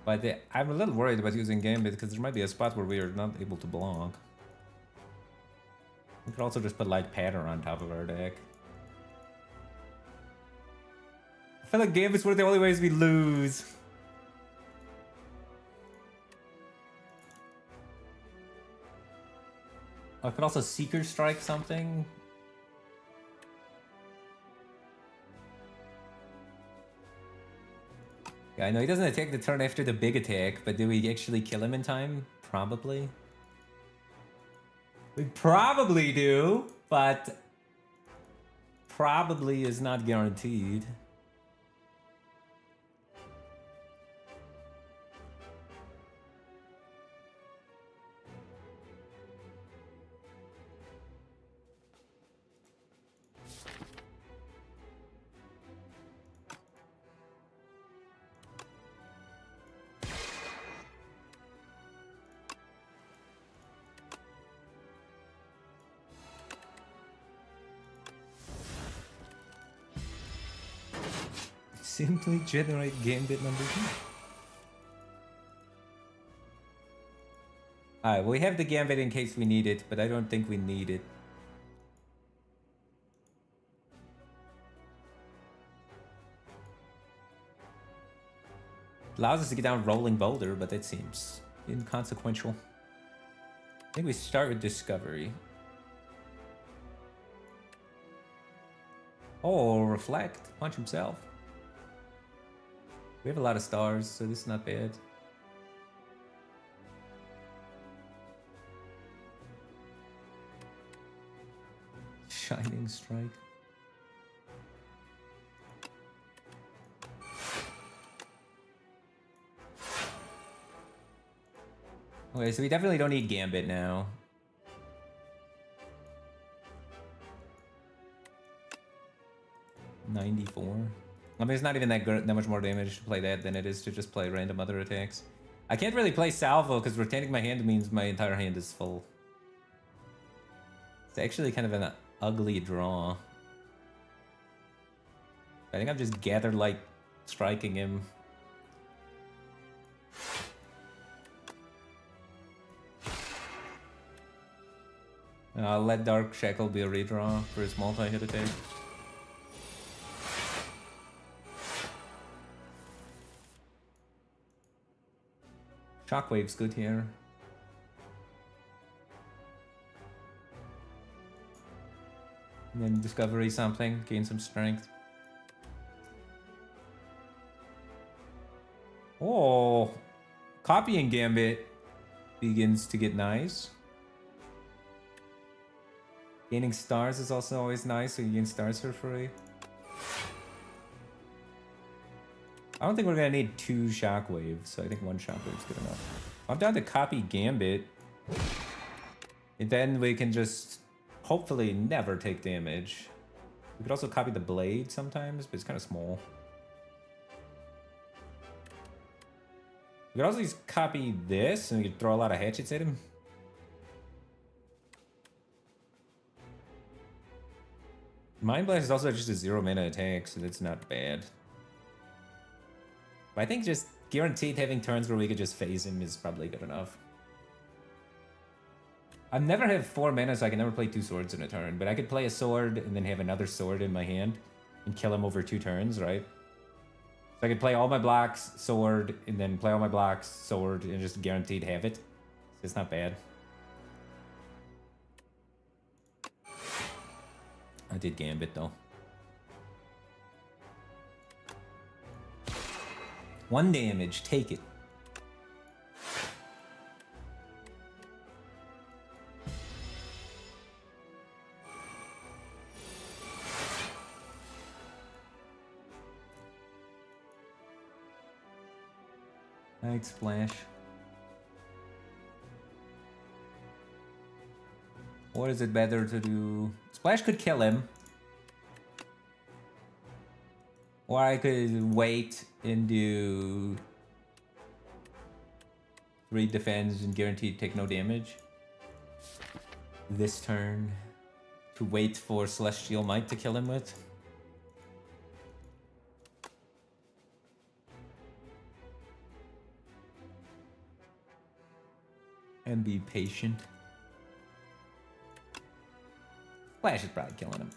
But I'm a little worried about using Gambit because there might be a spot where we are not able to block. We could also just put like Patter on top of our deck. I feel like Gambit's one of the only ways we lose. I could also Seeker Strike something. Yeah, I know he doesn't attack the turn after the big attack, but do we actually kill him in time? Probably. We probably do, but probably is not guaranteed. Simply generate Gambit number 2. Alright, we have the Gambit in case we need it, but I don't think we need it. Allows us to get down Rolling Boulder, but that seems inconsequential. I think we start with Discovery. Oh, Reflect. Punch himself. We have a lot of stars, so this is not bad. Shining Strike. Okay, so we definitely don't need Gambit now. $94. I mean, it's not even that much more damage to play that than it is to just play random other attacks. I can't really play Salvo because retaining my hand means my entire hand is full. It's actually kind of an ugly draw. I think I'm just Gather Light striking him. I'll let Dark Shackle be a redraw for his multi-hit attack. Shockwave's good here. And then Discovery something, gain some strength. Oh, copying Gambit begins to get nice. Gaining stars is also always nice, so you gain stars for free. I don't think we're gonna need 2 Shockwaves, so I think 1 Shockwave's good enough. I'm down to copy Gambit. And then we can just hopefully never take damage. We could also copy the Blade sometimes, but it's kind of small. We could also just copy this, and we could throw a lot of hatchets at him. Mind Blast is also just a 0 mana attack, so that's not bad. But I think just guaranteed having turns where we could just phase him is probably good enough. I've never had 4 mana, so I can never play 2 swords in a turn, but I could play a sword and then have another sword in my hand and kill him over 2 turns, right? I could play all my blocks, sword, and then play all my blocks, sword, and just guaranteed have it. So it's not bad. I did Gambit, though. 1 damage, take it. Night Splash. What is it better to do? Splash could kill him. Or I could wait and do 3 defense and guaranteed take no damage. This turn. To wait for Celestial Might to kill him with. And be patient. Flash is probably killing him.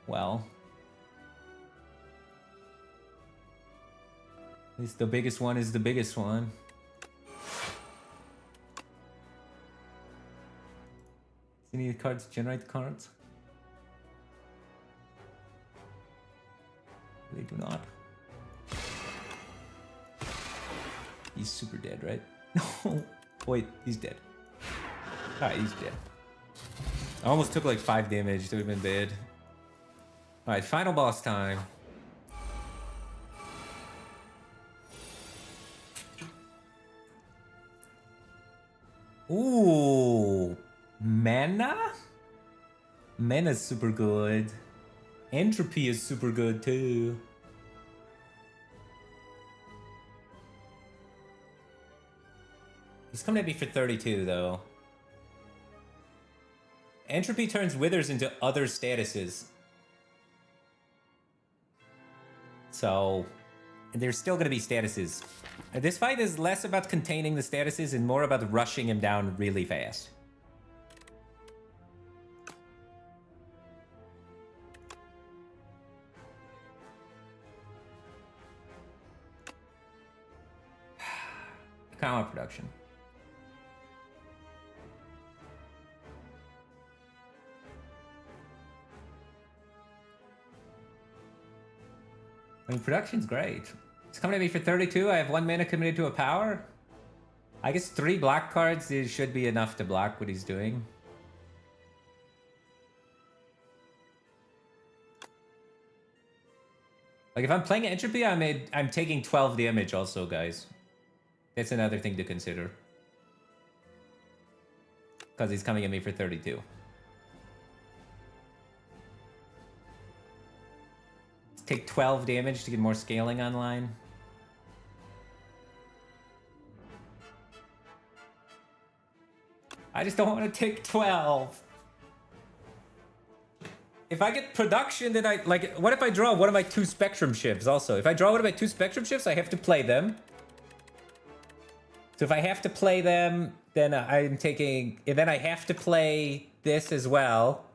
Well. At least the biggest one is the biggest one. Any cards generate cards? They do not. He's super dead, right? No. Wait, he's dead. Alright, he's dead. I almost took like 5 damage. That would have been bad. Alright, final boss time. Ooh. Mana? Mana's super good. Entropy is super good too. He's coming at me for 32 though. Entropy turns Withers into other statuses. So, there's still going to be statuses. This fight is less about containing the statuses and more about rushing him down really fast. Comma production. I mean, production's great. It's coming at me for 32. I have 1 mana committed to a power. I guess 3 block cards should be enough to block what he's doing. Like if I'm playing Entropy, I'm taking 12 damage also, guys. That's another thing to consider. Because he's coming at me for 32. Let's take 12 damage to get more scaling online. I just don't want to take 12. If I get production, then what if I draw one of my 2 Spectrum Shifts also? If I draw one of my 2 Spectrum Shifts, I have to play them. So if I have to play them, then I'm taking... And then I have to play this as well.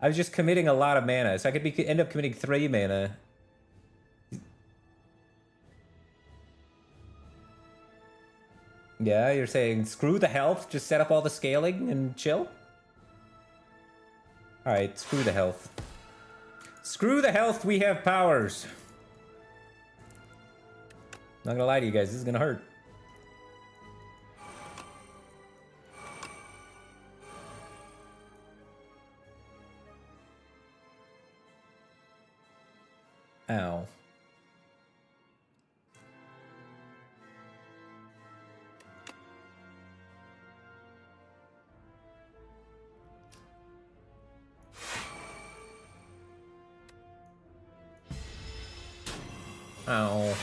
I was just committing a lot of mana. So I could end up committing 3 mana. Yeah, you're saying screw the health, just set up all the scaling and chill? Alright, screw the health. Screw the health, we have powers. Not gonna lie to you guys, this is gonna hurt. Ow. Ow.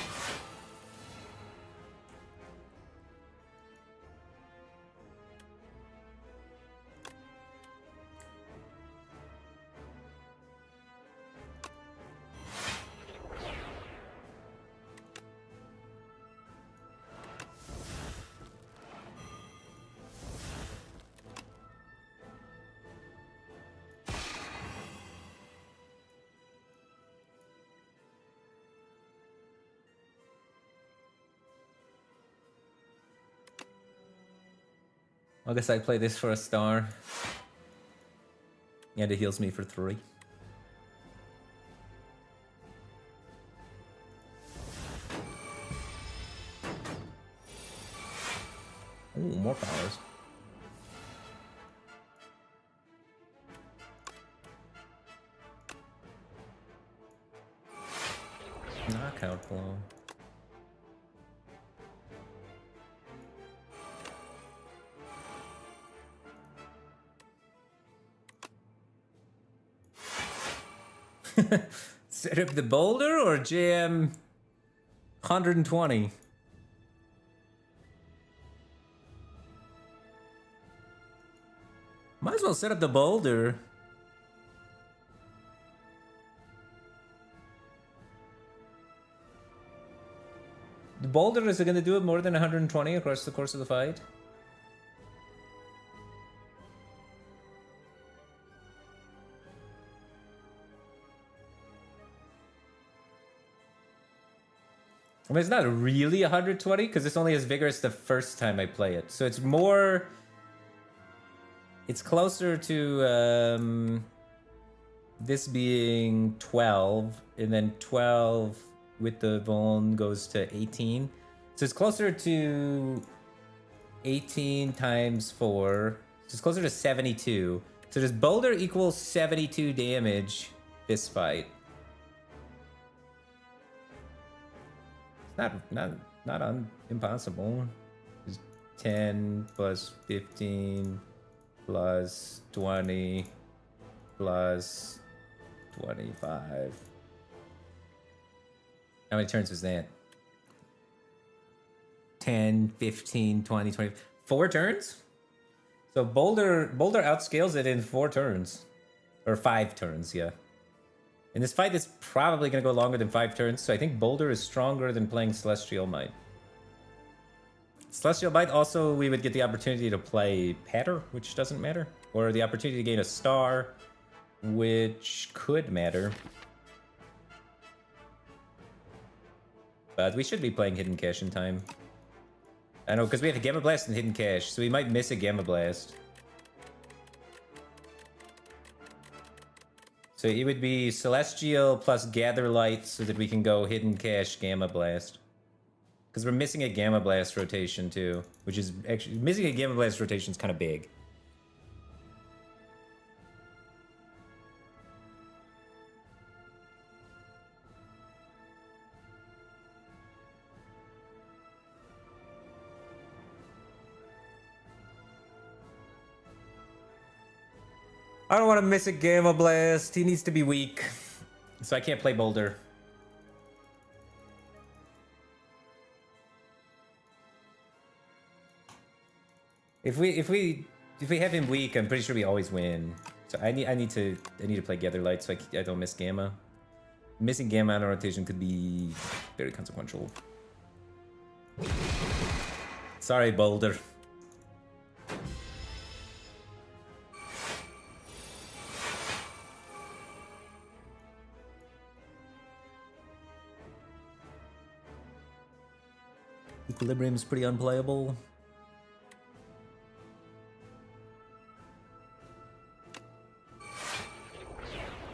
I guess I play this for a star. And it heals me for 3. Ooh, more powers. Knockout blow. Set up the boulder or jam 120? Might as well set up the boulder. The boulder, is it going to do it more than 120 across the course of the fight? I mean, it's not really 120 because it's only as vigorous the first time I play it. So it's more... It's closer to this being 12, and then 12 with the Vuln goes to 18. So it's closer to 18 times 4. So it's closer to 72. So does Boulder equal 72 damage this fight? Not impossible. It's 10 plus 15 plus 20 plus 25. How many turns was that? 10, 15, 20, 20. 4 turns? So Boulder outscales it in 4 turns. Or 5 turns, yeah. In this fight, it's probably going to go longer than 5 turns, so I think Boulder is stronger than playing Celestial Might. Celestial Might also, we would get the opportunity to play Patter, which doesn't matter. Or the opportunity to gain a star, which could matter. But we should be playing Hidden Cache in time. I know, because we have a Gamma Blast and Hidden Cache, so we might miss a Gamma Blast. So it would be Celestial plus Gather Light so that we can go Hidden Cache Gamma Blast. Because we're missing a Gamma Blast rotation too, which is actually... Missing a Gamma Blast rotation is kind of big. I don't want to miss a Gamma Blast. He needs to be weak. So I can't play Boulder. If we have him weak, I'm pretty sure we always win. So I need to play Gather Light so I don't miss Gamma. Missing Gamma on a rotation could be very consequential. Sorry, Boulder. Equilibrium is pretty unplayable.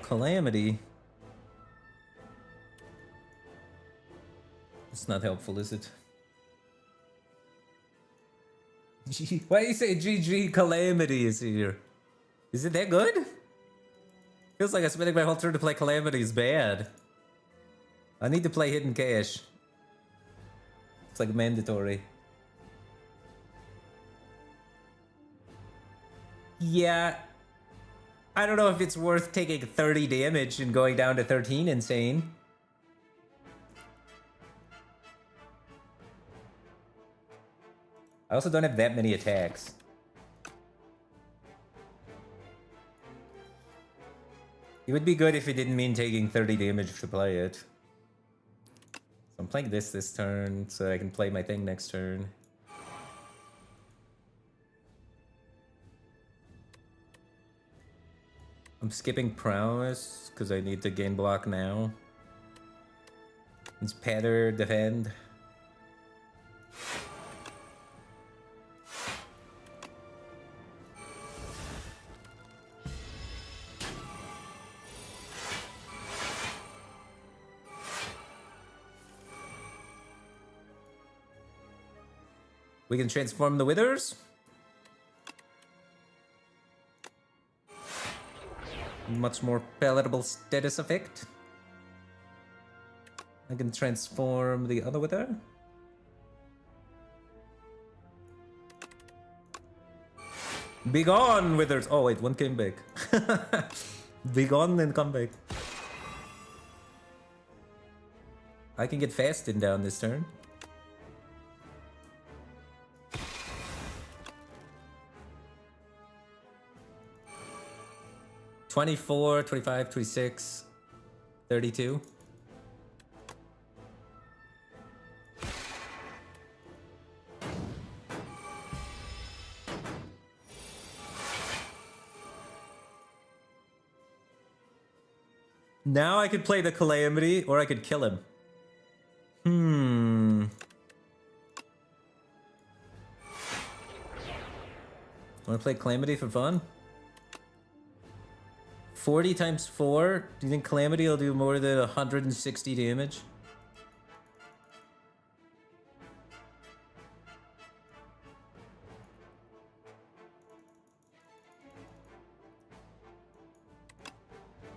Calamity. It's not helpful, is it? Why do you say GG Calamity is here? Is it that good? Feels like I'm spending my whole turn to play Calamity is bad. I need to play Hidden Cache. It's like mandatory. Yeah. I don't know if it's worth taking 30 damage and going down to 13 insane. I also don't have that many attacks. It would be good if it didn't mean taking 30 damage to play it. So I'm playing this turn so I can play my thing next turn. I'm skipping Prowess because I need to gain block now. It's Patter, defend. We can transform the Withers. Much more palatable status effect. I can transform the other Wither. Be gone, Withers! Oh wait, one came back. Be gone and come back. I can get fasted down this turn. $24, $25, $26, $32. Now I could play the Calamity, or I could kill him. Wanna play Calamity for fun? 40 times 4? Do you think Calamity will do more than 160 damage?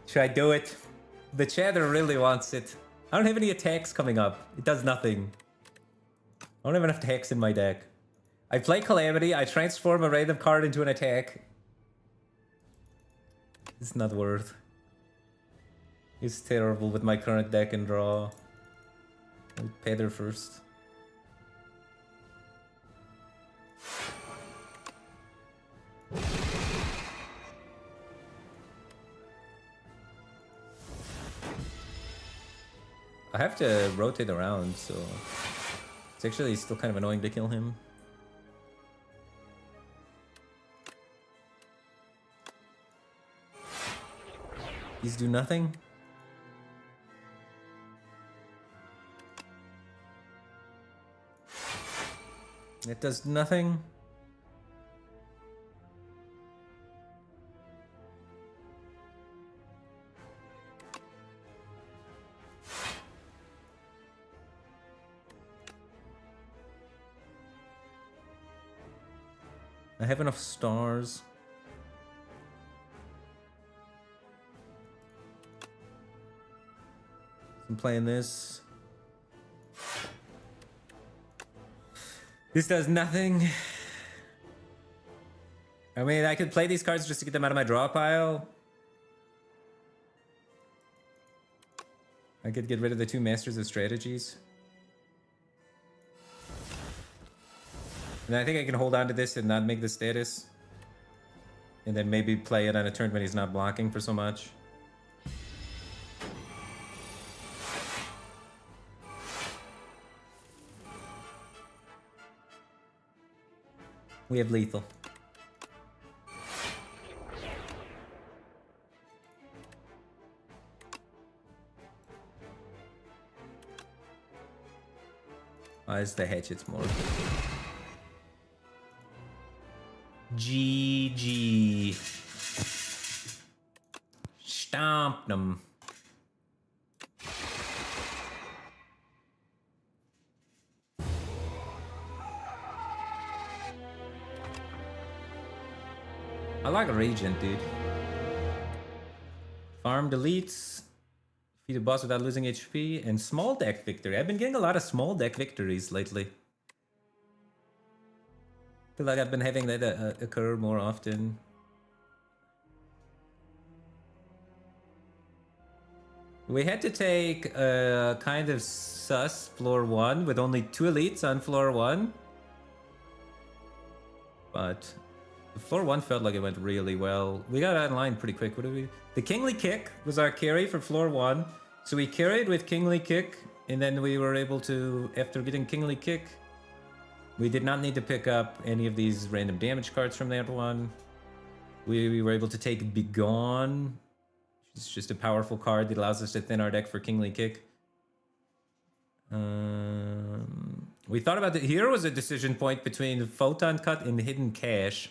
Should I do it? The chatter really wants it. I don't have any attacks coming up. It does nothing. I don't have enough attacks in my deck. I play Calamity, I transform a random card into an attack. It's not worth. It's terrible with my current deck and draw. I'll pay there first. I have to rotate around, so it's actually still kind of annoying to kill him. These do nothing. It does nothing. I have enough stars. I'm playing this. This does nothing. I mean, I could play these cards just to get them out of my draw pile. I could get rid of the 2 Masters of Strategies. And I think I can hold on to this and not make the status. And then maybe play it on a turn when he's not blocking for so much. We have lethal. It's the hatchets more. GG. Stomped them. I like a Regent, dude. Farm deletes. Defeat a boss without losing HP. And small deck victory. I've been getting a lot of small deck victories lately. I feel like I've been having that occur more often. We had to take a kind of sus floor 1 with only 2 elites on floor 1. But floor 1 felt like it went really well. We got online pretty quick. What did we? The Kingly Kick was our carry for floor 1. So we carried with Kingly Kick, and then we were able to, after getting Kingly Kick, we did not need to pick up any of these random damage cards from that one. We were able to take Begone. It's just a powerful card that allows us to thin our deck for Kingly Kick. We thought about it. Here was a decision point between Photon Cut and Hidden Cache.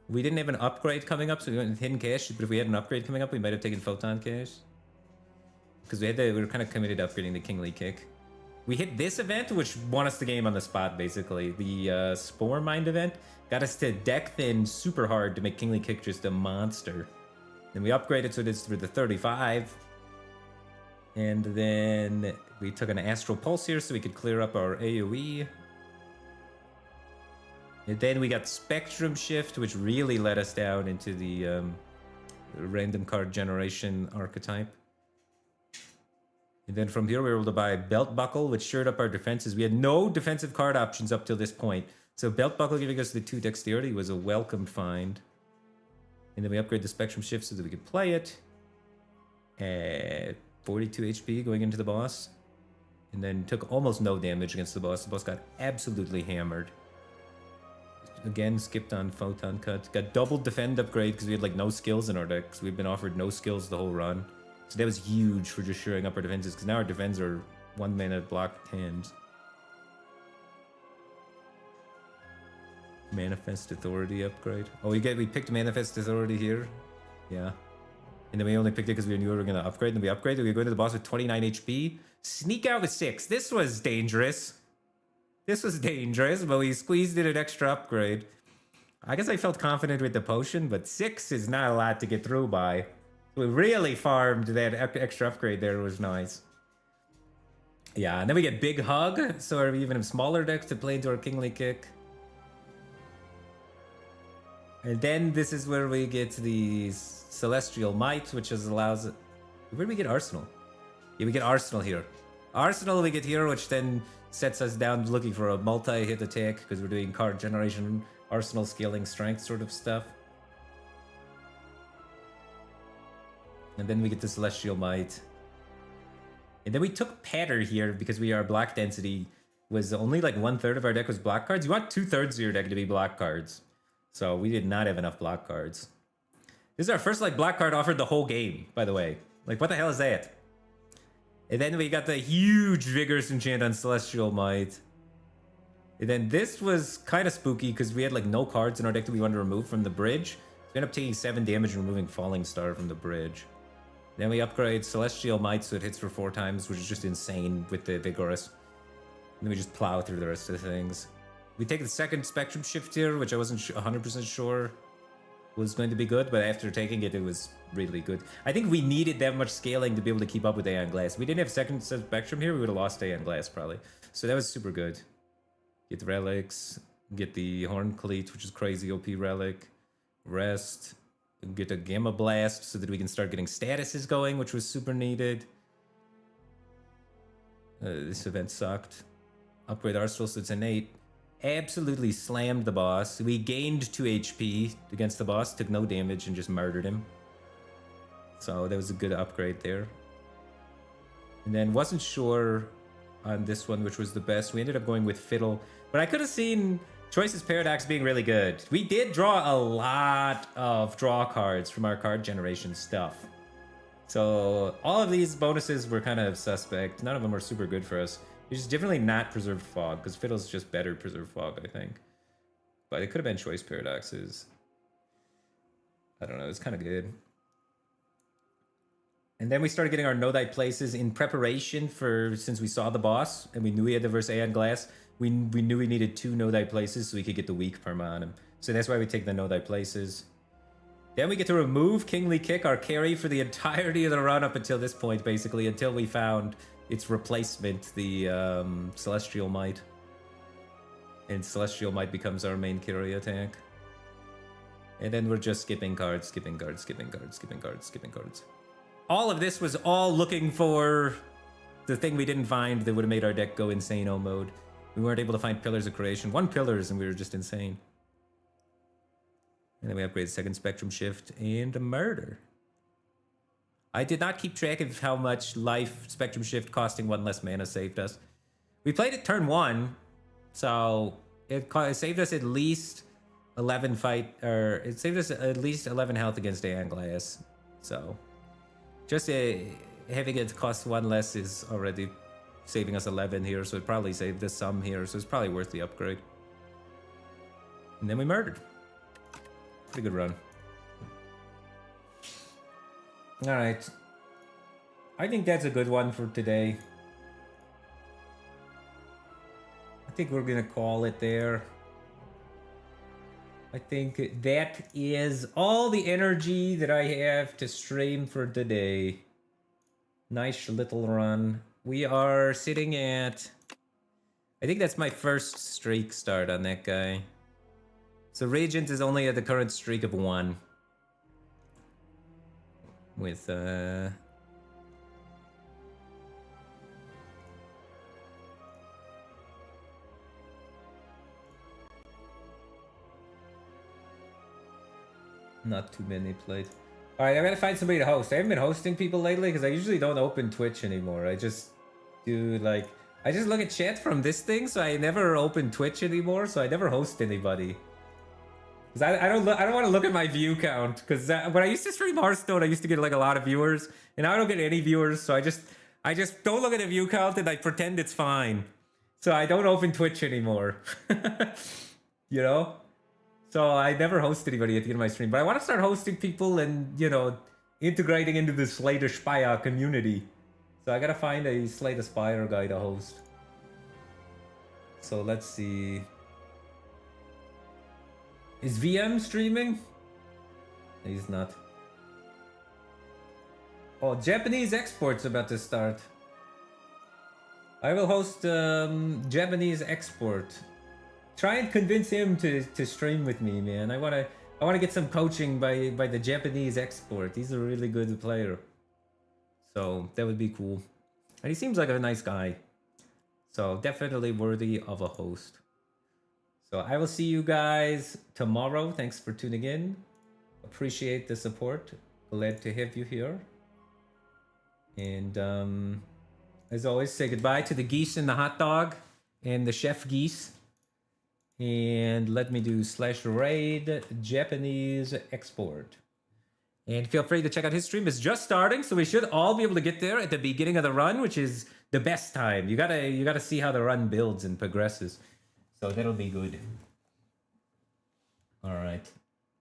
We didn't have an upgrade coming up, so we went with Hidden Cache. But if we had an upgrade coming up, we might have taken Photon Cache. Because we were kind of committed to upgrading the Kingly Kick. We hit this event, which won us the game on the spot, basically. The Spore Mind event got us to deck thin super hard to make Kingly Kick just a monster. Then we upgraded so it's through the 35. And then we took an Astral Pulse here so we could clear up our AoE. And then we got Spectrum Shift, which really let us down into the random card generation archetype. And then from here we were able to buy Belt Buckle, which shored up our defenses. We had no defensive card options up till this point. So Belt Buckle giving us the 2 dexterity was a welcome find. And then we upgrade the Spectrum Shift so that we could play it. At 42 HP going into the boss. And then took almost no damage against the boss. The boss got absolutely hammered. Again, skipped on Photon Cut. Got double defend upgrade because we had like no skills in our deck. We've been offered no skills the whole run. So that was huge for just shoring up our defenses, because now our defenses are 1 mana block 10s. Manifest Authority upgrade. Oh, we picked Manifest Authority here. Yeah. And then we only picked it because we knew we were going to upgrade. And then we upgraded. We go to the boss with 29 HP. Sneak out with 6. This was dangerous. This was dangerous, but we squeezed in an extra upgrade. I guess I felt confident with the potion, but 6 is not a lot to get through by. We really farmed that extra upgrade there. It was nice. Yeah, and then we get Big Hug, so we even have smaller decks to play into our Kingly Kick. And then this is where we get the Celestial Might, which allows... Where do we get Arsenal? Yeah, we get Arsenal here. Arsenal we get here, which then sets us down looking for a multi-hit attack, because we're doing card generation, Arsenal scaling strength sort of stuff. And then we get the Celestial Might. And then we took Patter here because our black density was only like 1/3 of our deck was block cards. You want 2/3 of your deck to be block cards. So we did not have enough block cards. This is our first like block card offered the whole game, by the way. Like, what the hell is that? And then we got the huge Vigorous Enchant on Celestial Might. And then this was kind of spooky because we had like no cards in our deck that we wanted to remove from the bridge. So we ended up taking 7 damage and removing Falling Star from the bridge. Then we upgrade Celestial Might so it hits for 4 times, which is just insane with the Vigorous. And then we just plow through the rest of the things. We take the second Spectrum Shift here, which I wasn't 100% sure was going to be good, but after taking it, it was really good. I think we needed that much scaling to be able to keep up with Aeon Glass. We didn't have second Spectrum here, we would have lost Aeon Glass probably. So that was super good. Get the relics, get the Horn Cleat, which is crazy OP relic, rest, get a Gamma Blast so that we can start getting statuses going, which was super needed. This event sucked. Upgrade Arsenal so it's an 8. Absolutely slammed the boss. We gained 2 HP against the boss, took no damage, and just murdered him. So that was a good upgrade there. And then wasn't sure on this one which was the best. We ended up going with Fiddle, but I could have seen Choice's Paradox being really good. We did draw a lot of draw cards from our card generation stuff. So all of these bonuses were kind of suspect. None of them were super good for us. It's just definitely not Preserved Fog, because Fiddle's just better Preserved Fog, I think. But it could have been Choice Paradoxes. I don't know, it's kind of good. And then we started getting our Know Thy Places in preparation for, since we saw the boss, and we knew we had to verse Aeon Glass, we knew we needed 2 Know Thy Places so we could get the weak perma on him. So that's why we take the Know Thy Places. Then we get to remove Kingly Kick, our carry, for the entirety of the run up until this point, basically, until we found its replacement, the Celestial Might. And Celestial Might becomes our main carry attack. And then we're just skipping cards, skipping cards, skipping cards, skipping cards, skipping cards. All of this was all looking for the thing we didn't find that would have made our deck go insane-o mode. We weren't able to find Pillars of Creation. 1 Pillars and we were just insane. And then we upgrade second Spectrum Shift and Murder. I did not keep track of how much life Spectrum Shift costing 1 less mana saved us. We played it turn 1, so it saved us at least 11 it saved us at least 11 health against Aeon Glass. So just having it cost 1 less is already saving us 11 here, so it probably saved us some here, so it's probably worth the upgrade. And then we murdered. Pretty good run. Alright. I think that's a good one for today. think we're gonna call it there. I think that is all the energy that I have to stream for today. Nice little run. We are sitting at... I think that's my first streak start on that guy. So Radiant is only at the current streak of 1. With, not too many played. Alright, I gotta find somebody to host. I haven't been hosting people lately because I usually don't open Twitch anymore. I just do like... I just look at chat from this thing, so I never open Twitch anymore, so I never host anybody. Cause I don't want to look at my view count, because when I used to stream Hearthstone, I used to get like a lot of viewers, and now I don't get any viewers, so I just don't look at the view count and I pretend it's fine. So I don't open Twitch anymore. You know? So I never host anybody at the end of my stream, but I want to start hosting people and, you know, integrating into the Slay the Spire community. So I gotta find a Slay the Spire guy to host. So let's see. Is VM streaming? He's not. Oh, Japanese export's about to start. I will host Japanese export. Try and convince him to stream with me, man. I wanna get some coaching by the Japanese export. He's a really good player. So that would be cool. And he seems like a nice guy. So definitely worthy of a host. So I will see you guys tomorrow. Thanks for tuning in. Appreciate the support. Glad to have you here. And as always, say goodbye to the geese and the hot dog and the chef geese. And let me do /raid Japanese export. And feel free to check out his stream. It's just starting, so we should all be able to get there at the beginning of the run, which is the best time. You gotta see how the run builds and progresses. So that'll be good. All right.